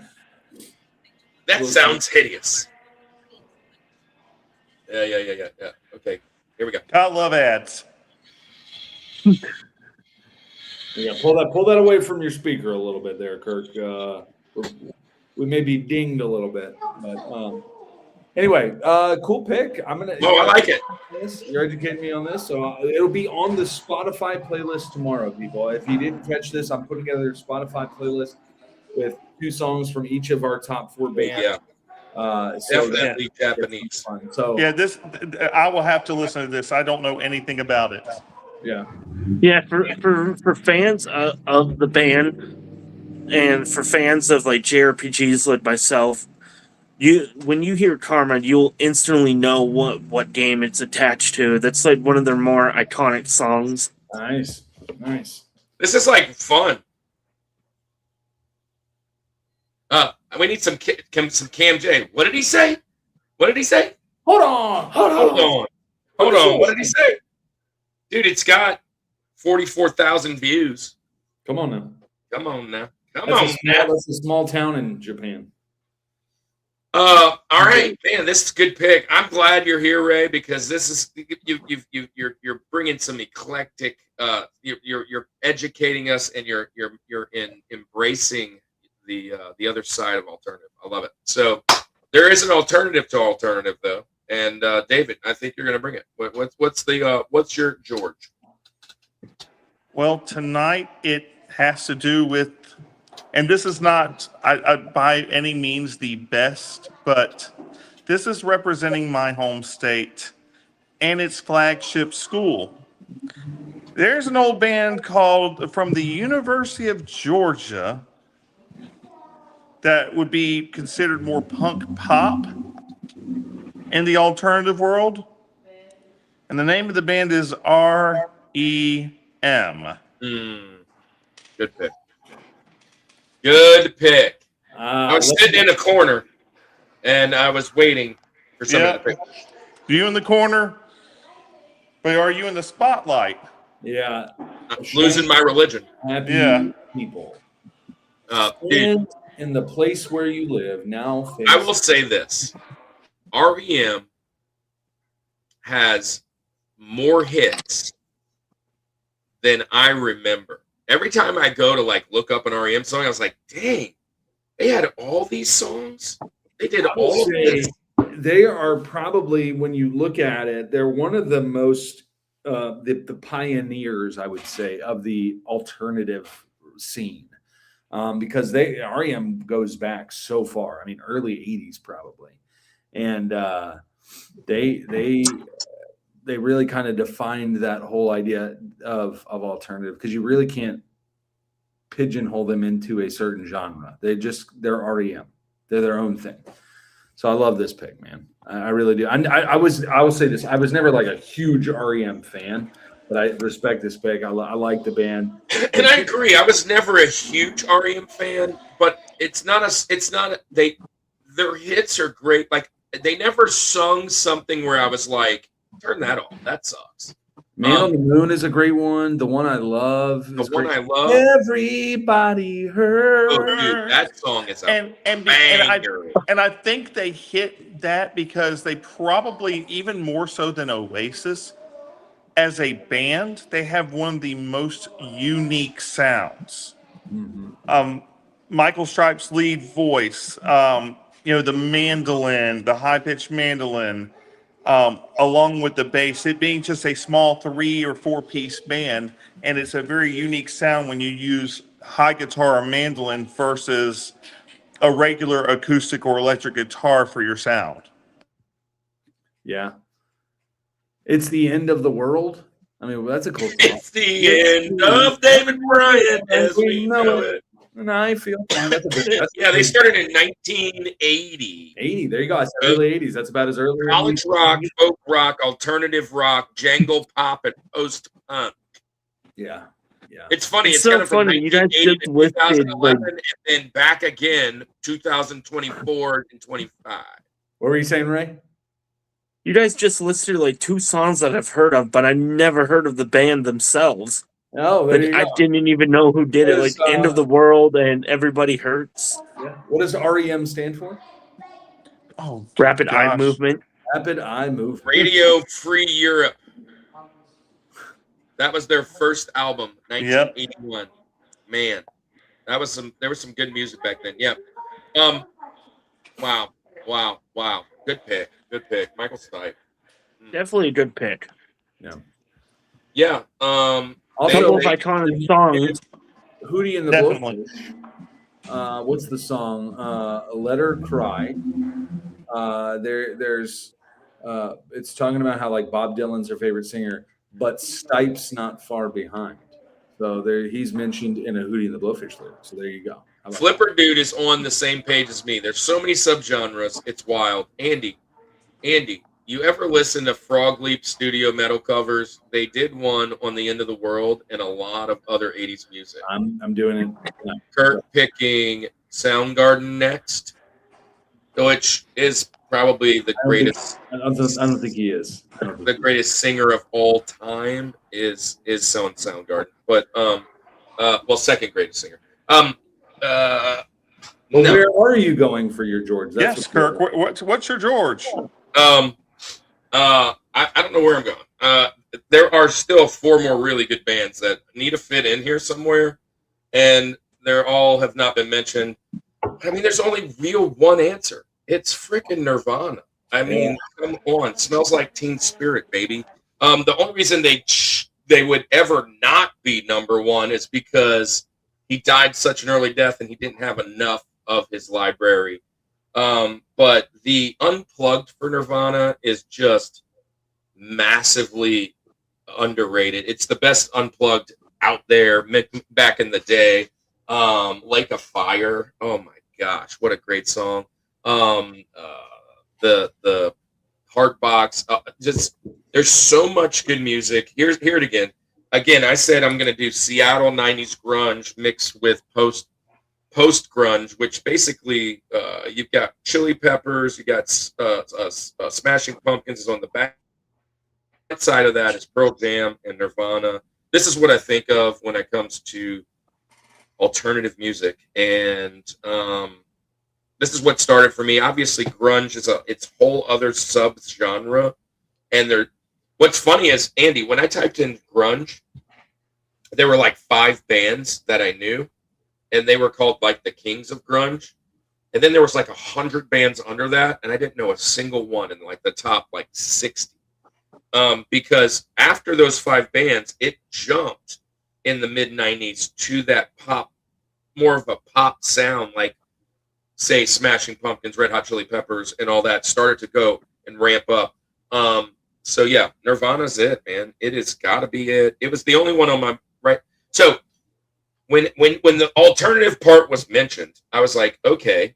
sounds hideous. Yeah. Okay. Okay, here we go. I love ads. Yeah, pull that away from your speaker a little bit there, Kirk. We may be dinged a little bit, but anyway, cool pick. I'm gonna. Oh, I like it. You're educating me on this, so it'll be on the Spotify playlist tomorrow, people. If you didn't catch this, I'm putting together a Spotify playlist with 2 songs from each of our top 4 bands. Yeah. So Definitely Japanese. fun. So Yeah, this I will have to listen to this. I don't know anything about it. yeah. Yeah, for fans of the band and for fans of like JRPGs like myself, when you hear Karma, you'll instantly know what game it's attached to. That's like one of their more iconic songs. Nice. This is like fun. We need some Cam J. What did he say? Hold on. What did he say? Dude, it's got 44,000 views. Come on now. That's a small town in Japan. All right, man. This is a good pick. I'm glad you're here, Ray, because this is you're bringing some eclectic. You're educating us, and you're embracing the other side of alternative. I love it. So there is an alternative to alternative, though. And David, I think you're going to bring it. What's your George? Well, tonight it has to do with, and this is not by any means the best, but this is representing my home state and its flagship school. There's an old band called from the University of Georgia that would be considered more punk pop in the alternative world. And the name of the band is REM. Good pick. I was sitting in a corner, and I was waiting for someone to pick. You in the corner, but are you in the spotlight? Yeah. I'm losing my religion. Happy people. Dude, in the place where you live now. I will say this. REM has more hits than I remember. Every time I go to like look up an REM song, I was like, dang, they had all these songs. They did all of this. They are probably, when you look at it, they're one of the most the pioneers, I would say, of the alternative scene. Because REM goes back so far. I mean, early 80s probably. And they really kind of defined that whole idea of alternative, because you really can't pigeonhole them into a certain genre. They're REM. They're their own thing. So I love this pick, man. I really do. I will say this. I was never like a huge REM fan, but I respect this pick. I like the band. And I agree. I was never a huge REM fan, but their hits are great. Like, they never sung something where I was like, turn that off. That sucks. Man on the Moon is a great one. The one I love. Everybody hurt. Oh, dude, that song is a banger. And I think they hit that because they probably, even more so than Oasis, as a band, they have one of the most unique sounds. Mm-hmm. Michael Stipe's lead voice, the mandolin, the high-pitched mandolin, along with the bass, it being just a small 3 or 4 piece band, and it's a very unique sound when you use high guitar or mandolin versus a regular acoustic or electric guitar for your sound. Yeah. It's the end of the world. I mean, that's a cool song. It's the end of David Bryant as we know it. And I feel that's they started in 1980. 80. There you go. I said early 80s. That's about as early. College rock, folk rock, alternative rock, jangle pop, and post punk. Yeah. It's funny. It's It's so kind of from funny. You guys 1980 just to listed, 2011, and then back again 2024 and 25. What were you saying, Ray? You guys just listed like 2 songs that I've heard of, but I never heard of the band themselves. Oh, but I didn't even know who did it. Like End of the World and Everybody Hurts. Yeah. What does REM stand for? Oh, Rapid Eye Movement. Rapid Eye Movement. Radio Free Europe. That was their first album, 1981. Man, that was there was some good music back then. Yeah. Wow. Good pick. Michael Stipe. Definitely a good pick. Yeah. Also, couple of iconic songs. Hootie and the Blowfish. What's the song? Let Her Cry. There's it's talking about how like Bob Dylan's her favorite singer, but Stipe's not far behind. So he's mentioned in a Hootie and the Blowfish lyric. So there you go. Flipper Dude is on the same page as me. There's so many subgenres. It's wild. Andy, you ever listen to Frog Leap studio metal covers? They did one on The End of the World and a lot of other 80s music. I'm doing it. Kirk picking Soundgarden next, which is probably the greatest. I don't think he is. The greatest singer of all time is Soundgarden, but well, second greatest singer. No. Where are you going for your George? Yes, Kirk. What's your George? I don't know where I'm going. There are still 4 more really good bands that need to fit in here somewhere, and they're all have not been mentioned. I mean, there's only real one answer. It's freaking Nirvana. I mean, come on. Smells Like Teen Spirit, baby. The only reason they would ever not be number one is because he died such an early death and he didn't have enough of his library. But the Unplugged for Nirvana is just massively underrated. It's the best Unplugged out there back in the day. Lake of Fire. Oh my gosh, what a great song. The Heart Box. Just there's so much good music. Hear it again. Again, I said I'm going to do Seattle 90s grunge mixed with post grunge, which basically you've got Chili Peppers, you got Smashing Pumpkins is on the back side of that is Pearl Jam and Nirvana. This is what I think of when it comes to alternative music, and this is what started for me. Obviously, grunge is its whole other sub-genre, and what's funny is, Andy, when I typed in grunge, there were like 5 bands that I knew, and they were called like the Kings of Grunge. And then there was like 100 bands under that, and I didn't know a single one in like the top like 60. Because after those 5 bands, it jumped in the mid 90s to that pop, more of a pop sound, like say Smashing Pumpkins, Red Hot Chili Peppers, and all that started to go and ramp up. So yeah, Nirvana's it, man. It has got to be it. It was the only one on my right. So when the alternative part was mentioned, I was like, okay,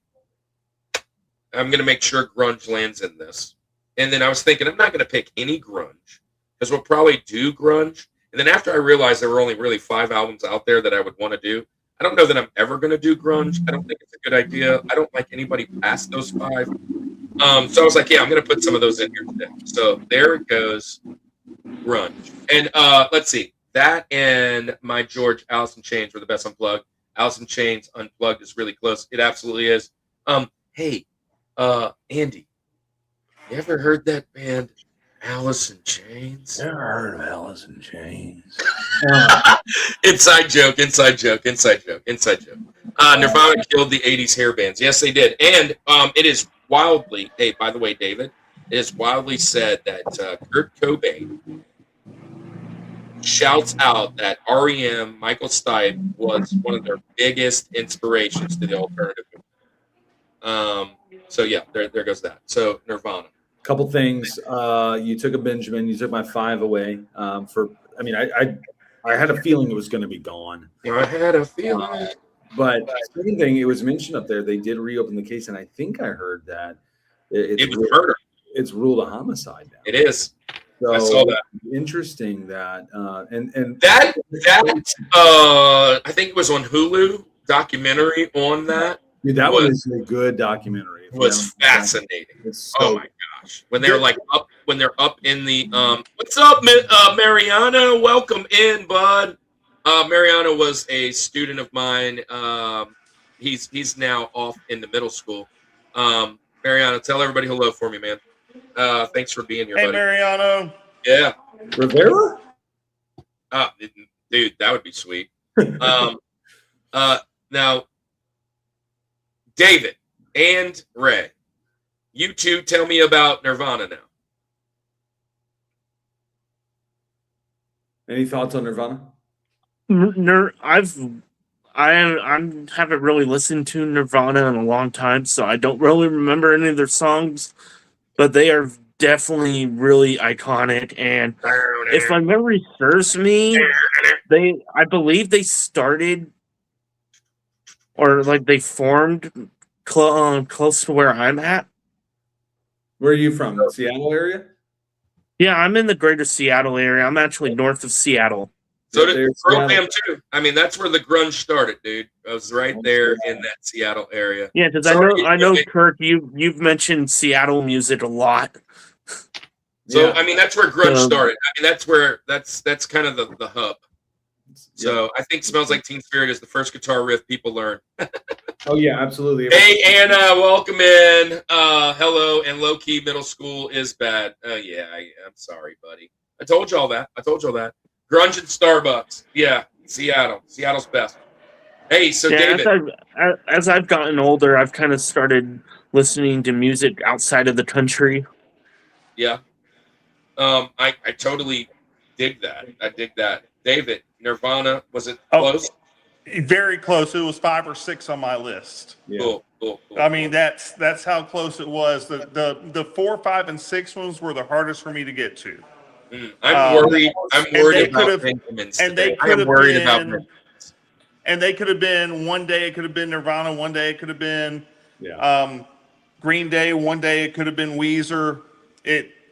I'm gonna make sure grunge lands in this. And then I was thinking, I'm not gonna pick any grunge because we'll probably do grunge. And then after I realized there were only really 5 albums out there that I would want to do, I don't know that I'm ever gonna do grunge. I don't think it's a good idea. I don't like anybody past those 5. So I was like, yeah, I'm gonna put some of those in here today. So there it goes, grunge. And let's see, that and my George, Alice in Chains were the best unplugged. Alice in Chains Unplugged is really close. It absolutely is. Hey, Andy, you ever heard that band Alice in Chains? Never heard of Alice in Chains. Inside joke. Nirvana killed the 80s hair bands. Yes, they did. And it is wildly, hey, by the way, David, it is wildly said that Kurt Cobain shouts out that REM, Michael Stipe, was one of their biggest inspirations to the alternative movement. So yeah, there goes that. So Nirvana. Couple things. You took a Benjamin. You took my 5 away. I had a feeling it was going to be gone. I had a feeling. But second thing, it was mentioned up there. They did reopen the case, and I think I heard that It was murder. It's ruled a homicide now. It is. So I saw that. Interesting that and that I think it was on Hulu documentary on that. Dude, that was a good documentary. It was fascinating. Oh my gosh. When they're like up in the what's up, Mariana? Welcome in, bud. Mariana was a student of mine. He's now off in the middle school. Mariana, tell everybody hello for me, man. Thanks for being here, Hey, buddy. Mariano. Yeah. Rivera? Dude, that would be sweet. Now, David and Ray, you two tell me about Nirvana now. Any thoughts on Nirvana? I haven't really listened to Nirvana in a long time, so I don't really remember any of their songs, but they are definitely really iconic. And if my memory serves me, I believe they started, or like they formed close to where I'm at. Where are you from? The Seattle area? Yeah, I'm in the greater Seattle area. I'm actually north of Seattle. So Yeah, did there's Pearl Seattle. Jam too. I mean, that's where the grunge started, dude. I was right there in that Seattle area. Yeah, because Sorry, I know, okay. Kirk, you've mentioned Seattle music a lot. So Yeah. I mean, that's where grunge started. I mean, that's kind of the hub. So I think "Smells Like Teen Spirit" is the first guitar riff people learn. Oh yeah, absolutely. Hey Anna, welcome in. Hello, and low key middle school is bad. Yeah, I'm sorry, buddy. I told y'all that. Grunge and Starbucks. Yeah, Seattle. Seattle's best. Hey, so Yeah, David. as I've gotten older, I've kind of started listening to music outside of the country. Yeah. I totally dig that. I dig that. David, Nirvana, was it close? Very close. It was 5 or 6 on my list. Yeah. Cool. I mean, that's how close it was. The 4, 5, and 6 ones were the hardest for me to get to. I'm worried. I'm worried about Benjamin's. And they today. I could am have worried been, about Benjamin's. and they could have been one day. It could have been Nirvana. One day it could have been Green Day. One day it could have been Weezer.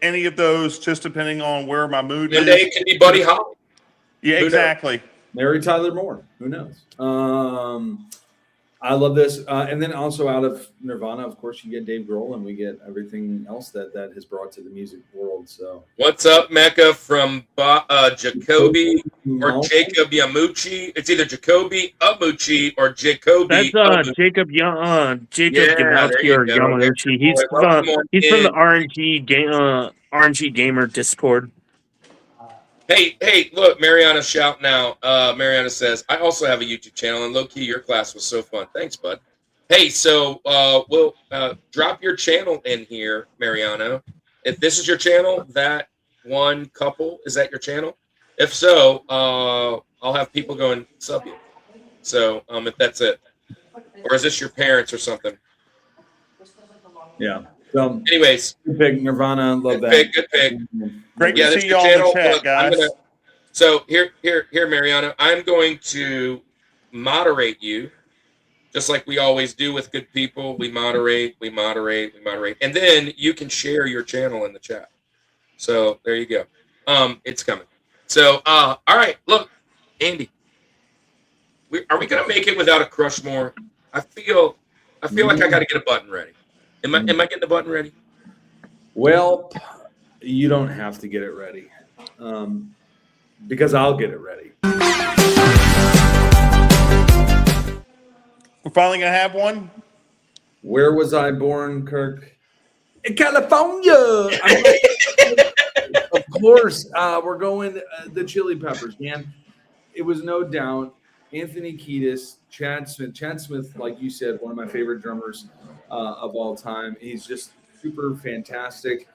Any of those, just depending on where my mood is. One day it could be Buddy Holly. Yeah, exactly. Mary Tyler Moore. Who knows? I love this. And then also out of Nirvana, of course, you get Dave Grohl, and we get everything else that has brought to the music world. So What's up, Mecca from Jacoby or Jacob Yamuchi? It's either Jacoby Amuchi or Jacoby. That's Jacob Yamuchi or Yamaguchi. He's from the RNG Gamer Discord. Hey, look, Mariana shouting out. Mariana says, I also have a YouTube channel, and low-key, your class was so fun. Thanks, bud. Hey, so we'll drop your channel in here, Mariano. If this is your channel, that one couple, is that your channel? If so, I'll have people go and sub you. So if that's it. Or is this your parents or something? yeah. So Anyways, good pick, Nirvana. Love that. good pick. Great Yeah, to that's see your y'all in channel. the chat, Look, guys. So here, Mariano, I'm going to moderate you, just like we always do with good people. We moderate, and then you can share your channel in the chat. So there you go. It's coming. So all right, look, Andy, are we gonna make it without a Rushmore? I feel like I got to get a button ready. Am I getting the button ready? Well, you don't have to get it ready, because I'll get it ready. We're finally gonna have one. Where was I born, Kirk? In California. Of course, we're going the Chili Peppers, man. It was no doubt Anthony Kiedis, Chad Smith. Chad Smith, like you said, one of my favorite drummers of all time. He's just super fantastic.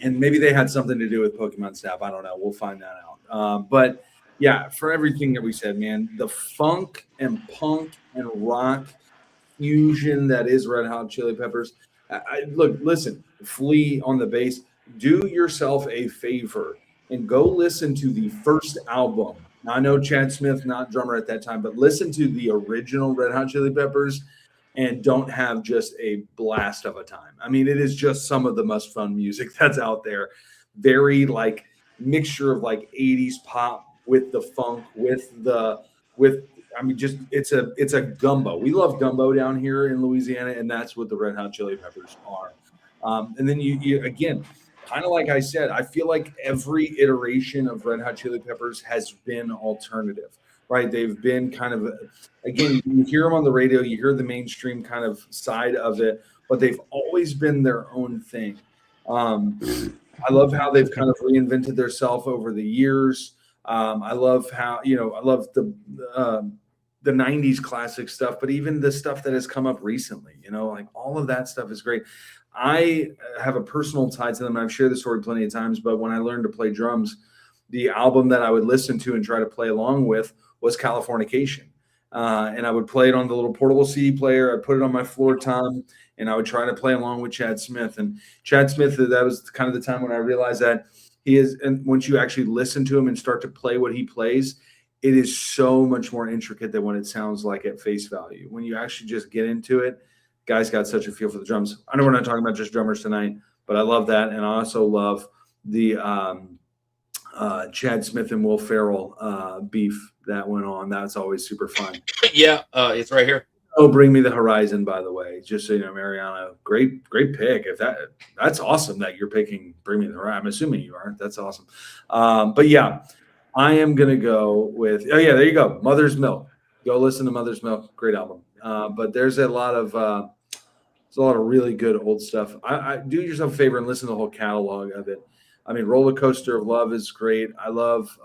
And maybe they had something to do with Pokemon Snap. I don't know. We'll find that out. But yeah, for everything that we said, man, the funk and punk and rock fusion that is Red Hot Chili Peppers. Listen, Flea on the bass. Do yourself a favor and go listen to the first album. Now, I know Chad Smith, not drummer at that time, but listen to the original Red Hot Chili Peppers and don't have just a blast of a time. I mean, it is just some of the most fun music that's out there. Very like mixture of like 80s pop with the funk, just it's a gumbo. We love gumbo down here in Louisiana, and that's what the Red Hot Chili Peppers are. And then you again, kind of like I said, I feel like every iteration of Red Hot Chili Peppers has been alternative. right? They've been kind of, again, you hear them on the radio, you hear the mainstream kind of side of it, but they've always been their own thing. I love how they've kind of reinvented themselves over the years. I love how, I love the 90s classic stuff, but even the stuff that has come up recently, like all of that stuff is great. I have a personal tie to them. I've shared the story plenty of times, but when I learned to play drums, the album that I would listen to and try to play along with was Californication. And I would play it on the little portable CD player. I'd put it on my floor tom, and I would try to play along with Chad Smith. And Chad Smith, that was kind of the time when I realized that he is, and once you actually listen to him and start to play what he plays, it is so much more intricate than what it sounds like at face value. When you actually just get into it, guys got such a feel for the drums. I know we're not talking about just drummers tonight, but I love that. And I also love the Chad Smith and Will Ferrell beef that went on. That's always super fun. Yeah, it's right here. Oh, Bring Me the Horizon, by the way. Just so you know, Mariano, great pick. If that's awesome that you're picking Bring Me the Horizon. I'm assuming you are. That's awesome. But yeah, I am gonna go with. Oh yeah, there you go. Mother's Milk. Go listen to Mother's Milk. Great album. But there's a lot of really good old stuff. I do yourself a favor and listen to the whole catalog of it. I mean, Roller Coaster of Love is great. I love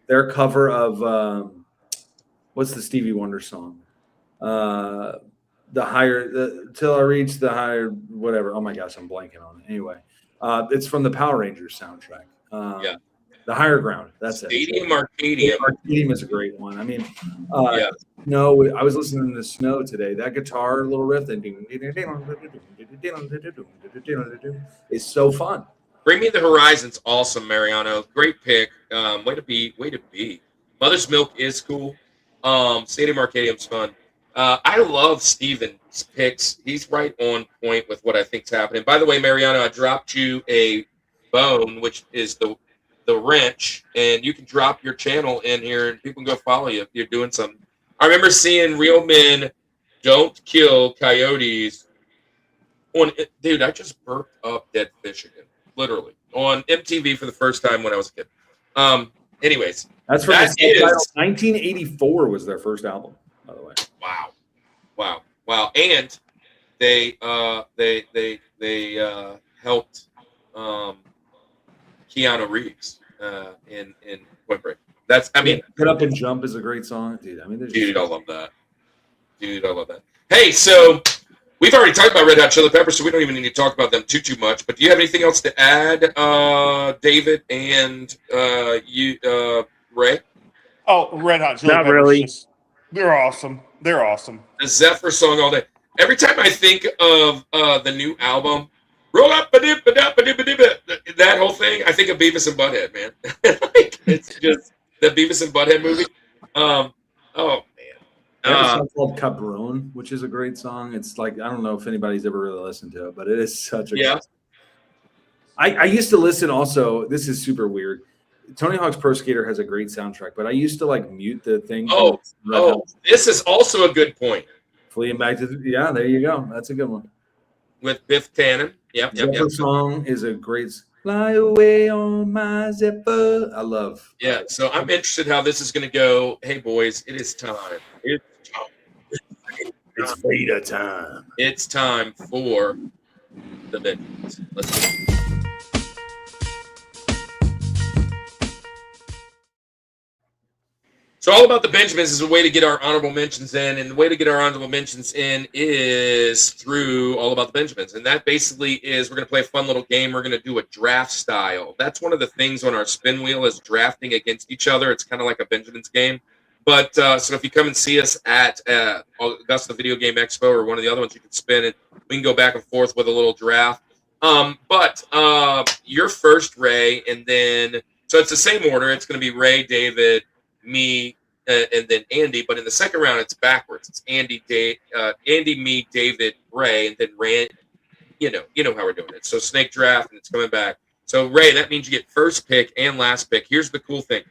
their cover of what's the Stevie Wonder song? Till I Reach the Higher, whatever. Oh my gosh, I'm blanking on it. Anyway, it's from the Power Rangers soundtrack. Yeah. The Higher Ground. That's it. Stadium Arcadium. Arcadium is a great one. I mean, Yeah. No, I was listening to Snow today. That guitar little riff is so fun. Bring Me the Horizon's awesome, Mariano. Great pick. Way to be. Mother's Milk is cool. Stadium Arcadium's fun. I love Steven's picks. He's right on point with what I think's happening. By the way, Mariano, I dropped you a bone, which is the wrench, and you can drop your channel in here and people can go follow you if you're doing something. I remember seeing Real Men Don't Kill Coyotes on, dude, I just burped up Dead Fish again, literally, on MTV for the first time when I was a kid. Anyways, that's from 1984 was their first album, by the way. Wow. And they helped Keanu Reeves in Point Break. Get Up and Jump is a great song, dude. I mean, I love that. Hey, so we've already talked about Red Hot Chili Peppers, so we don't even need to talk about them too much. But do you have anything else to add, David and Ray? Oh, Red Hot Chili Not Peppers. really. They're awesome. The Zephyr song all day. Every time I think of the new album, roll up, that whole thing, I think of Beavis and Butthead, man. It's just the Beavis and Butthead movie. Oh man. They have a song called Cabron, which is a great song. It's like, I don't know if anybody's ever really listened to it, but it is such a good song. I used to listen also, this is super weird. Tony Hawk's Pro Skater has a great soundtrack, but I used to mute the thing. This is also a good point. Fleeing back to there you go. That's a good one. With Biff Tannen. Yep. The song is a great Fly Away on My Zephyr. I love. Yeah, so I'm interested how this is going to go. Hey, boys, it is time. It's Veda time. It's time for the Benjamins. Let's go. So all about the Benjamins is a way to get our honorable mentions in, and the way to get our honorable mentions in is through All About the Benjamins, and that basically is we're going to play a fun little game. We're going to do a draft style. That's one of the things on our spin wheel is drafting against each other. It's kind of like a Benjamins game. But so if you come and see us at Augusta Video Game Expo or one of the other ones, you can spin it. We can go back and forth with a little draft. But you're first, Ray, and then so it's the same order. It's going to be Ray, David, me, and then Andy. But in the second round, it's backwards. It's Andy, me, David, Ray, and then Ray. You know how we're doing it. So snake draft, and it's coming back. So Ray, that means you get first pick and last pick. Here's the cool thing.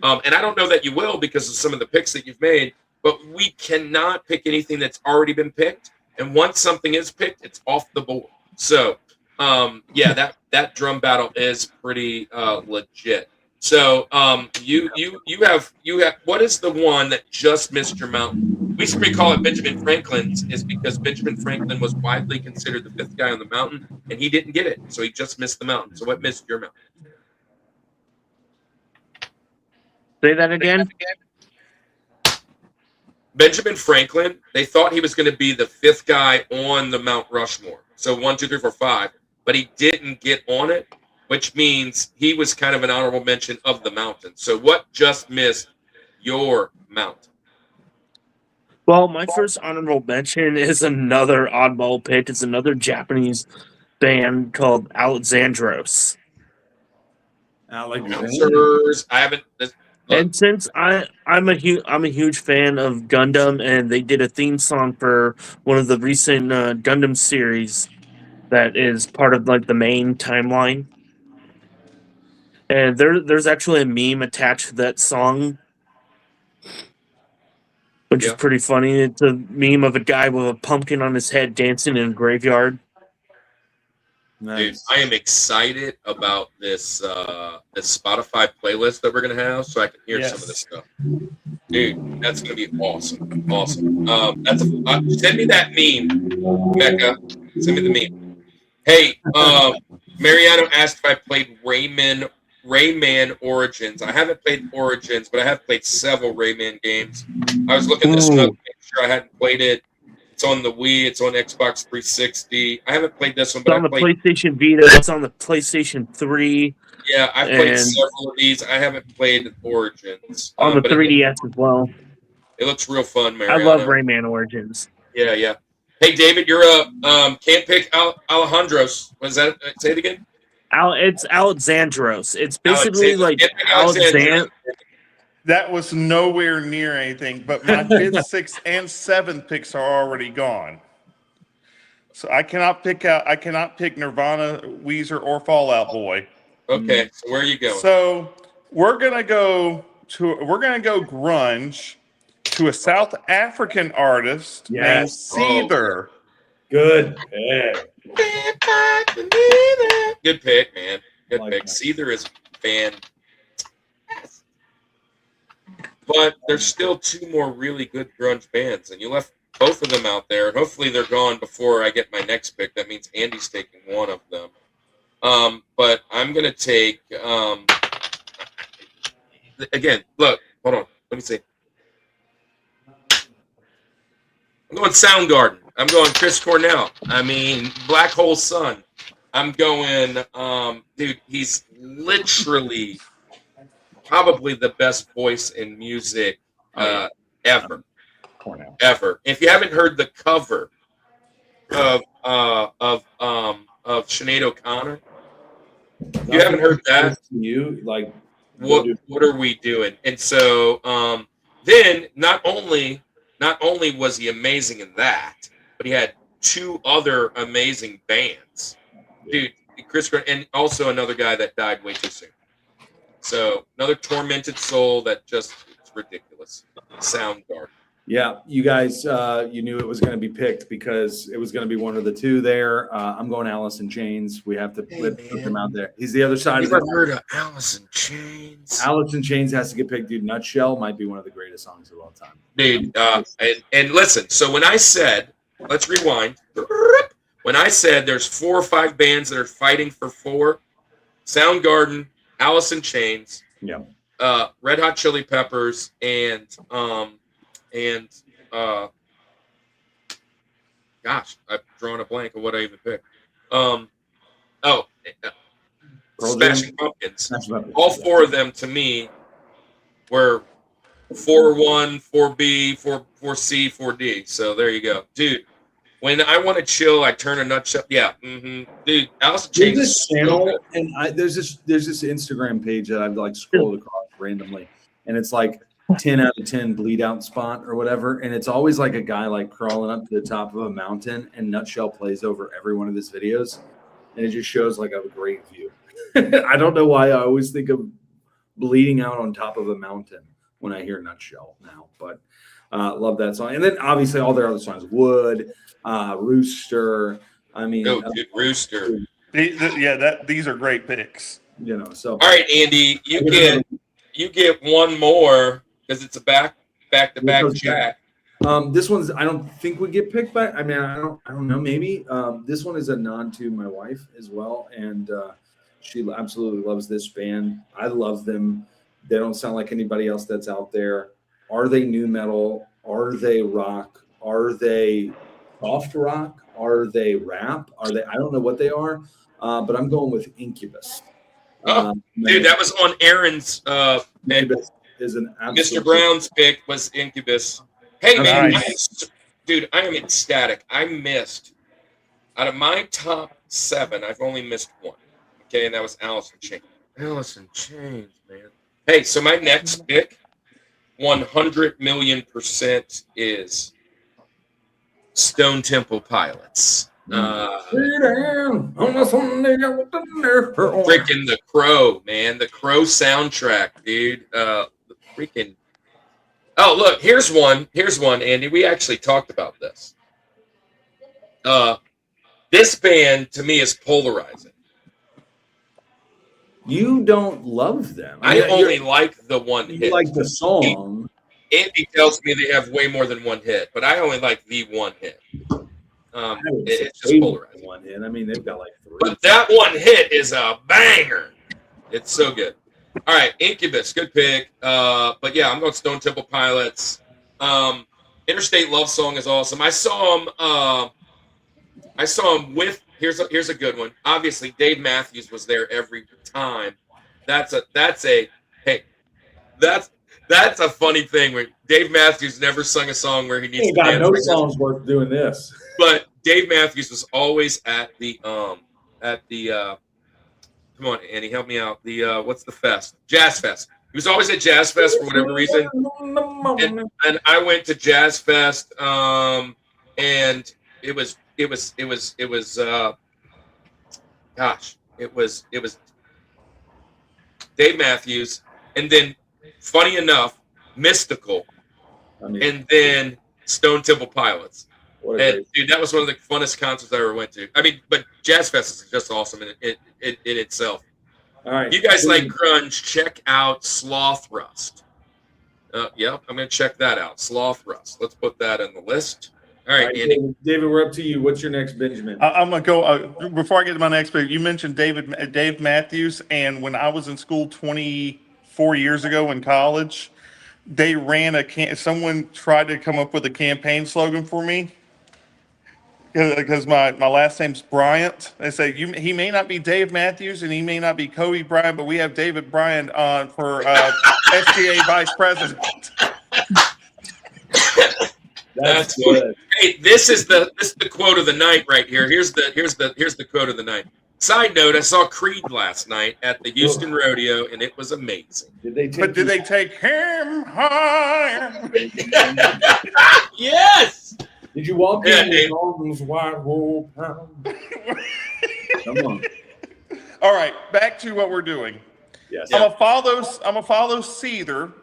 And I don't know that you will because of some of the picks that you've made, but we cannot pick anything that's already been picked. And once something is picked, it's off the board. So, that drum battle is pretty legit. So you have what is the one that just missed your mountain? The reason we call it Benjamin Franklin's is because Benjamin Franklin was widely considered the fifth guy on the mountain, and he didn't get it, so he just missed the mountain. So what missed your mountain? Say that again. Benjamin Franklin, they thought he was going to be the fifth guy on the Mount Rushmore. So 1, 2, 3, 4, 5, but he didn't get on it, which means he was kind of an honorable mention of the mountain. So what just missed your mountain? Well, my first honorable mention is another oddball pick. It's another Japanese band called Alexandros. Sirs, I haven't. And since I'm a huge fan of Gundam, and they did a theme song for one of the recent Gundam series that is part of like the main timeline. And there's actually a meme attached to that song, which is pretty funny. It's a meme of a guy with a pumpkin on his head dancing in a graveyard. Dude, I am excited about this this Spotify playlist that we're gonna have, so I can hear some of this stuff. Dude, that's gonna be awesome. Awesome. Send me that meme, Becca. Send me the meme. Hey, Mariano asked if I played Rayman Origins. I haven't played Origins, but I have played several Rayman games. I was looking this up to make sure I hadn't played it. It's on the Wii. It's on Xbox 360. I haven't played this one, but it's on the PlayStation Vita. It's on the PlayStation 3. Yeah, I've played several of these. I haven't played Origins. On the 3DS as well. It looks real fun, man. I love Rayman Origins. Yeah, yeah. Hey, David, you're can't pick Alejandros. What is that? Say it again. It's Alexandros. It's basically like Alexander. That was nowhere near anything, but my 5th, 6th, and 7th picks are already gone. So I cannot pick Nirvana, Weezer, or Fall Out Boy. Okay, so where are you going? So we're gonna go grunge to a South African artist named Seether. Good pick. Good pick, man. Good like pick. that. Seether is fantastic. But there's still 2 more really good grunge bands, and you left both of them out there. Hopefully they're gone before I get my next pick. That means Andy's taking one of them. But I'm going to take... again, look. Hold on. Let me see. I'm going Soundgarden. I'm going Chris Cornell. I mean, Black Hole Sun. I'm going... dude, he's literally... probably the best voice in music ever. If you haven't heard the cover of Sinead O'Connor, if you haven't heard that, what are we doing? And so then not only was he amazing in that, but he had 2 other amazing bands, dude. Chris, and also another guy that died way too soon. So another tormented soul that just it's ridiculous. Soundgarden. Yeah, you guys, you knew it was going to be picked because it was going to be one of the 2 there. I'm going Alice in Chains. We have to put him out there. He's the other side. You ever heard of Alice in Chains? Alice in Chains has to get picked, dude. Nutshell might be one of the greatest songs of all time. Dude, and listen, so when I said, let's rewind. When I said there's 4 or 5 bands that are fighting for 4, Soundgarden, Alice in Chains, Red Hot Chili Peppers, and gosh, I've drawn a blank of what I even picked. Smashing Pumpkins. All 4 of them to me were 4-1, 4B, 4C, 4D. So there you go, dude. When I want to chill, I turn a nutshell. Yeah, dude. Alice in Chains. There's this channel, and there's this Instagram page that I've like scrolled across randomly, and it's like 10 out of 10 bleed out spot or whatever, and it's always like a guy like crawling up to the top of a mountain, and Nutshell plays over every one of his videos, and it just shows like a great view. I don't know why I always think of bleeding out on top of a mountain when I hear Nutshell now, but love that song. And then obviously all their other songs, Wood. Rooster. I mean, dude, Rooster. These are great picks. You know, so All right, Andy, you get one more because it's a back to back chat. This one's I don't think would get picked by. I mean, I don't know. Maybe this one is a nod to my wife as well, and she absolutely loves this band. I love them. They don't sound like anybody else that's out there. Are they new metal? Are they rock? Are they soft rock? Are they rap? Are they? I don't know what they are, but I'm going with Incubus. Dude, that was on Aaron's. Incubus is an Mr. Brown's pick was Incubus. Hey man, dude, I am ecstatic. I missed out of my top 7. I've only missed one. Okay, and that was Alice in Chains. Alice in Chains, man. Hey, so my next pick, 100,000,000% is Stone Temple Pilots. Freaking The Crow, man. The Crow soundtrack, dude. Freaking. Oh, look, here's one, Andy. We actually talked about this. This band, to me, is polarizing. You don't love them. I only like the one hit. You like the song. Andy tells me they have way more than one hit, but I only like the one hit. It's just polarizing. One hit. I mean, they've got like 3. But that one hit is a banger. It's so good. All right, Incubus, good pick. But yeah, I'm going Stone Temple Pilots. Interstate Love Song is awesome. I saw him with. Here's a good one. Obviously, Dave Matthews was there every time. That's a funny thing where Dave Matthews never sung a song where he needs to dance. No song's worth doing this. But Dave Matthews was always at the come on, Andy, help me out. The what's the fest? Jazz Fest. He was always at Jazz Fest for whatever reason. And I went to Jazz Fest, and it was Dave Matthews, and then funny enough, Mystical, and then Stone Temple Pilots. And dude, that was one of the funnest concerts I ever went to. I mean, but Jazz Fest is just awesome in itself. All right, you guys like grunge? Check out Sloth Rust. Yep, I'm gonna check that out. Sloth Rust. Let's put that on the list. All right, Andy. David, we're up to you. What's your next Benjamin? I'm gonna go before I get to my next pick. You mentioned Dave Matthews, and when I was in school 24 years ago in college, they ran someone tried to come up with a campaign slogan for me because my last name's Bryant. They say he may not be Dave Matthews and he may not be Kobe Bryant, but we have David Bryant on for SGA Vice President. That's good. Hey, this is the quote of the night right here. Here's the quote of the night. Side note: I saw Creed last night at the Houston Rodeo, and it was amazing. Did they take him higher? Yes. Did you walk in the Golden's wide rope? Come on. All right, back to what we're doing. Yes. I'm a follow Seether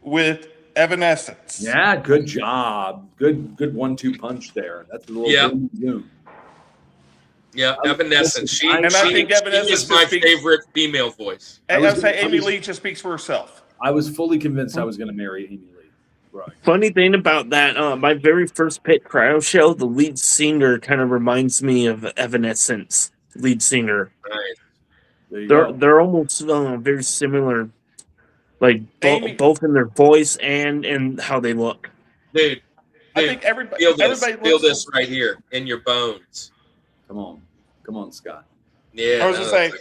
with Evanescence. Yeah, good job. Good 1-2 punch there. That's a little zoom. Yeah, Evanescence. She think Evanescence is my favorite female voice. I would say Amy Lee just speaks for herself. I was fully convinced I was going to marry Amy Lee. Right. Funny thing about that, my very first Pit Cryo show, the lead singer kind of reminds me of Evanescence lead singer. Nice. They're almost very similar, like both in their voice and in how they look. Dude, I think everybody feel this right here in your bones. Come on, Scott. Yeah, I was just saying.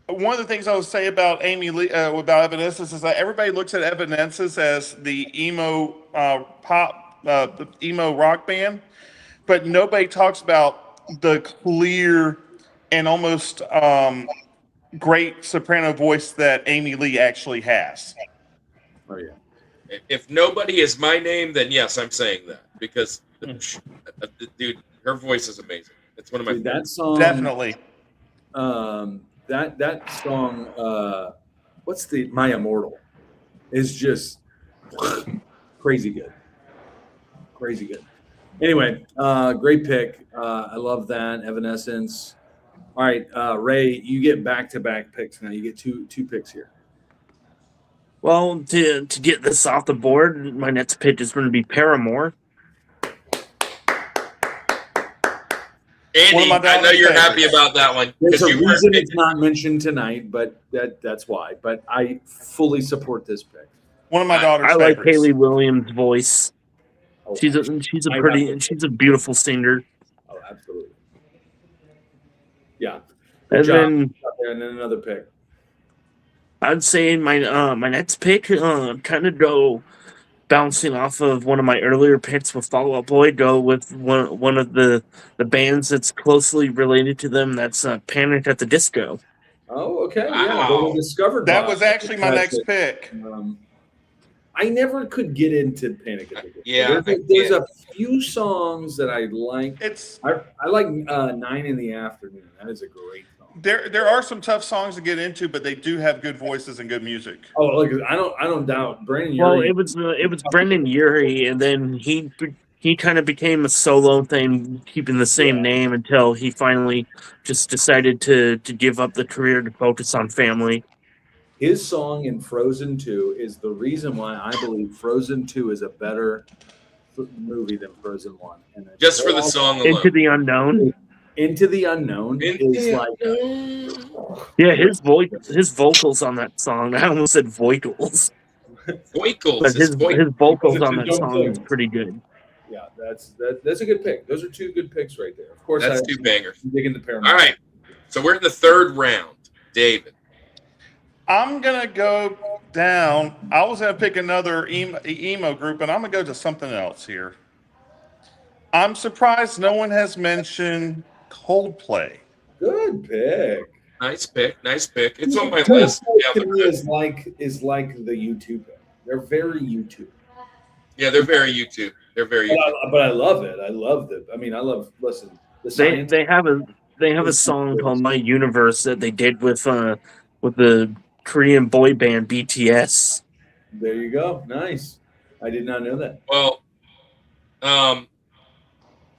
One of the things I would say about Amy Lee, about Evanescence, is that everybody looks at Evanescence as the emo pop, the emo rock band, but nobody talks about the clear and almost great soprano voice that Amy Lee actually has. Oh yeah. If nobody is my name, then yes, I'm saying that because dude, her voice is amazing. It's one of my favorites. That song definitely. That song, what's the My Immortal, is just crazy good. Crazy good. Anyway, great pick. I love that. Evanescence. All right, Ray, you get back-to-back picks now. You get two picks here. Well, to get this off the board, my next pick is going to be Paramore. Andy, I know you're happy about that one. There's a reason it's not mentioned tonight, but that's why. But I fully support this pick. One of my daughter's I like favorites. Haley Williams' voice. Oh, She's a beautiful singer. Oh, absolutely. Yeah. And job. then And then another pick. I'd say my next pick kind of go bouncing off of one of my earlier picks with Fall Out Boy. Go with one of the bands that's closely related to them. That's Panic at the Disco. Oh, okay. Wow. Yeah, they discovered That was actually my next pick. I never could get into Panic at the Disco. Yeah, there's a few songs that I like. It's I like 9 in the Afternoon. That is a great song. there are some tough songs to get into, but they do have good voices and good music. Oh, look, I don't doubt Brandon Urie. Well, it was Brendan Urie, and then he kind of became a solo thing, keeping the same name until he finally just decided to give up the career to focus on family. His song in Frozen 2 is the reason why I believe Frozen 2 is a better movie than Frozen 1. And Just for the song alone. Into the Unknown. Into the Unknown is like Yeah, his vocals on that song. I almost said vocals. Voicals. But his vocals on that Don't song say is pretty good. yeah, that's a good pick. Those are two good picks right there. Of course, That's two bangers. I'm digging the Paramount. All right. So we're in the third round. David. I'm gonna go down. I was gonna pick another emo group, and I'm gonna go to something else here. I'm surprised no one has mentioned Coldplay. Good pick. Nice pick. Nice pick. It's on my list. Yeah, To me is like the YouTube pick. They're very YouTube. they're very YouTube. They're very YouTube. But I love it. I love it. I mean, I love. Listen, the science. They have a song called My Universe that they did with the Korean boy band BTS. There you go. Nice. I did not know that. Well,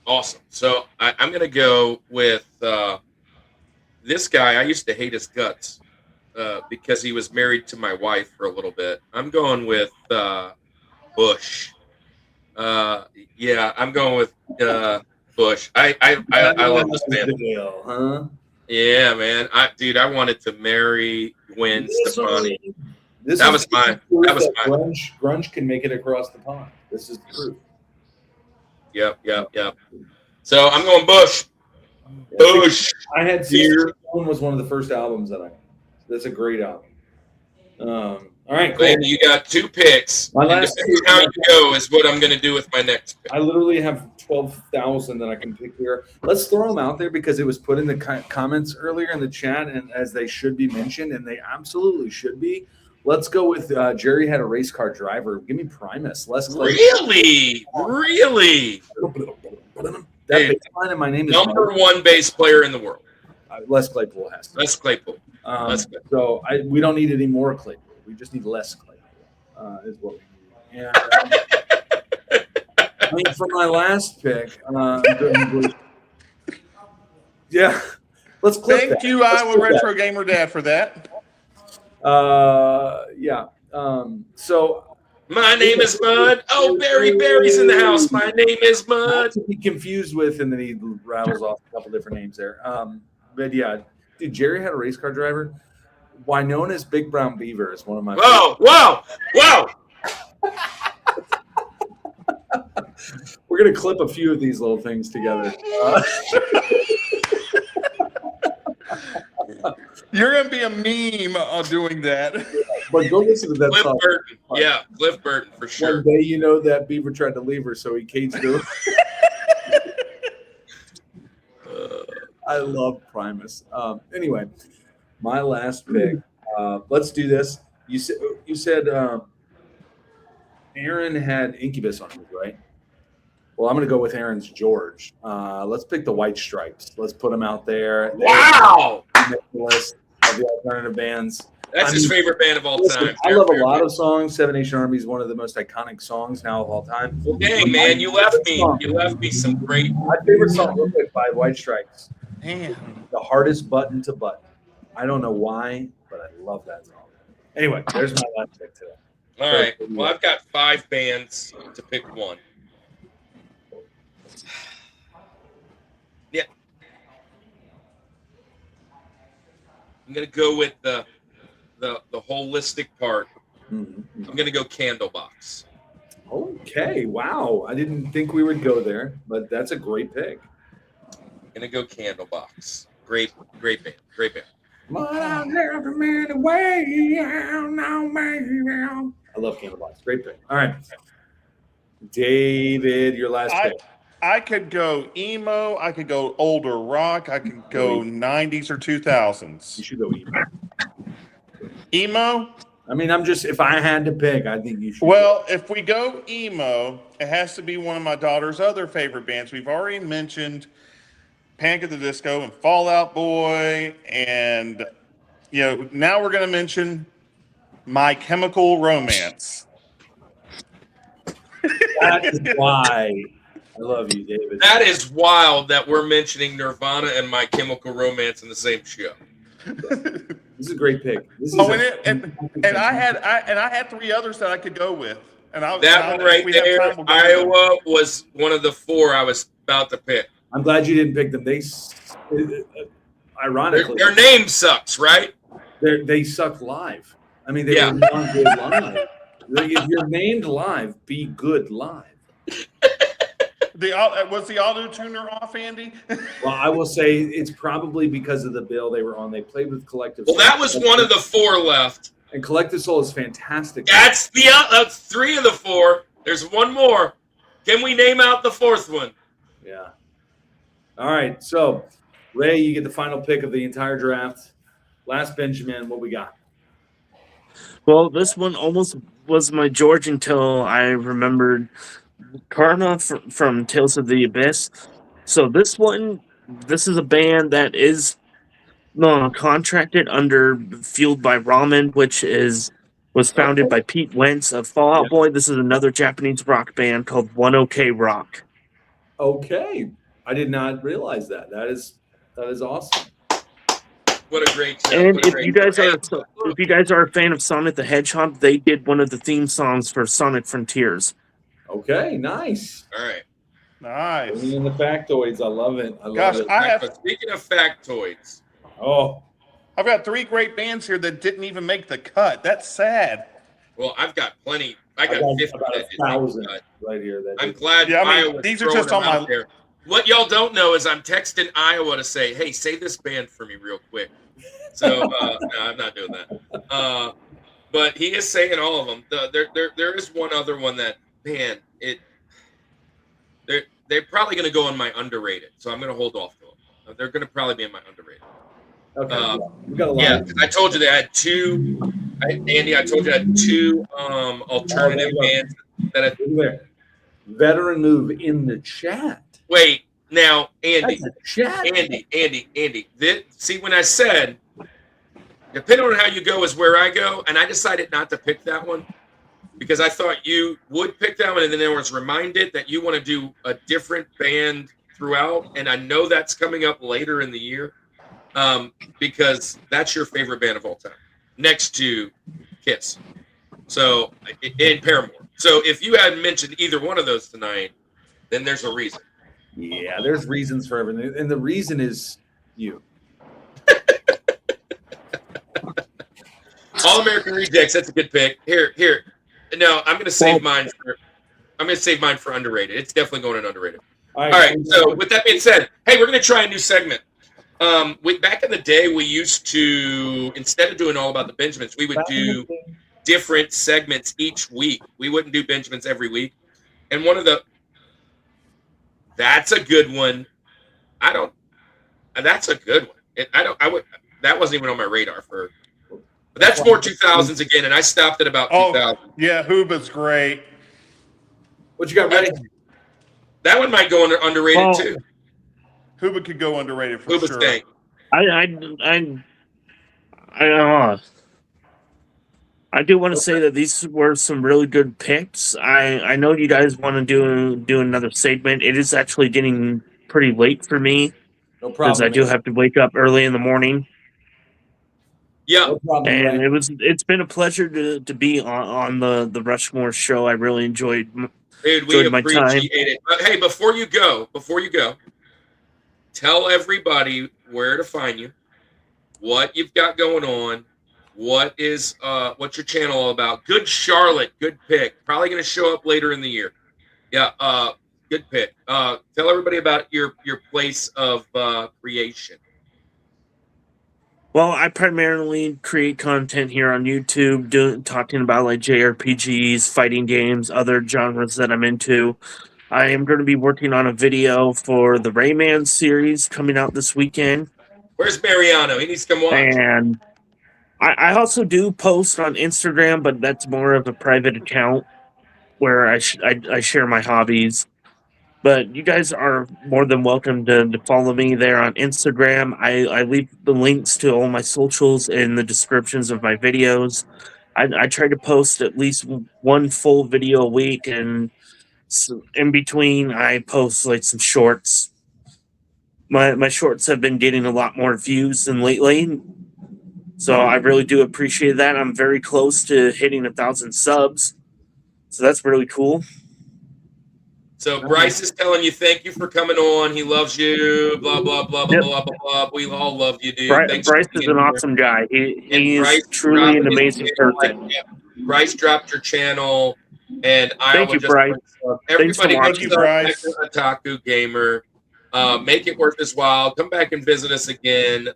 awesome. So I'm going to go with this guy. I used to hate his guts because he was married to my wife for a little bit. I'm going with Bush. I'm going with Bush. I love this band. Huh? Yeah, man. I wanted to marry Gwen Stefani. This That is was mine. proof That was mine. Grunge can make it across the pond. This is proof. Yep. So I'm going Bush. Bush. I had Here. one was one of the first albums that I. That's a great album. All right, cool. Brandon, you got two picks. My And last depending pick- how you go is what I'm going to do with my next pick. I literally have 12,000 that I can pick here. Let's throw them out there because it was put in the comments earlier in the chat, and as they should be mentioned, and they absolutely should be. Let's go with Jerry Had a Race Car Driver. Give me Primus. Les Claypool. Really? That Hey, bass line and my name is Number one bass player in the world. Les Claypool has to. Les Claypool. Les Claypool. So we don't need any more Claypool. We just need less Claypool. Is what we need. And I mean, for my last pick, yeah, let's clip Thank that. you, Let's Iowa clip Retro Gamer Dad, for that. that. Yeah. So My name is Bud. Oh, Barry's in the house. My name is not Bud. to be confused with, and then he rattles off a couple different names there. But yeah, dude, Jerry Had a Race Car Driver. Winona's Big Brown Beaver is one of my. Whoa. We're gonna clip a few of these little things together. You're gonna be a meme doing that. But go listen to that Cliff song. Burton. Yeah, Cliff Burton for sure. One day, you know that beaver tried to leave her, so he caged her. I love Primus. Anyway, my last pick. Let's do this. You said Aaron had Incubus on his, right? Well, I'm going to go with Aaron's George. Let's pick the White Stripes. Let's put them out there. Wow. The list of the alternative bands. That's his favorite band of all Listen, time. I love a lot of songs. Seven Nation Army is one of the most iconic songs now of all time. Dang, man, you left me. You left me some great. My favorite song real quick by White Stripes. Man. The hardest button to button. I don't know why, but I love that song. Anyway, there's my last pick today. All right. Well, I've got 5 bands to pick one. Yeah. I'm gonna go with the holistic part. Mm-hmm. I'm gonna go Candlebox. Okay, wow. I didn't think we would go there, but that's a great pick. Gonna go Candlebox. Great band. Great band. But I'll never made a way out now, baby. I love Candlebox. Great pick. All right. David, your last pick. I could go emo. I could go older rock. I could go 90s or 2000s. You should go emo. Emo? I mean, if I had to pick, I think you should. Well, if we go emo, it has to be one of my daughter's other favorite bands. We've already mentioned Panic at the Disco and Fall Out Boy. And, now we're going to mention My Chemical Romance. That is why I love you, David. That is wild that we're mentioning Nirvana and My Chemical Romance in the same show. This is a great pick. And I had 3 others that I could go with. And one right there, Iowa, was one of the 4 I was about to pick. I'm glad you didn't pick them. Ironically, their name sucks, right? They suck live. I mean, they were not good live. If you're named live, be good live. Was the auto tuner off, Andy? Well, I will say it's probably because of the bill they were on. They played with Collective Soul. Well, that was one of the 4 left. And Collective Soul is fantastic. That's 3 of the 4. There's one more. Can we name out the 4th one? Yeah. All right. So, Ray, you get the final pick of the entire draft. Last Benjamin, what we got? Well, this one almost was my George until I remembered Karma from Tales of the Abyss. So this is a band that is contracted under Fueled by Ramen, which was founded by Pete Wentz of Fall Out Boy. This is another Japanese rock band called One OK Rock. Okay. I did not realize that. That is awesome. What a great show. And if you guys are a fan of Sonic the Hedgehog, they did one of the theme songs for Sonic Frontiers. Okay, nice. All right. Nice. Bringing in the factoids. I love it. I love it. Speaking of factoids. Oh. I've got 3 great bands here that didn't even make the cut. That's sad. Well, I've got plenty. I got 50 about 1,000 right here. I'm glad Iowa. These are just on my there. What y'all don't know is I'm texting Iowa to say, hey, say this band for me real quick. So, no, I'm not doing that. But he is saying all of them. There is one other one that, man, they're probably going to go on my underrated. So I'm going to hold off to them. They're going to probably be in my underrated. Okay. We got a lot. Yeah, because I told you they had 2. Andy, I told you I had 2 alternative bands that had. Veteran move in the chat. Wait, now, Andy. That's a chat. Andy. See, when I said, depending on how you go is where I go, and I decided not to pick that one because I thought you would pick that one, and then I was reminded that you want to do a different band throughout, and I know that's coming up later in the year because that's your favorite band of all time, next to Kiss. So, and Paramore. So if you hadn't mentioned either one of those tonight, then there's a reason. Yeah, there's reasons for everything. And the reason is you. All American Rejects, that's a good pick. Here. No, I'm gonna save mine for underrated. It's definitely going in underrated. All right. So with that being said, hey, we're gonna try a new segment. Back in the day, we used to, instead of doing all about the Benjamins, we would do different segments each week. We wouldn't do Benjamins every week. And that's a good one. That's a good one. That wasn't even on my radar but that's more 2000s again. And I stopped at about 2000. Yeah. Huba's great. What you got ready? That one might go underrated too. Huba could go underrated for Huba's sure. Tank. I do want to say that these were some really good picks. I know you guys want to do another segment. It is actually getting pretty late for me. No because problem. I do have to wake up early in the morning. Yeah. No problem. And Ray. it's been a pleasure to be on the Rushmore show. I really enjoyed Dude, we my time. appreciate it. But hey, before you go, tell everybody where to find you, what you've got going on, what's your channel all about. Good Charlotte, good pick. Probably going to show up later in the year. Yeah, good pick. Tell everybody about your place of creation. Well, I primarily create content here on YouTube, talking about like JRPGs, fighting games, other genres that I'm into. I am going to be working on a video for the Rayman series coming out this weekend. Where's Mariano? He needs to come watch. And I also do post on Instagram, but that's more of a private account where I share my hobbies. But you guys are more than welcome to follow me there on Instagram. I leave the links to all my socials in the descriptions of my videos. I try to post at least one full video a week, and in between I post like some shorts. My shorts have been getting a lot more views than lately, so I really do appreciate that. I'm very close to hitting 1,000 subs, so that's really cool. So Bryce is telling you thank you for coming on. He loves you. Blah blah blah blah Yep. blah blah blah. We all love you, dude. Bryce Thanks for is being an here. awesome guy. He Bryce is truly an dropped his amazing channel, person. yeah. Bryce dropped your channel, and Thank you, Bryce. Thanks for Everybody, watching. go Thank you, to Otaku Gamer. Make it worth his while. Come back and visit us again.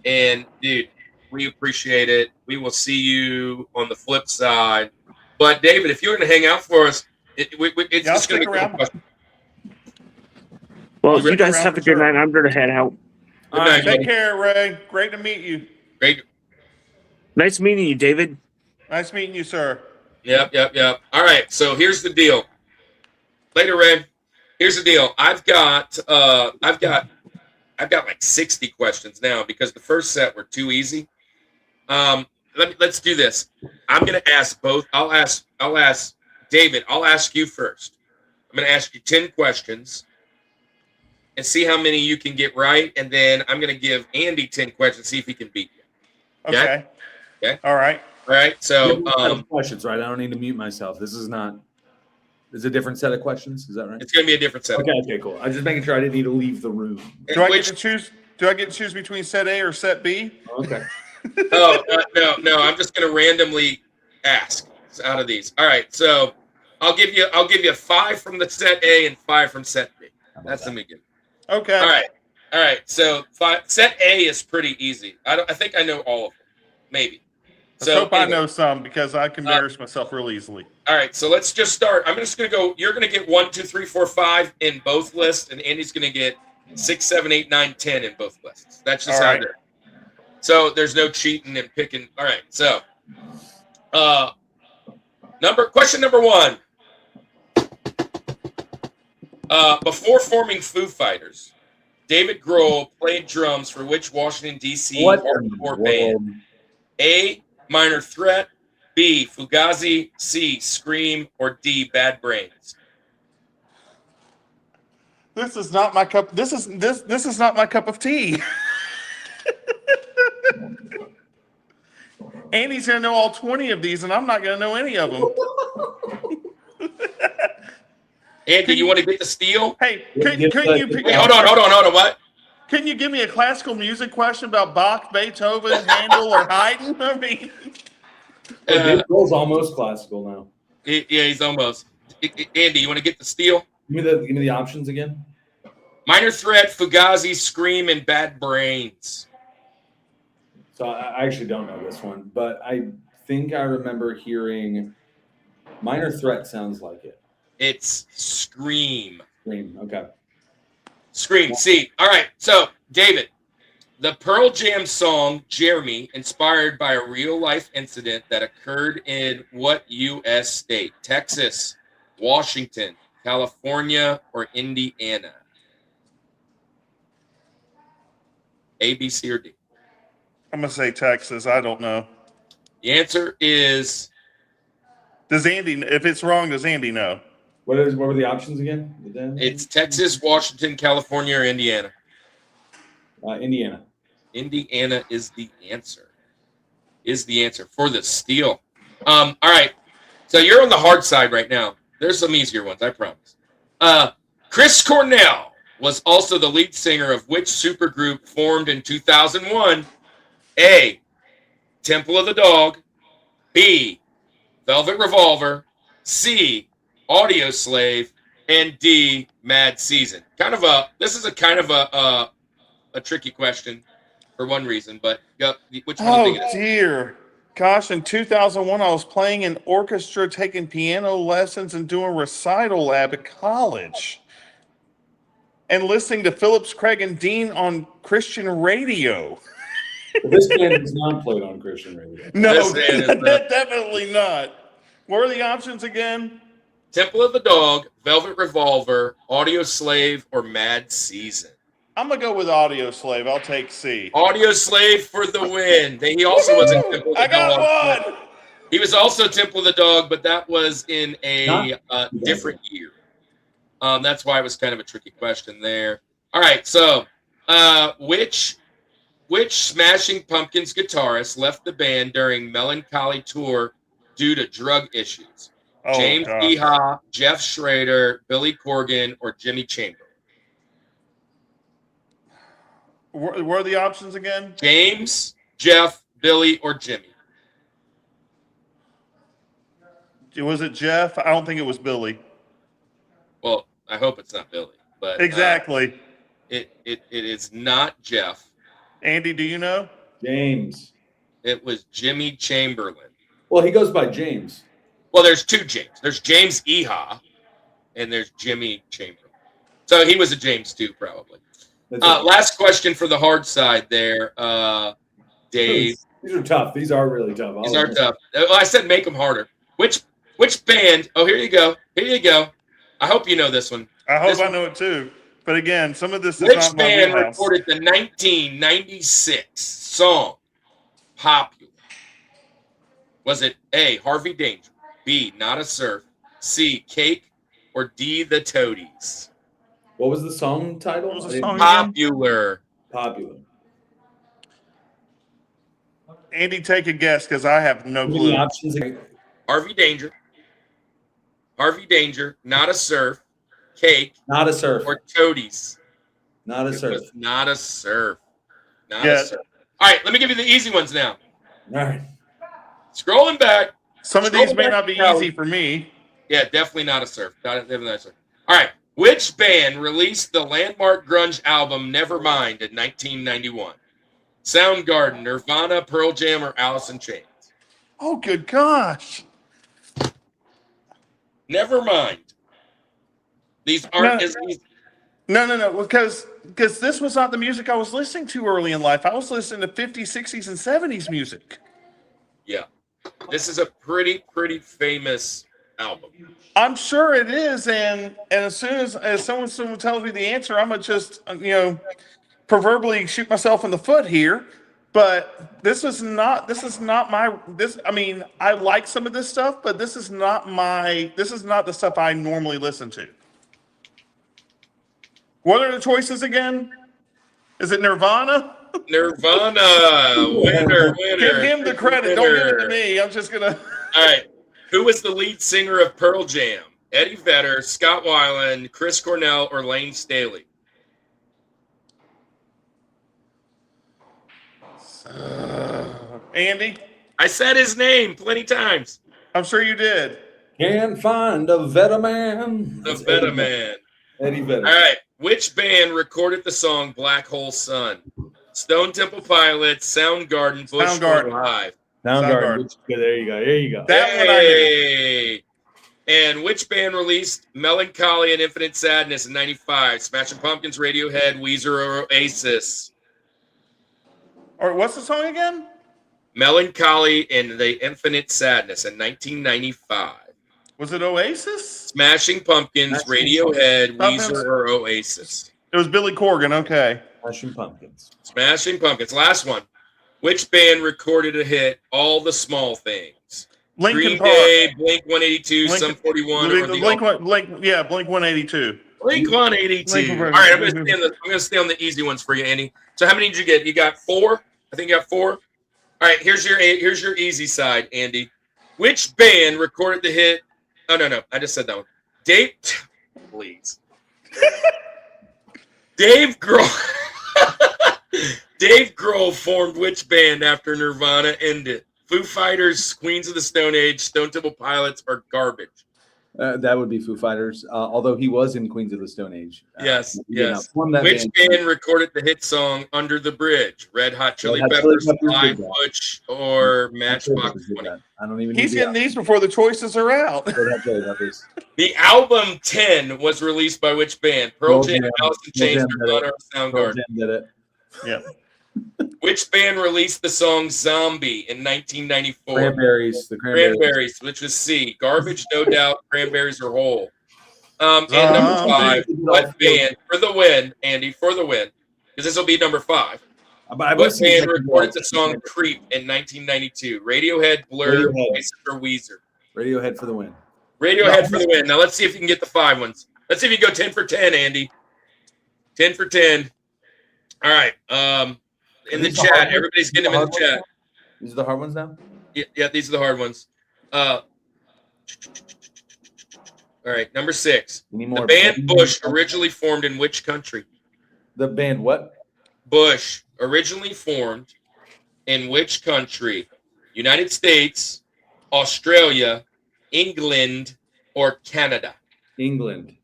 And dude, we appreciate it. We will see you on the flip side. But David, if you're going to hang out for us, it's Yeah, just going to stick be around. question. Well, Stick you guys around have for a good sure. night. I'm going to head out. Good night, Take buddy. care, Ray. Great to meet you. Great. Nice meeting you, David. Nice meeting you, sir. Yep. All right. So here's the deal. Later, Ray. Here's the deal. I've got like 60 questions now because the first set were too easy. Let's do this. I'm gonna ask both. I'll ask David. I'll ask you first. I'm gonna ask you 10 questions and see how many you can get right, and then I'm gonna give Andy 10 questions, see if he can beat you. Okay. Okay. All right. All right. So questions, right? I don't need to mute myself. This is not. It's a different set of questions. Is that right? it's gonna be a different set. Okay, cool. I'm just making sure I didn't need to leave the room. Do I get to choose? Do I get to choose between set A or set B? Okay. No. I'm just gonna randomly ask out of these. All right. So I'll give you 5 from the set A and 5 from set B. That's the beginning. Okay. All right. So set A is pretty easy. I think I know all of them, maybe. Let's hope I know some because I can embarrass myself real easily. All right, so let's just start. I'm just going to go. You're going to get 1, 2, 3, 4, 5 in both lists, and Andy's going to get 6, 7, 8, 9, 10 in both lists. That's just how it is. So there's no cheating and picking. All right, so question number 1. Before forming Foo Fighters, David Grohl played drums for which Washington D.C. hardcore band? A. Minor Threat, B. Fugazi, C. Scream, or D. Bad Brains. This is not my cup. This is not my cup of tea. Andy's gonna know all 20 of these, and I'm not gonna know any of them. Andy, you want to get the steal? Hey, couldn't you? Wait, hold on. What? Couldn't you give me a classical music question about Bach, Beethoven, Handel, or Haydn? I mean, Dave Grohl's almost classical now. Yeah, he's almost. Andy, you want to get the steal? Give me the options again. Minor Threat, Fugazi, Scream, and Bad Brains. So I actually don't know this one, but I think I remember hearing Minor Threat sounds like it. It's Scream. Scream. Okay. Scream. C. All right. So, David, the Pearl Jam song Jeremy, inspired by a real-life incident that occurred in what U.S. state? Texas, Washington, California, or Indiana? A, B, C, or D? I'm gonna say Texas. I don't know. The answer is Does Andy? If it's wrong, does Andy know? What were the options again? it's Texas, Washington, California, or Indiana. Indiana. Indiana is the answer. Is the answer for the steal. All right. So you're on the hard side right now. There's some easier ones, I promise. Chris Cornell was also the lead singer of which supergroup formed in 2001? A. Temple of the Dog. B. Velvet Revolver. C. Audio Slave. And D. Mad Season. This is a kind of a tricky question for one reason, but which one do you think it is? Dear. Gosh, in 2001, I was playing in orchestra, taking piano lessons, and doing recital lab at college. And listening to Phillips, Craig, and Dean on Christian radio. Well, this band is not played on Christian radio. No, definitely not. What are the options again? Temple of the Dog, Velvet Revolver, Audio Slave, or Mad Season. I'm going to go with Audio Slave. I'll take C. Audio Slave for the win. He also was in Temple of the Dog. I got one. He was also Temple of the Dog, but that was in a different year. That's why it was kind of a tricky question there. All right, so which Smashing Pumpkins guitarist left the band during Melancholy Tour due to drug issues? James Iha, Jeff Schrader, Billy Corgan, or Jimmy Chamberlain? What are the options again? James, Jeff, Billy, or Jimmy? Was it Jeff? I don't think it was Billy. Well, I hope it's not Billy, but exactly. It is not Jeff. Andy, do you know? James. It was Jimmy Chamberlain. Well, he goes by James. Well, there's two James. There's James Iha, and there's Jimmy Chamberlain. So he was a James too, probably. Last question for the hard side there, Dave. These are tough. These are really tough. These are tough. Well, I said make them harder. Which band? Oh, here you go. Here you go. I hope you know this one. I hope I know it too. But again, some of this is Which not my band wheelhouse. recorded the 1996 song Popular? Was it A, Harvey Danger, B, Not a Surf, C, Cake, or D, The Toadies? What was the song title? What was the song Popular. Popular. Andy, take a guess because I have no Give me clue. the options again. Harvey Danger, Not a Surf, Cake, Not a Surf. or Toadies? Not a It Surf. was Not a Surf. Not Yeah. a Surf. All right, let me give you the easy ones now. All right. Scrolling back. Some of these may not be easy for me. Yeah, definitely Not a Surf. Definitely Not a Surf. All right. Which band released the landmark grunge album Nevermind in 1991? Soundgarden, Nirvana, Pearl Jam, or Alice in Chains? Oh, good gosh. Nevermind. These aren't as easy. No. Because this was not the music I was listening to early in life. I was listening to 50s, 60s, and 70s music. Yeah. This is a pretty famous album. I'm sure it is, and as soon as someone tells me the answer, I'm gonna just proverbially shoot myself in the foot here. But this is not my. I mean, I like some of this stuff, but this is not the stuff I normally listen to. What are the choices again? Is it Nirvana? Nirvana. Winner. Give him the credit. Don't give it to me. I'm just gonna. All right. Who was the lead singer of Pearl Jam? Eddie Vedder, Scott Weiland, Chris Cornell, or Lane Staley? Andy? I said his name plenty times. I'm sure you did. Can't find a Vedder man. The It's Vedder Eddie Man. Eddie Vedder. All right. Which band recorded the song Black Hole Sun? Stone Temple Pilots, Soundgarden, Bush Soundgarden. Hive. Soundgarden. There you go. There you go. That one I knew. Hey! And which band released Melancholy and Infinite Sadness in 95? Smashing Pumpkins, Radiohead, Weezer, or Oasis? Or what's the song again? Melancholy and the Infinite Sadness in 1995. Was it Oasis? Smashing Pumpkins, Radiohead, Pumpkins. Weezer, or Oasis? It was Billy Corgan. Okay. Smashing Pumpkins. Smashing Pumpkins. Last one. Which band recorded a hit, All the Small Things? Linkin Green Park. Day, Blink 182, Sum 41, or the Blink 182. Blink-182. All right, I'm gonna stay on the easy ones for you, Andy. So how many did you get? You got 4. I think you got 4. All right, here's your easy side, Andy. Which band recorded the hit? Oh no, I just said that one. Please. Dave Grohl. Dave Grohl formed which band after Nirvana ended? Foo Fighters, Queens of the Stone Age, Stone Temple Pilots, or Garbage? That would be Foo Fighters, although he was in Queens of the Stone Age. Yes. Which band recorded the hit song Under the Bridge? Red Hot Chili Peppers, Fly Butch, or Matchbox 20? I don't even. He's getting these before the choices are out. The album 10 was released by which band? Pearl Jam, Alice in Chains, Nirvana, or Soundgarden? Did it. Yeah. Which band released the song Zombie in 1994? Cranberries. The Cranberries, which was C. Garbage, No Doubt, Cranberries, or Hole. And number 5, what band, for the win, Andy, for the win, because this will be number 5. What band recorded the song Creep in 1992? Radiohead, Blur, Oasis, or Weezer? Radiohead for the win. Radiohead for the win. Now let's see if you can get the 5 ones. Let's see if you go 10 for 10, Andy. 10 for 10. All right. In the chat, everybody's getting them in the chat. These are the hard ones now? Yeah, these are the hard ones. All right, number 6. The band Bush originally formed in which country? The band what? Bush originally formed in which country? United States, Australia, England, or Canada? England.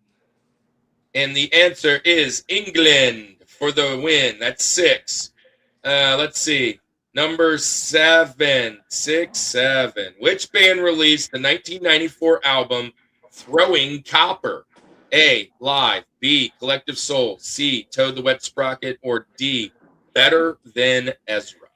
And the answer is England for the win. That's 6. Let's see. Number 7. 6, 7. Which band released the 1994 album Throwing Copper? A. Live. B. Collective Soul. C. Toad the Wet Sprocket. Or D. Better Than Ezra?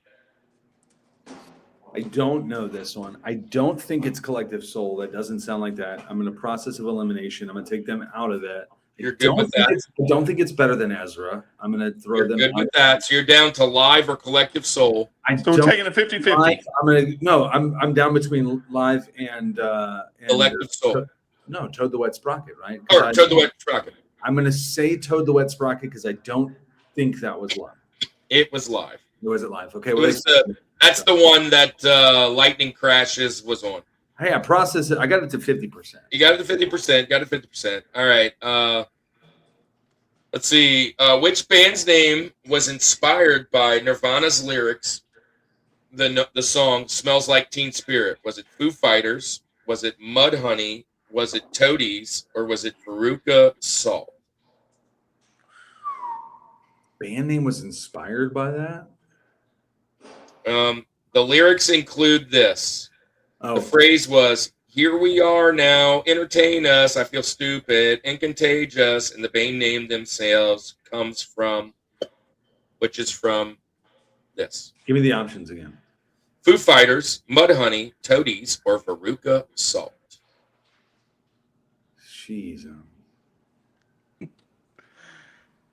I don't know this one. I don't think it's Collective Soul. That doesn't sound like that. I'm in a process of elimination. I'm going to take them out of that. You're good with that. I don't think it's Better Than Ezra. I'm going to throw them good with that. So you're down to Live or Collective Soul. So we're taking a 50-50. I'm down between Live and Collective Soul. Toad the Wet Sprocket, right? Or Toad the Wet Sprocket. I'm going to say Toad the Wet Sprocket because I don't think that was Live. It was Live. Was it Live? Okay. That's the one that Lightning Crashes was on. Hey, I processed it. I got it to 50%. You got it to 50%. Got it 50%. All right. Let's see. Which band's name was inspired by Nirvana's lyrics? The song "Smells Like Teen Spirit." Was it Foo Fighters? Was it Mudhoney? Was it Toadies? Or was it Veruca Salt? Band name was inspired by that. The lyrics include this. The phrase was, "Here we are now, entertain us, I feel stupid and contagious," and the band name themselves comes from, which is from this. Give me the options again. Foo Fighters, Mudhoney, Toadies, or Veruca Salt. Jeez.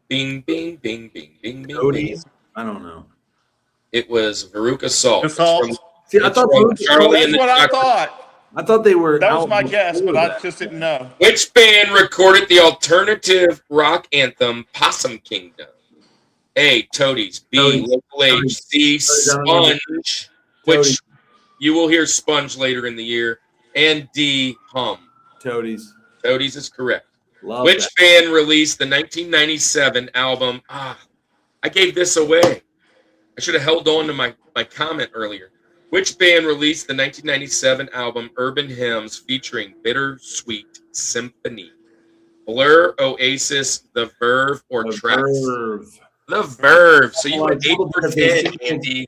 Bing, bing, bing, bing, bing, bing. Toadies? Bing. I don't know. It was Veruca Salt. See, I thought that's what I thought. I thought they were. That was my guess, but I just didn't know. Which band recorded the alternative rock anthem "Possum Kingdom"? A. Toadies. B. Local H. C. Sponge, which you will hear Sponge later in the year, and D. Hum. Toadies. Toadies is correct. Which band released the 1997 album? I gave this away. I should have held on to my comment earlier. Which band released the 1997 album Urban Hymns featuring Bittersweet Symphony? Blur, Oasis, The Verve, or Travis? The Verve. So you went 8 for 10, Andy.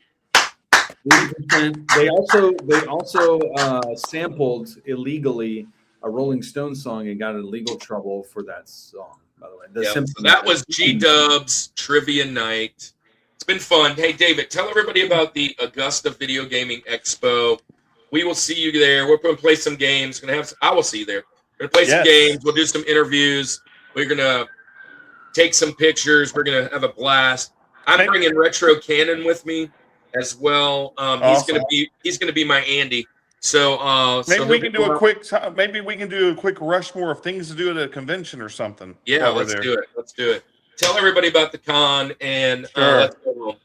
80%. They also sampled illegally a Rolling Stones song and got in legal trouble for that song, by the way. So that was G-Dub's Trivia Night. It's been fun. Hey, David, tell everybody about the Augusta Video Gaming Expo. We will see you there. We're going to play some games. I will see you there. We're going to play some games. We'll do some interviews. We're going to take some pictures. We're going to have a blast. I'm bringing Retro Cannon with me as well. Awesome. He's going to be my Andy. So Maybe so we can do a quick. Maybe we can do a quick Rushmore of things to do at a convention or something. Yeah, while we're let's there. do it. Let's do it. Tell everybody about the con and Sure. let's go home.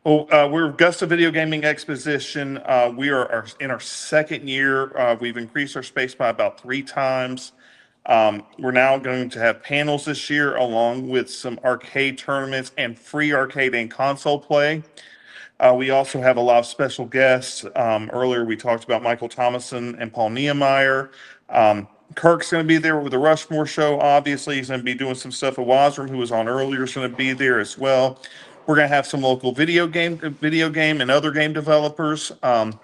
Well, we're Augusta Video Gaming Exposition. We are in our second year. We've increased our space by about 3 times. We're now going to have panels this year, along with some arcade tournaments and free arcade and console play. We also have a lot of special guests. Earlier, we talked about Michael Thomason and Paul Niemeyer. Kirk's going to be there with the Rushmore show. Obviously, he's going to be doing some stuff. Wasram, who was on earlier, is going to be there as well. We're going to have some local video game and other game developers. And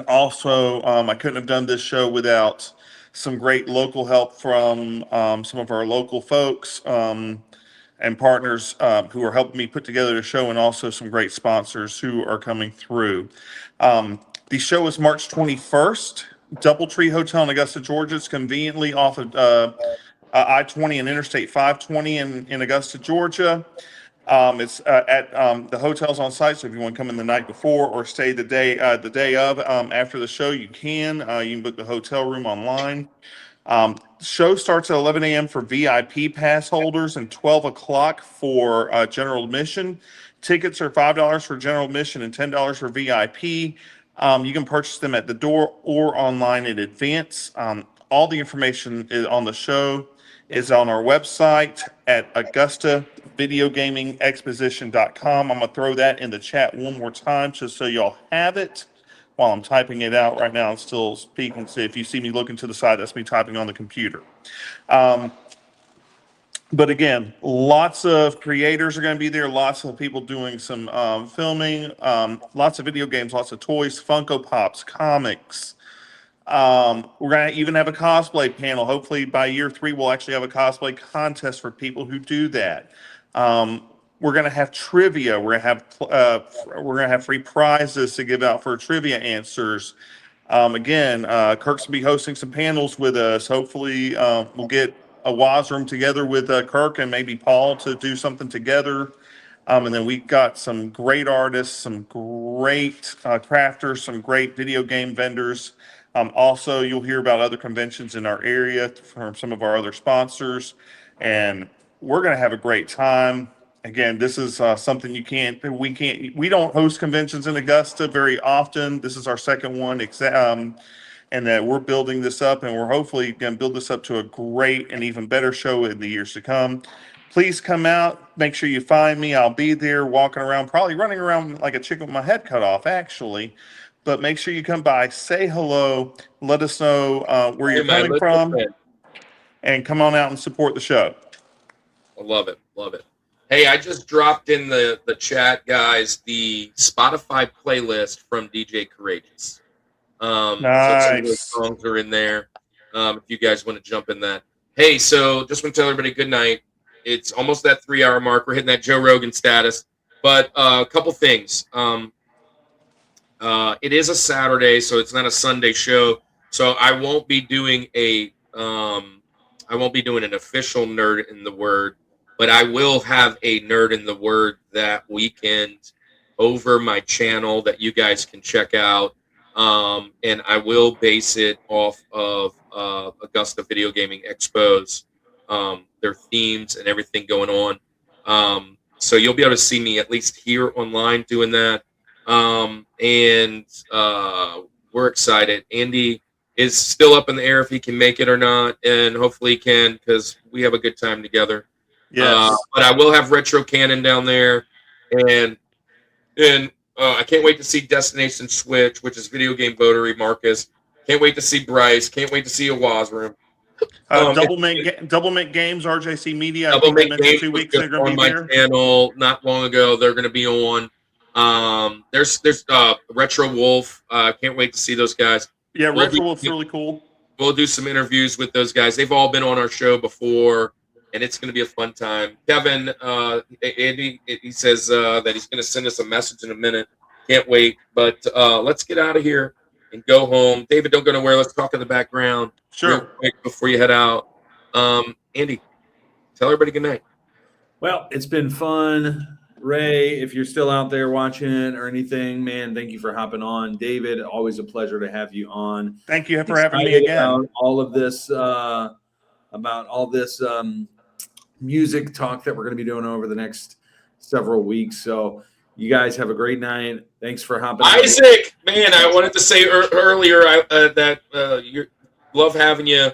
also, I couldn't have done this show without some great local help from some of our local folks and partners who are helping me put together the show, and also some great sponsors who are coming through. The show is March 21st. Doubletree Hotel in Augusta, Georgia. It's conveniently off of I-20 and Interstate 520 in Augusta, Georgia. It's at the hotel's on site, so if you want to come in the night before or stay the day of after the show, you can. You can book the hotel room online. The show starts at 11 a.m. for VIP pass holders and 12 o'clock for general admission. Tickets are $5 for general admission and $10 for VIP. You can purchase them at the door or online in advance. All the information is on the show is on our website at AugustaVideoGamingExposition.com. I'm going to throw that in the chat one more time just so y'all have it. While I'm typing it out right now, I'm still speaking. So if you see me looking to the side, that's me typing on the computer. But again, lots of creators are going to be there. Lots of people doing some filming. Lots of video games, lots of toys, Funko Pops, comics. We're going to even have a cosplay panel. Hopefully by year 3, we'll actually have a cosplay contest for people who do that. We're going to have trivia. We're going to have free prizes to give out for trivia answers. Again, Kirk's going to be hosting some panels with us. Hopefully, we'll get a Wasroom together with Kirk and maybe Paul to do something together. And then we've got some great artists, some great crafters, some great video game vendors. Also, you'll hear about other conventions in our area from some of our other sponsors. And we're going to have a great time. Again, this is something we don't host conventions in Augusta very often. This is our second one, and that we're building this up, and we're hopefully going to build this up to a great and even better show in the years to come. Please come out. Make sure you find me. I'll be there walking around, probably running around like a chicken with my head cut off, actually. But make sure you come by, say hello, let us know where you're coming from, and come on out and support the show. I love it. Love it. Hey, I just dropped in the chat, guys, the Spotify playlist from DJ Courageous. Nice. So some of those songs are in there. If you guys want to jump in that. Hey, so just want to tell everybody good night. It's almost that 3-hour mark. We're hitting that Joe Rogan status. But a couple things. It is a Saturday, so it's not a Sunday show. So I won't be doing an official Nerd in the Word. But I will have a Nerd in the Word that weekend over my channel that you guys can check out. And I will base it off of Augusta Video Gaming Expo's, their themes and everything going on. So you'll be able to see me at least here online doing that. And we're excited. Andy is still up in the air if he can make it or not. And hopefully he can, because we have a good time together. Yes. But I will have Retro Cannon down there, and I can't wait to see Destination Switch, which is Video Game Votary, Marcus. Can't wait to see Bryce. Can't wait to see a Wasroom. Double Make Games, RJC Media. Double Make Games 2 weeks they're going to be my there. channel not long ago. They're going to be on. There's Retro Wolf. Can't wait to see those guys. Yeah, Retro Wolf's really cool. We'll do some interviews with those guys. They've all been on our show before. And it's going to be a fun time. Kevin, Andy, he says that he's going to send us a message in a minute. Can't wait. But let's get out of here and go home. David, don't go nowhere. Let's talk in the background. Sure. Real quick before you head out. Andy, tell everybody good night. Well, it's been fun Ray, if you're still out there watching or anything, man, thank you for hopping on. David, always a pleasure to have you on. Thank you for having me again. About all of this, music talk that we're going to be doing over the next several weeks. So you guys have a great night. Thanks for hopping on. Isaac, man, I wanted to say earlier that you love having you.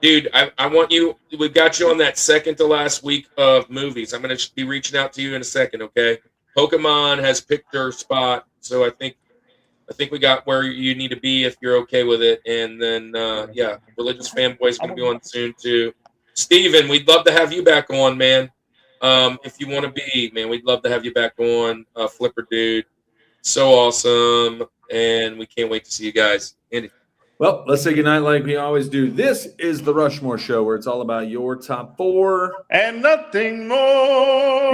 Dude, I want you. We've got you on that second to last week of movies. I'm going to be reaching out to you in a second, okay? Pokemon has picked their spot, so I think we got where you need to be if you're okay with it. And then, Religious Fanboy's going to be on soon too. Steven, we'd love to have you back on, man. If you want to be, man, we'd love to have you back on. Flipper dude, so awesome, and we can't wait to see you guys. Andy. Well, let's say goodnight like we always do. This is the Rushmore Show, where it's all about your top 4 and nothing more.